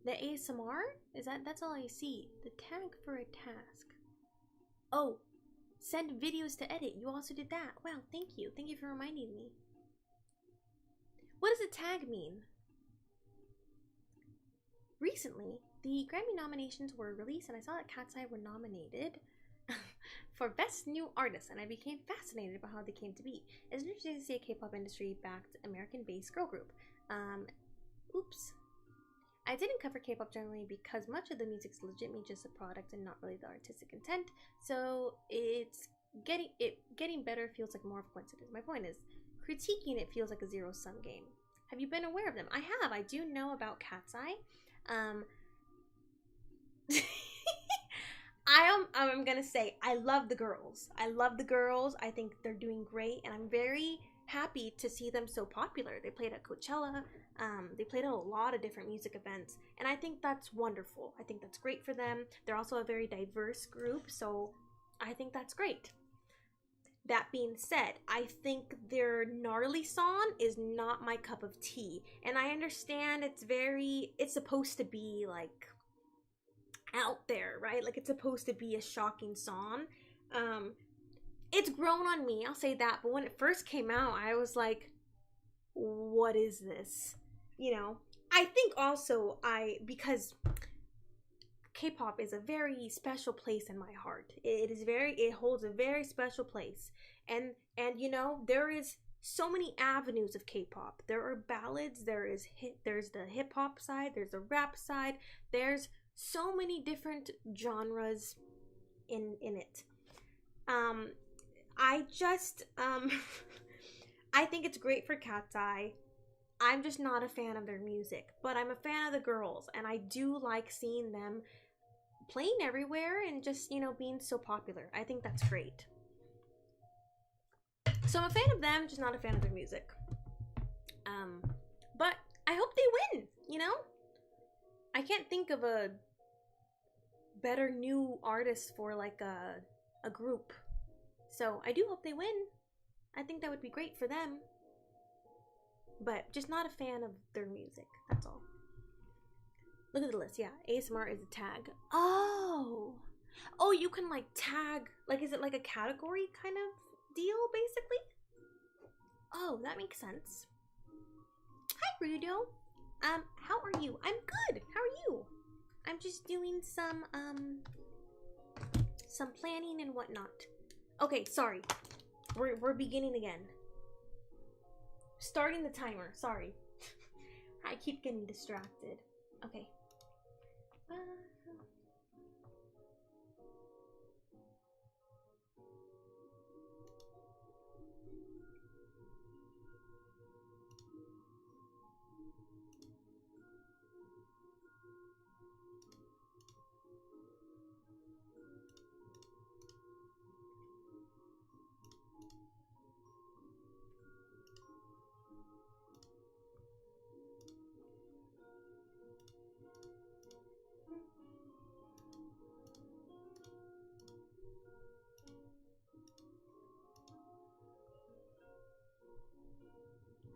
The ASMR? That's all I see. The tag for a task. Oh, send videos to edit. You also did that. Wow, thank you. Thank you for reminding me. What does a tag mean? Recently, the Grammy nominations were released and I saw that Cat's Eye were nominated for Best New Artist, and I became fascinated by how they came to be. It's interesting to see a K-pop industry-backed American-based girl group. Oops. I didn't cover K-pop generally because much of the music's legitimately just a product and not really the artistic intent, so it's getting better feels like more of a coincidence. My point is, critiquing it feels like a zero-sum game. Have you been aware of them? I have. I do know about Cat's Eye. I'm gonna say I love the girls. I love the girls. I think they're doing great, and I'm very happy to see them so popular. They played at Coachella. They played at a lot of different music events, and I think that's wonderful. I think that's great for them. They're also a very diverse group, so I think that's great. That being said, I think their gnarly song is not my cup of tea, and I understand it's supposed to be like out there, right? Like it's supposed to be a shocking song. It's grown on me, I'll say that, but when it first came out, I was like, what is this? You know, I think also because K-pop is a very special place in my heart. It holds a very special place. And you know, there is so many avenues of K-pop. There are ballads, there's the hip hop side, there's the rap side, there's so many different genres in it. I just I think it's great for Cat's Eye. I'm just not a fan of their music, but I'm a fan of the girls, and I do like seeing them playing everywhere and just, you know, being so popular. I think that's great. So I'm a fan of them, just not a fan of their music. But I hope they win, you know? I can't think of a better new artist for like a group. So I do hope they win. I think that would be great for them. But just not a fan of their music, that's all. Look at the list, yeah. ASMR is a tag. Oh, you can like tag, like is it like a category kind of deal, basically? Oh, that makes sense. Hi, Rudo. How are you? I'm good. How are you? I'm just doing some planning and whatnot. Okay, sorry. We're beginning again. Starting the timer. Sorry. I keep getting distracted. Okay.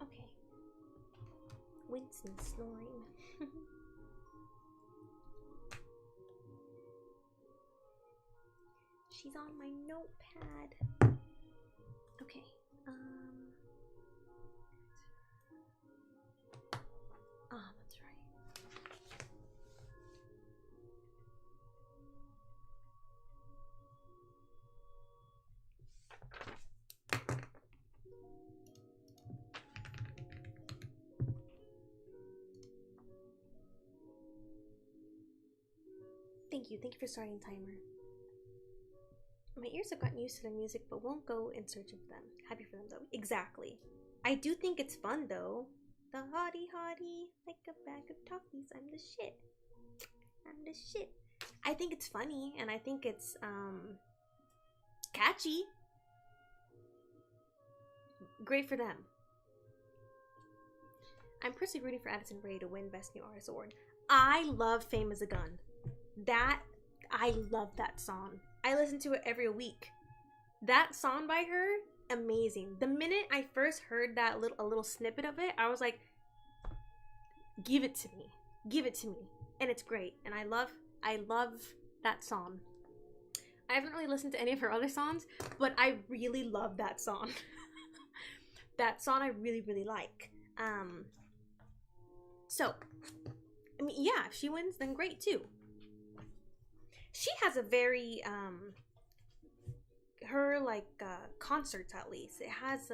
Okay. Winston snoring. She's on my notepad. Okay. That's right. Thank you for starting timer. My ears have gotten used to the music but won't go in search of them. Happy for them though. Exactly. I do think it's fun though. The hottie, like a bag of Takis. I'm the shit. I think it's funny and I think it's catchy. Great for them. I'm personally rooting for Addison Rae to win Best New Artist Award. I love Fame is a Gun. I love that song. I listen to it every week. That song by her, amazing. The minute I first heard that a little snippet of it, I was like, give it to me. Give it to me. And it's great. And I love that song. I haven't really listened to any of her other songs, but I really love that song. That song I really, really like. So, I mean, yeah, if she wins, then great too. She has a very, her, like, concerts at least. It has,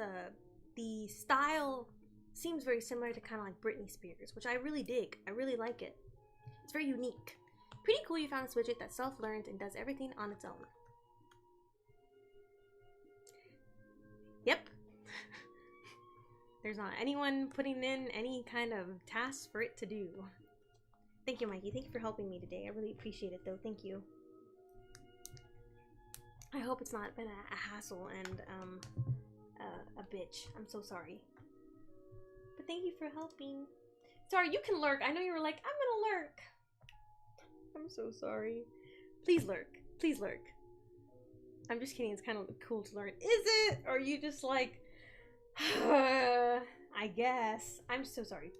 the style seems very similar to kind of like Britney Spears, which I really dig. I really like it. It's very unique. Pretty cool you found this widget that self-learns and does everything on its own. Yep. There's not anyone putting in any kind of task for it to do. Thank you, Mikey. Thank you for helping me today. I really appreciate it, though. Thank you. I hope it's not been a hassle and a bitch. I'm so sorry. But thank you for helping. Sorry, you can lurk. I know you were like, I'm gonna lurk. I'm so sorry. Please lurk. Please lurk. I'm just kidding. It's kind of cool to learn. Is it? Or are you just like, I guess. I'm so sorry.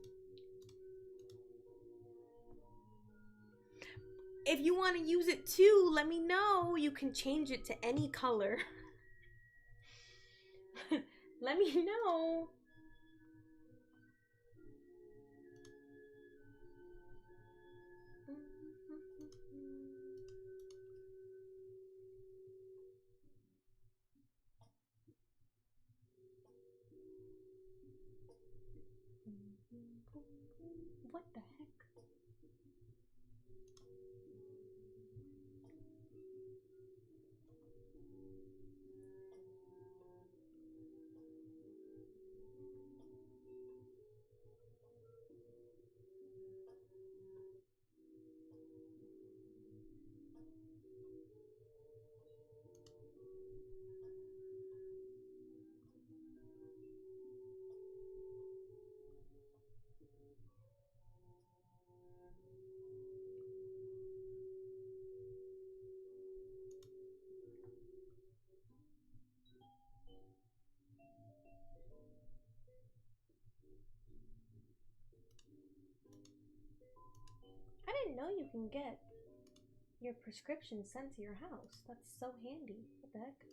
If you want to use it too, let me know. You can change it to any color. Let me know. What the heck? I didn't know you can get your prescription sent to your house. That's so handy. What the heck?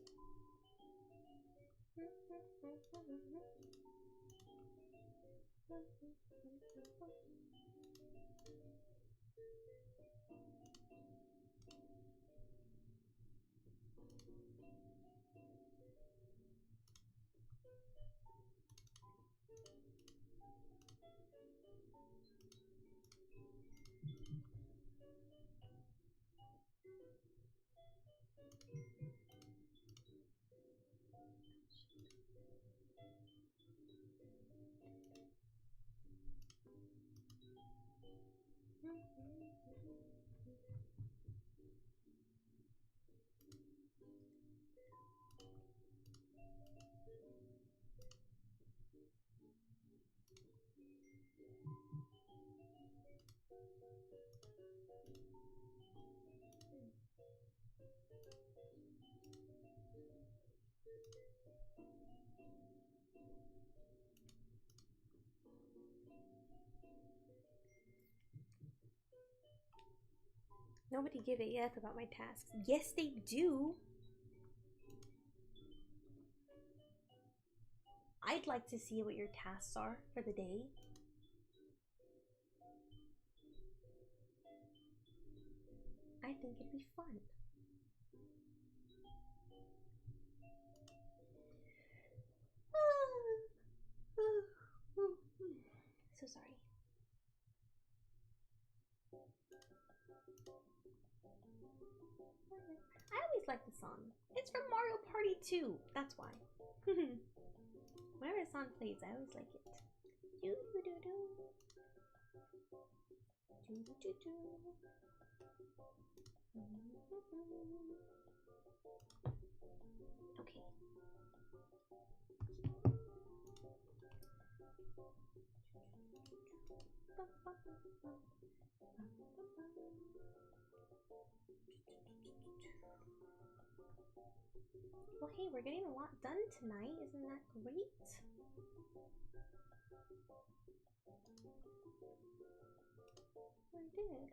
Nobody give a F about my tasks. Yes, they do. I'd like to see what your tasks are for the day. I think it'd be fun. So sorry. I always like the song. It's from Mario Party 2. That's why. Whenever the song plays, I always like it. Okay. Well, hey, we're getting a lot done tonight. Isn't that great? I did.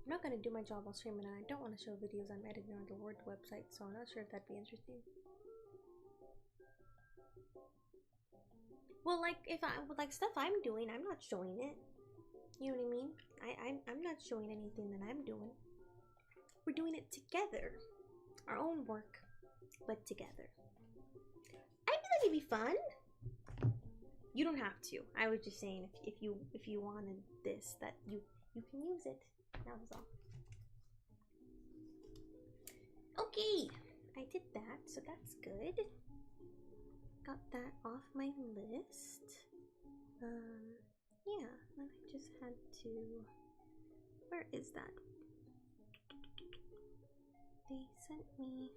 I'm not gonna do my job while streaming, and I don't want to show videos I'm editing on the Word website, so I'm not sure if that'd be interesting. Well, like if I like stuff I'm doing, I'm not showing it. You know what I mean? I'm not showing anything that I'm doing. We're doing it together, our own work, but together. I feel like it'd be fun. You don't have to. I was just saying if you wanted this, that you can use it. That was all. Okay, I did that, so that's good. Got that off my list. Yeah, then I just had to. Where is that? They sent me.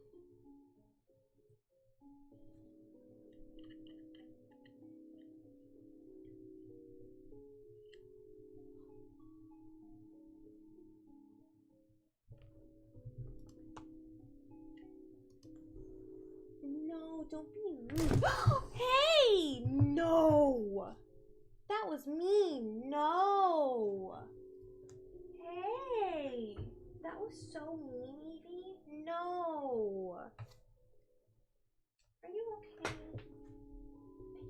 No, don't be rude. Hey! No! That was mean. No! Hey! That was so mean, Evie. No! Are you okay?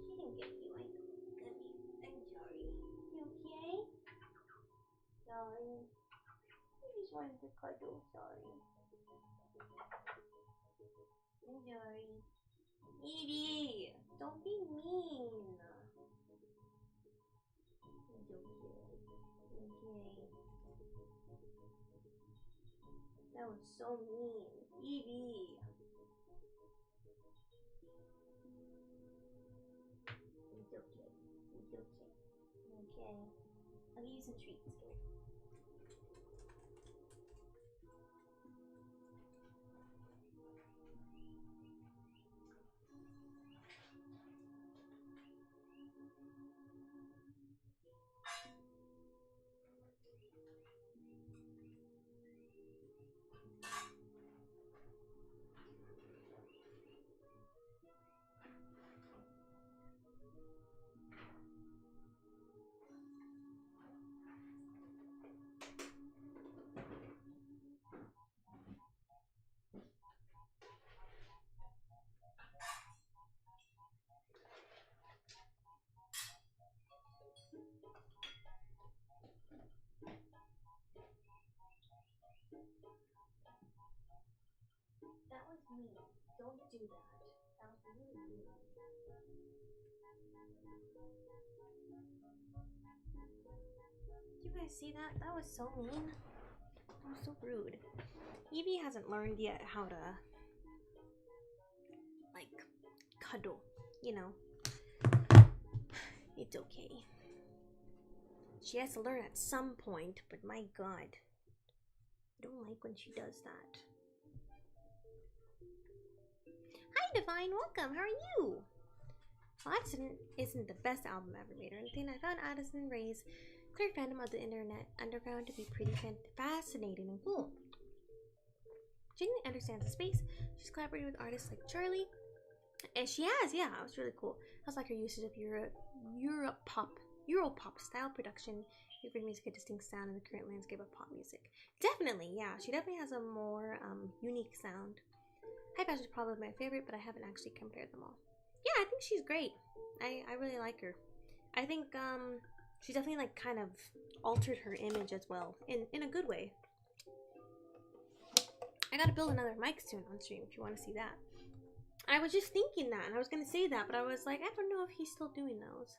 He didn't get you. I know. I'm sorry. You okay? Sorry. I just wanted to cuddle. Sorry. I'm sorry. Evie! Don't be mean. It's okay. Okay. That was so mean. Evie! It's okay. It's okay. Okay. I'll give you some treats. Come here. That was mean. Don't do that. That was really mean. Did you guys see that? That was so mean. That was so rude. Evie hasn't learned yet how to, like, cuddle, you know. It's okay. She has to learn at some point, but my god. I don't like when she does that. Hi, Divine. Welcome. How are you? Well, Accident isn't the best album ever made or anything. I found Addison Rae's clear fandom of the internet underground to be pretty fascinating and cool. Jenny understands the space. She's collaborated with artists like Charlie. And she has, yeah, it was really cool. I was like her usage of Europop Europop style production. You bring music a distinct sound in the current landscape of pop music. Definitely, yeah. She definitely has a more unique sound. Hypash is probably my favorite, but I haven't actually compared them all. Yeah, I think she's great. I really like her. I think she definitely like kind of altered her image as well in a good way. I gotta build another mic soon on stream if you want to see that. I was just thinking that, and I was gonna say that, but I was like, I don't know if he's still doing those.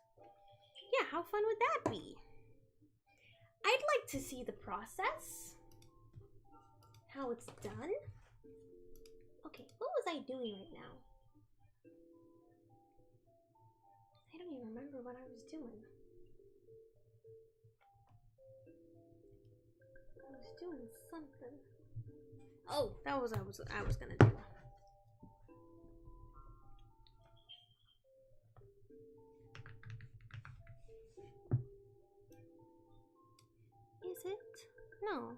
Yeah, how fun would that be? I'd like to see the process. How it's done. Okay, what was I doing right now? I don't even remember what I was doing. I was doing something. Oh, that was what I was gonna do. Is it? No.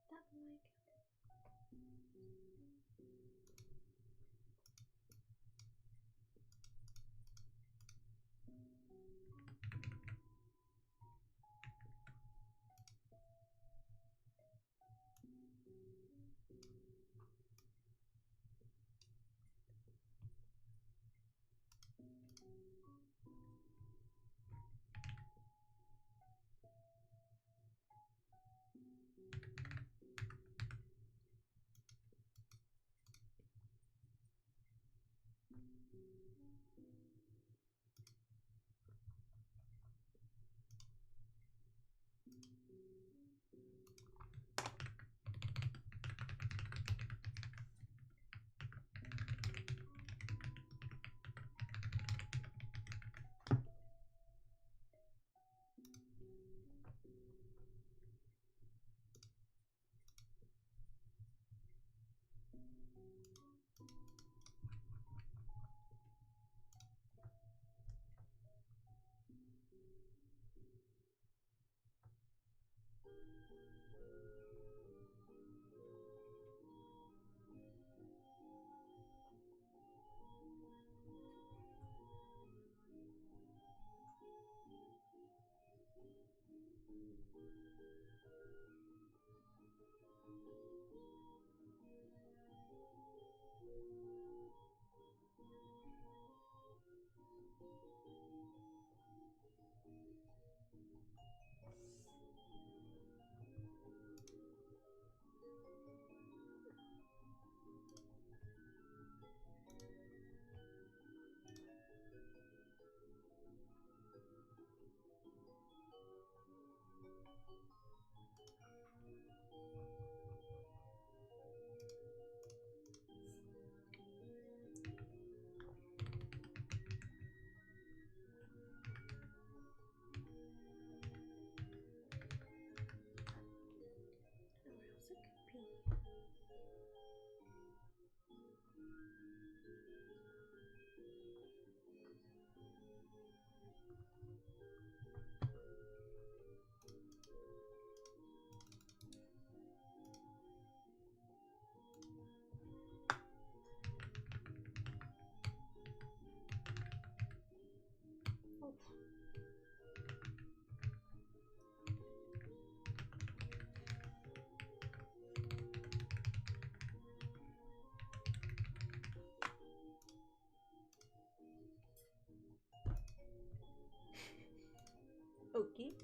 That mic.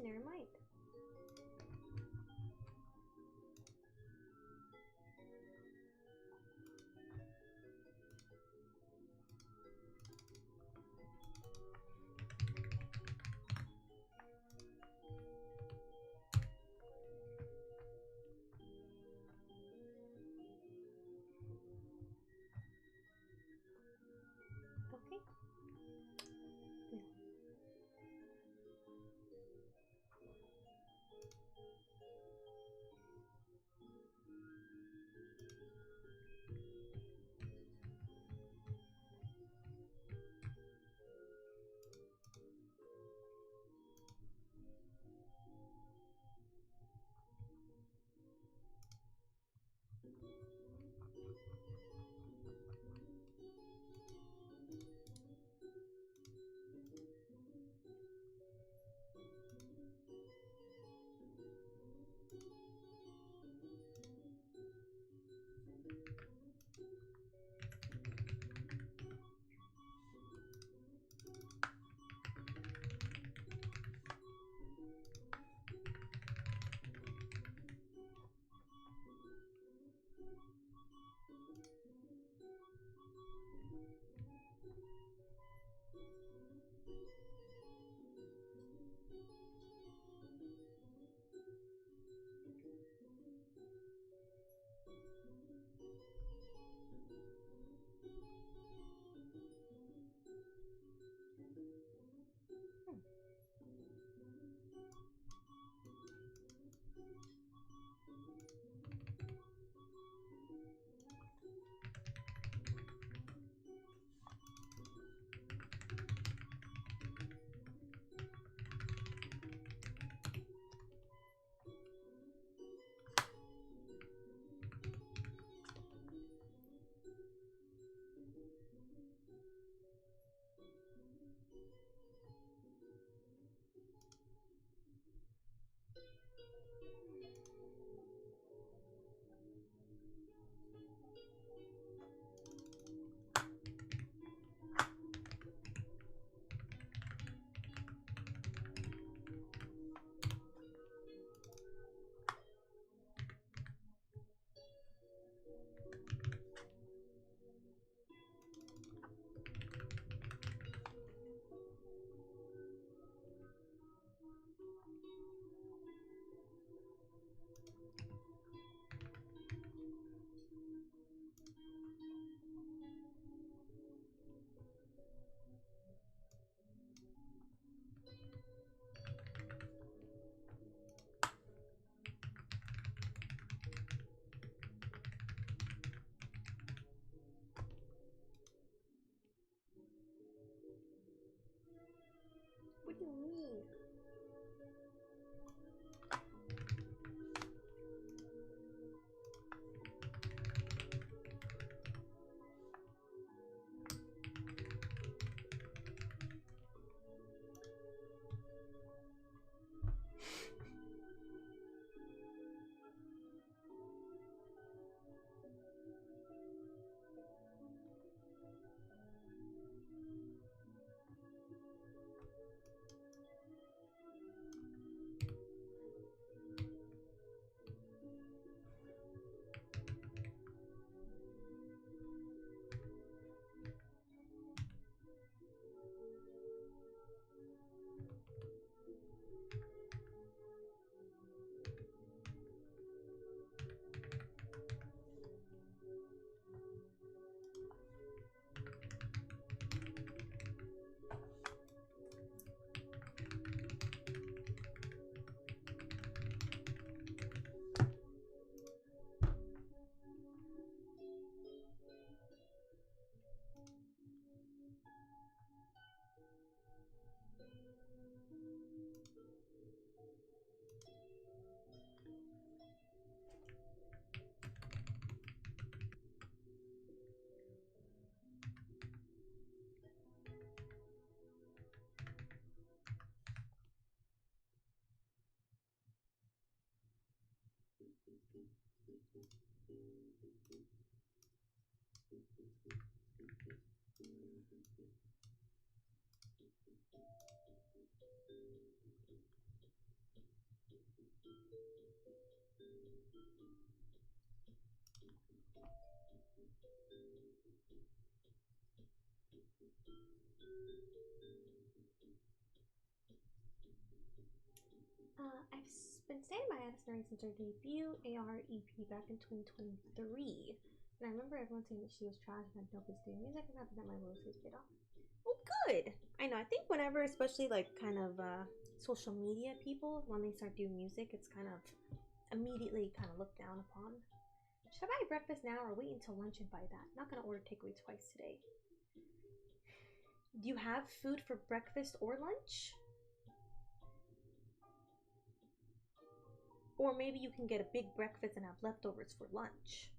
Never mind. Okay. No. Hmm. What do you mean? I've been standing by Addison Rae since her debut AR EP back in 2023. And I remember everyone saying that she was trash and had no business doing music, and after that my loyalties paid off. Oh, good! I know, I think whenever, especially like kind of social media people, when they start doing music, it's kind of immediately kind of looked down upon. Should I buy breakfast now or wait until lunch and buy that? Not gonna order takeaway twice today. Do you have food for breakfast or lunch? Or maybe you can get a big breakfast and have leftovers for lunch.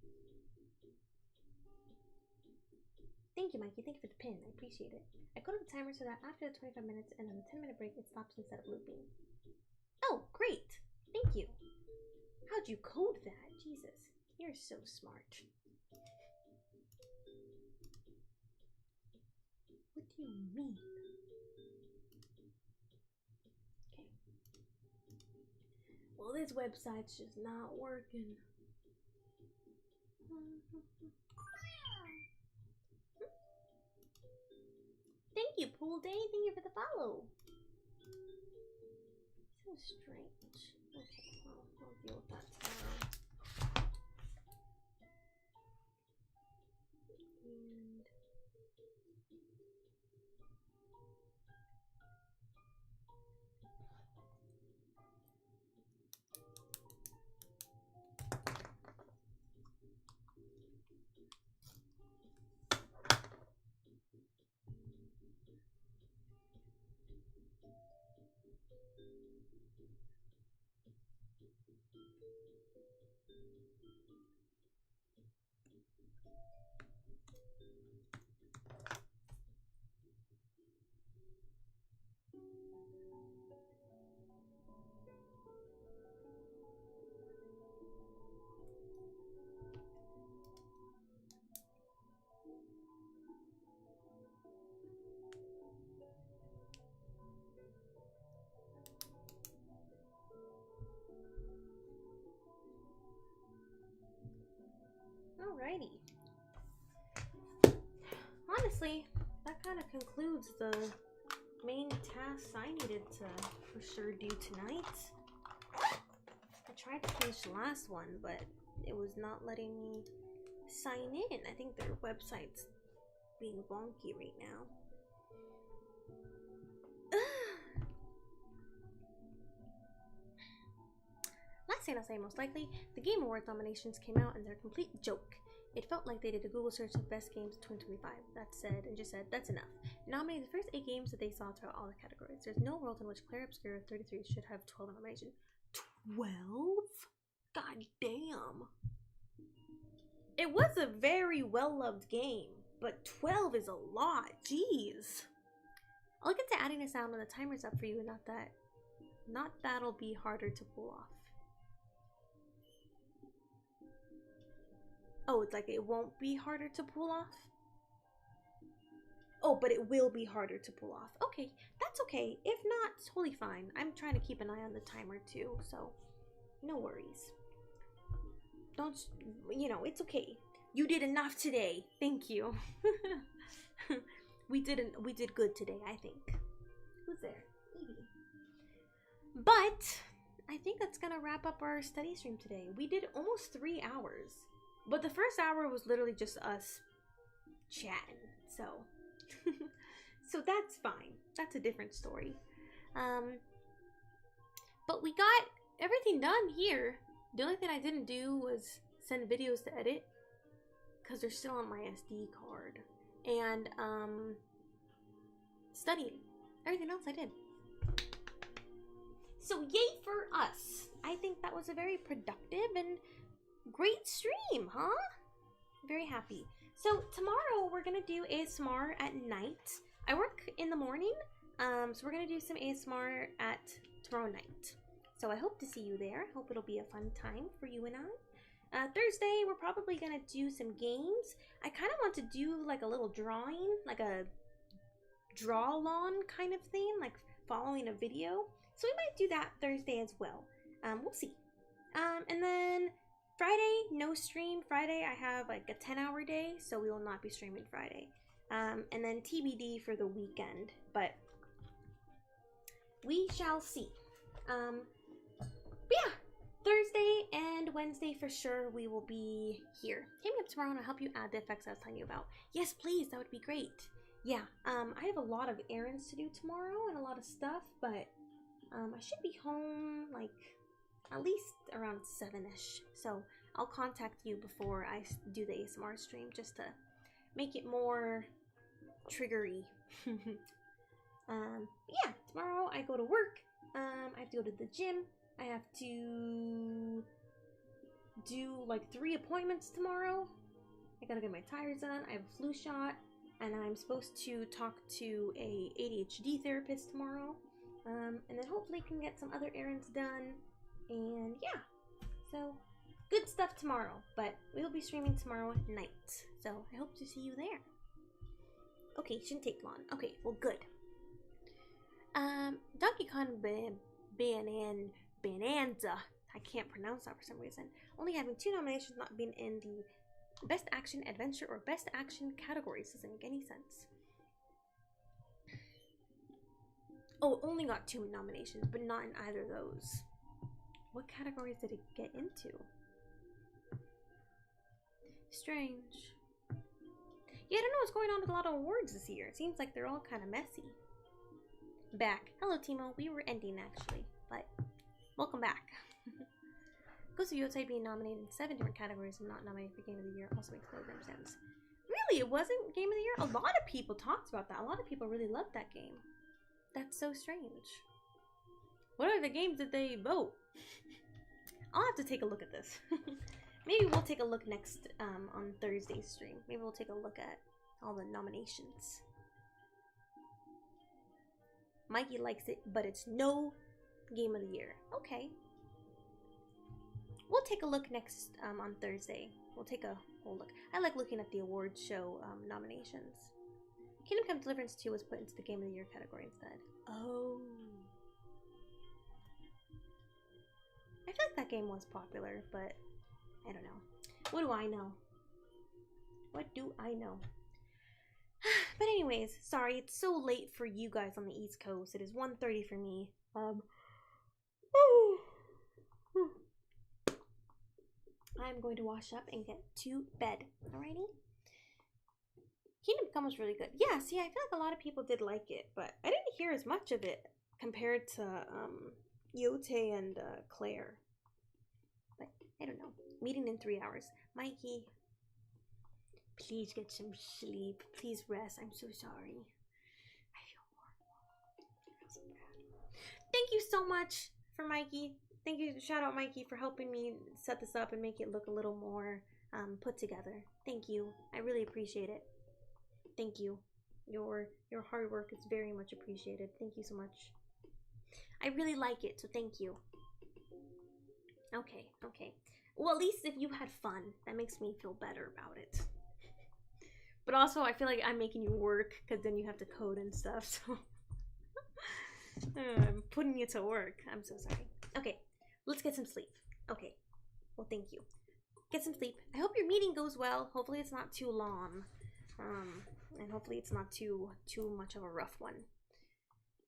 Thank you, Mikey. Thank you for the pin. I appreciate it. I coded the timer so that after the 25 minutes and then the 10-minute break, it stops instead of looping. Oh, great. Thank you. How'd you code that? Jesus, you're so smart. What do you mean? Okay. Well, this website's just not working. Thank you, Pool Day. Thank you for the follow. So strange. Okay, well, I'll deal with that tomorrow. And alrighty. Honestly, that kind of concludes the main tasks I needed to for sure do tonight. I tried to finish the last one, but it was not letting me sign in. I think their website's being wonky right now. Last thing I'll say, most likely, the Game Awards nominations came out and they're a complete joke. It felt like they did a Google search of best games of 2025. That said, and just said, that's enough. Nominated the first 8 games that they saw throughout all the categories. There's no world in which Claire Obscura 33 should have 12 nominations. 12? God damn. It was a very well-loved game, but 12 is a lot. Jeez. I'll look into adding a sound when the timer's up for you, and not that'll be harder to pull off. Oh, it's like it won't be harder to pull off? Oh, but it will be harder to pull off. Okay, that's okay. If not, totally fine. I'm trying to keep an eye on the timer too, so no worries. Don't, you know, it's okay. You did enough today. Thank you. We did good today, I think. Who's there? Evie. But I think that's gonna wrap up our study stream today. We did almost 3 hours. But the first hour was literally just us chatting, so so that's fine. That's a different story. But we got everything done here. The only thing I didn't do was send videos to edit because they're still on my SD card, and studying. Everything else I did. So yay for us. I think that was a very productive and great stream, huh? Very happy. So tomorrow we're gonna do ASMR at night. I work in the morning, so we're gonna do some ASMR at tomorrow night. So I hope to see you there. Hope it'll be a fun time for you and I. Thursday we're probably gonna do some games. I kind of want to do like a little drawing, like a draw-along kind of thing, like following a video. So we might do that Thursday as well. We'll see. And then Friday, no stream. Friday, I have like a 10-hour day, so we will not be streaming Friday. And then TBD for the weekend, but we shall see. But yeah, Thursday and Wednesday for sure we will be here. Hit me up tomorrow and I'll help you add the effects I was telling you about. Yes, please, that would be great. Yeah, I have a lot of errands to do tomorrow and a lot of stuff, but I should be home like at least around 7ish. So I'll contact you before I do the ASMR stream just to make it more triggery. Yeah, tomorrow I go to work. I have to go to the gym. I have to do like 3 appointments tomorrow. I gotta get my tires done. I have a flu shot, and I'm supposed to talk to a ADHD therapist tomorrow. And then hopefully can get some other errands done. And yeah, so good stuff tomorrow. But we will be streaming tomorrow night, so I hope to see you there. Okay, shouldn't take long. Okay, well, good. Donkey Kong Bonanza. I can't pronounce that for some reason. Only having 2 nominations, not being in the Best Action Adventure or Best Action categories doesn't make any sense. Oh, only got 2 nominations, but not in either of those. What categories did it get into? Strange. Yeah, I don't know what's going on with a lot of awards this year. It seems like they're all kind of messy. Back. Hello, Timo. We were ending, actually, but welcome back. Ghost of Yotei being nominated in 7 different categories and not nominated for Game of the Year also makes no damn sense. Really? It wasn't Game of the Year? A lot of people talked about that. A lot of people really loved that game. That's so strange. What other games did they vote? I'll have to take a look at this. Maybe we'll take a look next on Thursday's stream. Maybe we'll take a look at all the nominations. Mikey likes it, but it's no Game of the Year. Okay. We'll take a look next on Thursday. We'll take a whole look. I like looking at the awards show nominations. Kingdom Come Deliverance 2 was put into the Game of the Year category instead. Oh. I feel like that game was popular, but I don't know. What do I know? What do I know? But anyways, sorry, it's so late for you guys on the East Coast. It is 1:30 for me. I'm going to wash up and get to bed. Alrighty? Kingdom Come was really good. Yeah, see, I feel like a lot of people did like it, but I didn't hear as much of it compared to Yotei and Claire. But I don't know. Meeting in 3 hours. Mikey, please get some sleep. Please rest. I'm so sorry. I feel horrible. I feel so bad. Thank you so much for Mikey. Thank you, shout out Mikey, for helping me set this up and make it look a little more put together. Thank you. I really appreciate it. Thank you. Your hard work is very much appreciated. Thank you so much. I really like it, so thank you. Okay, okay. Well, at least if you had fun, that makes me feel better about it. But also, I feel like I'm making you work, because then you have to code and stuff, so... I'm putting you to work. I'm so sorry. Okay, let's get some sleep. Okay, well, thank you. Get some sleep. I hope your meeting goes well. Hopefully it's not too long. And hopefully it's not too much of a rough one.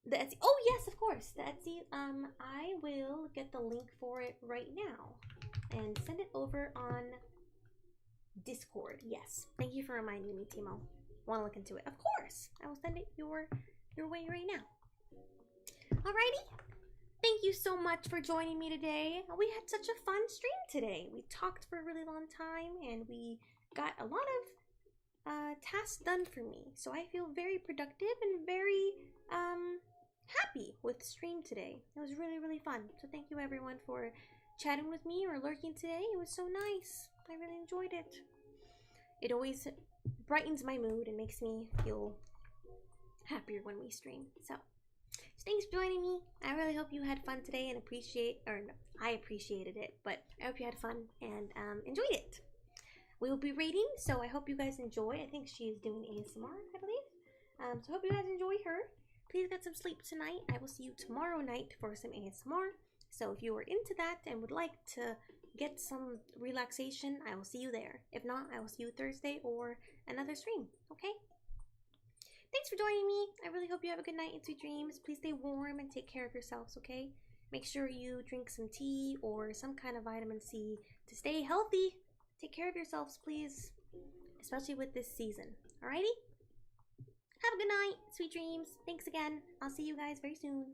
The Etsy, oh yes, of course, the Etsy, I will get the link for it right now and send it over on Discord. Yes, thank you for reminding me, Timo. Want to look into it? Of course, I will send it your way right now. Alrighty, thank you so much for joining me today. We had such a fun stream today. We talked for a really long time and we got a lot of tasks done for me, so I feel very productive and very happy with the stream today. It was really fun, so thank you everyone for chatting with me or lurking today. It was so nice. I really enjoyed it. It always brightens my mood and makes me feel happier when we stream. So thanks for joining me. I really hope you had fun today and I appreciated it, but I hope you had fun and enjoyed it. We will be rating, so I hope you guys enjoy. I think she is doing ASMR, I believe. So I hope you guys enjoy her. Please get some sleep tonight. I will see you tomorrow night for some ASMR. So if you are into that and would like to get some relaxation, I will see you there. If not, I will see you Thursday or another stream, okay? Thanks for joining me. I really hope you have a good night and sweet dreams. Please stay warm and take care of yourselves, okay? Make sure you drink some tea or some kind of vitamin C to stay healthy. Take care of yourselves, please, especially with this season. Alrighty? Have a good night, sweet dreams. Thanks again. I'll see you guys very soon.